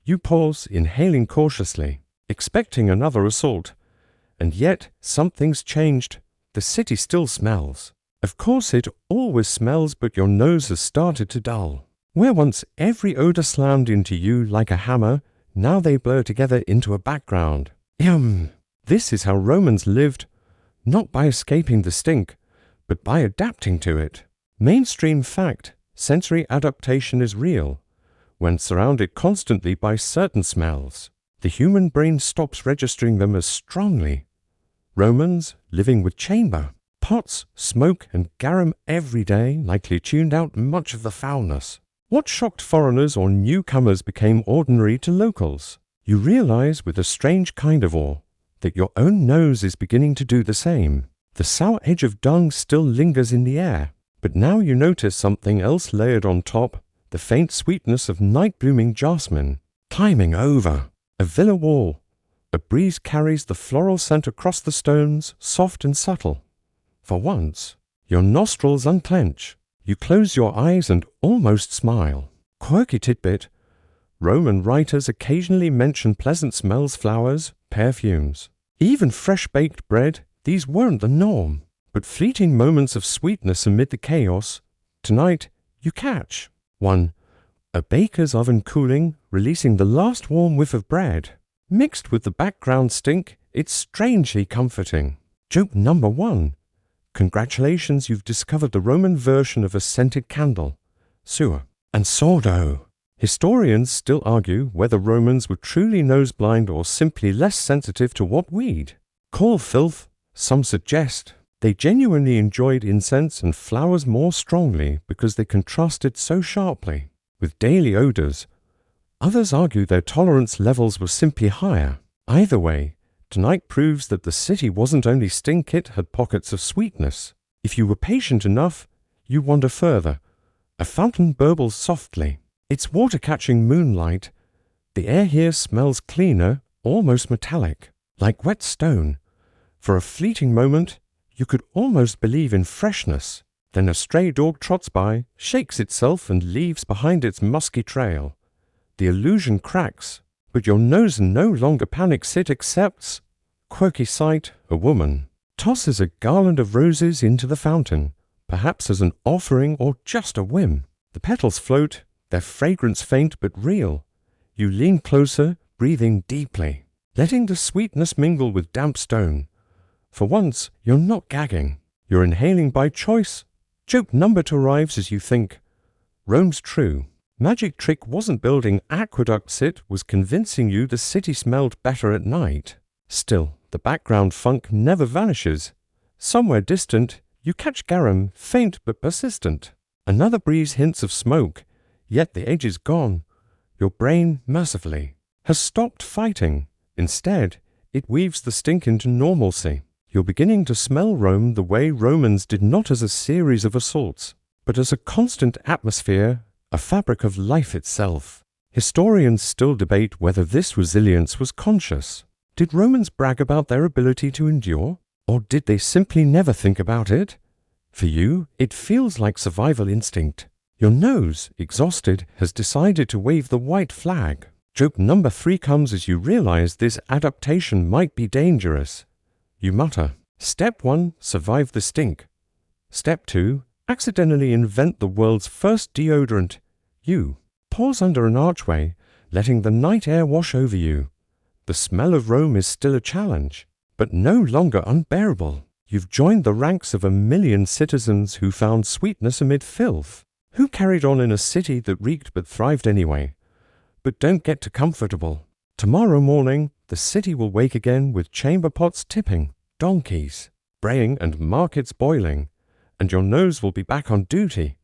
You pause, inhaling cautiously, expecting another assault. And yet, something's changed. The city still smells. Of course it always smells, but your nose has started to dull. Where once every odor slammed into you like a hammer, now they blur together into a background. Yum! This is how Romans lived, not by escaping the stink, but by adapting to it. Mainstream fact, sensory adaptation is real. When surrounded constantly by certain smells, the human brain stops registering them as strongly. Romans, living with chamber, pots, smoke, and garum every day, likely tuned out much of the foulness. What shocked foreigners or newcomers became ordinary to locals. You realize with a strange kind of awe that your own nose is beginning to do the same. The sour edge of dung still lingers in the air, but now you notice something else layered on top, the faint sweetness of night-blooming jasmine. Climbing over a villa wall, a breeze carries the floral scent across the stones, soft and subtle. For once, your nostrils unclench. You close your eyes and almost smile. Quirky tidbit. Roman writers occasionally mention pleasant smells, flowers, perfumes. Even fresh-baked bread, these weren't the norm. But fleeting moments of sweetness amid the chaos. Tonight, you catch. 1. A baker's oven cooling, releasing the last warm whiff of bread. Mixed with the background stink, it's strangely comforting. Joke number 1. Congratulations, you've discovered the Roman version of a scented candle, sewer, and sourdough. Historians still argue whether Romans were truly nose-blind or simply less sensitive to what weed. Call filth, some suggest. They genuinely enjoyed incense and flowers more strongly because they contrasted so sharply with daily odors. Others argue their tolerance levels were simply higher. Either way, tonight proves that the city wasn't only stink, it had pockets of sweetness. If you were patient enough, you wander further. A fountain burbles softly. It's water-catching moonlight. The air here smells cleaner, almost metallic, like wet stone. For a fleeting moment, you could almost believe in freshness. Then a stray dog trots by, shakes itself, and leaves behind its musky trail. The illusion cracks. But your nose no longer panics, it accepts. Quirky sight, a woman tosses a garland of roses into the fountain, perhaps as an offering or just a whim. The petals float, their fragrance faint but real. You lean closer, breathing deeply, letting the sweetness mingle with damp stone. For once, you're not gagging. You're inhaling by choice. Joke number 2 arrives as you think. Rome's true. Magic trick wasn't building aqueducts, it was convincing you the city smelled better at night. Still, the background funk never vanishes. Somewhere distant, you catch garum, faint but persistent. Another breeze hints of smoke, yet the edge is gone. Your brain, mercifully, has stopped fighting. Instead, it weaves the stink into normalcy. You're beginning to smell Rome the way Romans did, not as a series of assaults, but as a constant atmosphere, a fabric of life itself. Historians still debate whether this resilience was conscious. Did Romans brag about their ability to endure? Or did they simply never think about it? For you, it feels like survival instinct. Your nose, exhausted, has decided to wave the white flag. Joke number 3 comes as you realize this adaptation might be dangerous. You mutter, Step 1, survive the stink. Step 2, accidentally invent the world's first deodorant. You pause under an archway, letting the night air wash over you. The smell of Rome is still a challenge, but no longer unbearable. You've joined the ranks of 1,000,000 citizens who found sweetness amid filth, who carried on in a city that reeked but thrived anyway. But don't get too comfortable. Tomorrow morning, the city will wake again with chamber pots tipping, donkeys braying and markets boiling, and your nose will be back on duty.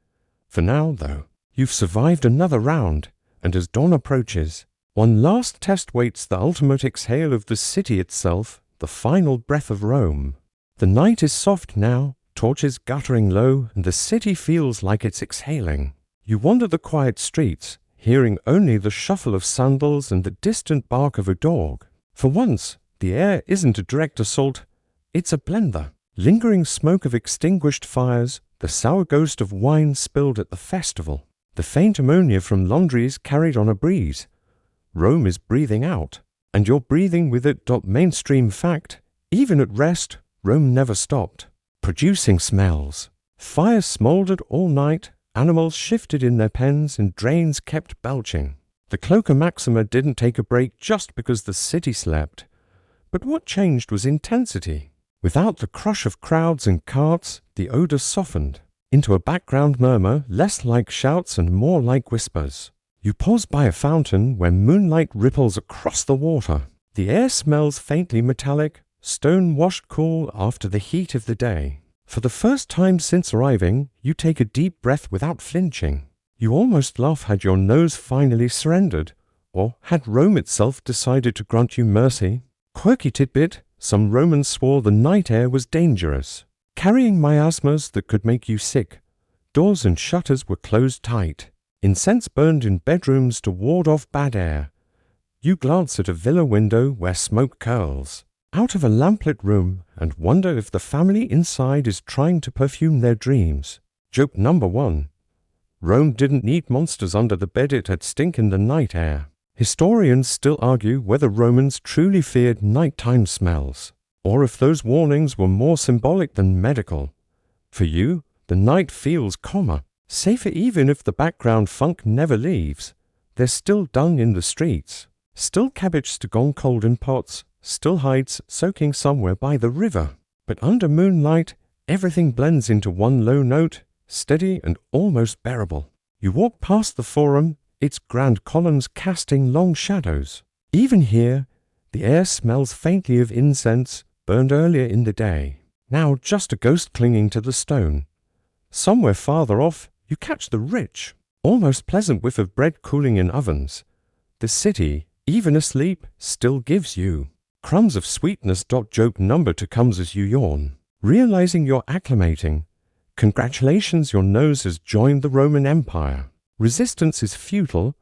For now, though, you've survived another round, and as dawn approaches, one last test waits, the ultimate exhale of the city itself, the final breath of Rome. The night is soft now, torches guttering low, and the city feels like it's exhaling. You wander the quiet streets, hearing only the shuffle of sandals and the distant bark of a dog. For once, the air isn't a direct assault, it's a blender. Lingering smoke of extinguished fires, the sour ghost of wine spilled at the festival, the faint ammonia from laundries carried on a breeze. Rome is breathing out, and you're breathing with it. Mainstream fact, even at rest, Rome never stopped. Producing smells. Fires smoldered all night, animals shifted in their pens, and drains kept belching. The Cloaca Maxima didn't take a break just because the city slept. But what changed was intensity. Without the crush of crowds and carts, the odor softened into a background murmur, less like shouts and more like whispers. You pause by a fountain where moonlight ripples across the water. The air smells faintly metallic, stone-washed cool after the heat of the day. For the first time since arriving, you take a deep breath without flinching. You almost laugh had your nose finally surrendered, or had Rome itself decided to grant you mercy. Quirky tidbit, some Romans swore the night air was dangerous, carrying miasmas that could make you sick. Doors and shutters were closed tight. Incense burned in bedrooms to ward off bad air. You glance at a villa window where smoke curls out of a lamplit room and wonder if the family inside is trying to perfume their dreams. Joke number 1. Rome didn't need monsters under the bed, it had stink in the night air. Historians still argue whether Romans truly feared nighttime smells, or if those warnings were more symbolic than medical. For you, the night feels calmer, safer even if the background funk never leaves. There's still dung in the streets, still cabbage gone cold in pots, still hides soaking somewhere by the river. But under moonlight, everything blends into one low note, steady and almost bearable. You walk past the Forum, its grand columns casting long shadows. Even here, the air smells faintly of incense burned earlier in the day, now just a ghost clinging to the stone. Somewhere farther off, you catch the rich, almost pleasant whiff of bread cooling in ovens. The city, even asleep, still gives you crumbs of sweetness. Joke number 2 comes as you yawn, realizing you're acclimating. Congratulations, your nose has joined the Roman Empire. Resistance is futile.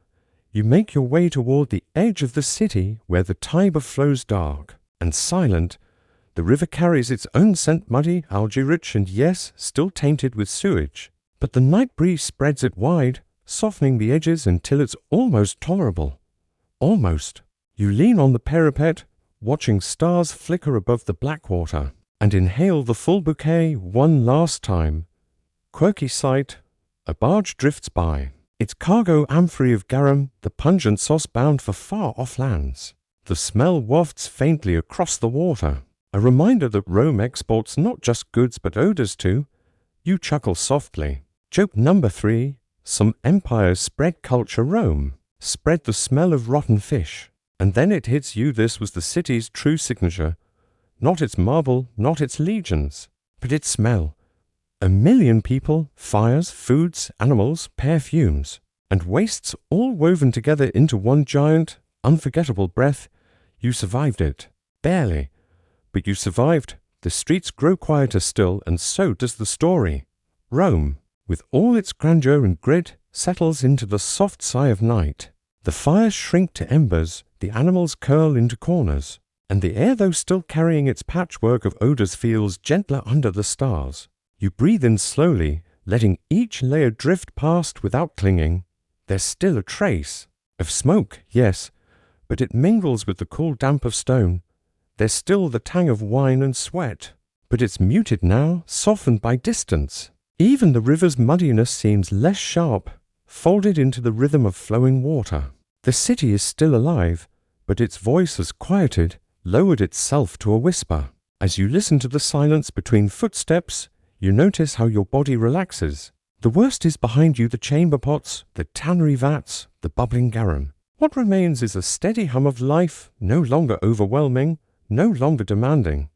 You make your way toward the edge of the city where the Tiber flows dark and silent. The river carries its own scent, muddy, algae-rich, and yes, still tainted with sewage. But the night breeze spreads it wide, softening the edges until it's almost tolerable. Almost. You lean on the parapet, watching stars flicker above the black water, and inhale the full bouquet one last time. Quirky sight, a barge drifts by, its cargo amphory of garum, the pungent sauce bound for far-off lands. The smell wafts faintly across the water, a reminder that Rome exports not just goods but odors too. You chuckle softly. Joke number 3. Some empires spread culture. Rome spread the smell of rotten fish. And then it hits you, this was the city's true signature. Not its marble, not its legions, but its smell. 1,000,000 people, fires, foods, animals, perfumes, and wastes all woven together into one giant, unforgettable breath. You survived it. Barely. But you survived. The streets grow quieter still, and so does the story. Rome, with all its grandeur and grit, settles into the soft sigh of night. The fires shrink to embers, the animals curl into corners. And the air, though still carrying its patchwork of odors, feels gentler under the stars. You breathe in slowly, letting each layer drift past without clinging. There's still a trace of smoke, yes, but it mingles with the cool damp of stone. There's still the tang of wine and sweat, but it's muted now, softened by distance. Even the river's muddiness seems less sharp, folded into the rhythm of flowing water. The city is still alive, but its voice has quieted, lowered itself to a whisper. As you listen to the silence between footsteps, you notice how your body relaxes. The worst is behind you, the chamber pots, the tannery vats, the bubbling garum. What remains is a steady hum of life, no longer overwhelming, no longer demanding,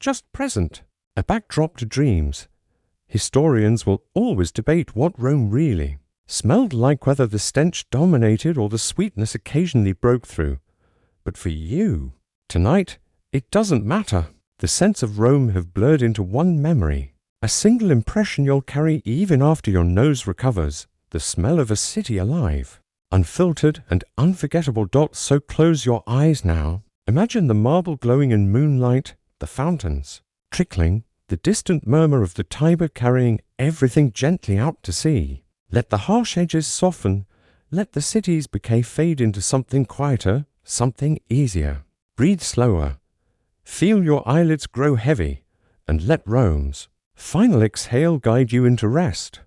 just present, a backdrop to dreams. Historians will always debate what Rome really smelled like, whether the stench dominated or the sweetness occasionally broke through. But for you, tonight, it doesn't matter. The scents of Rome have blurred into one memory, a single impression you'll carry even after your nose recovers, the smell of a city alive. Unfiltered and unforgettable. So close your eyes now. Imagine the marble glowing in moonlight, the fountains trickling, the distant murmur of the Tiber carrying everything gently out to sea. Let the harsh edges soften. Let the city's bouquet fade into something quieter, something easier. Breathe slower. Feel your eyelids grow heavy, and let Rome's final exhale guide you into rest.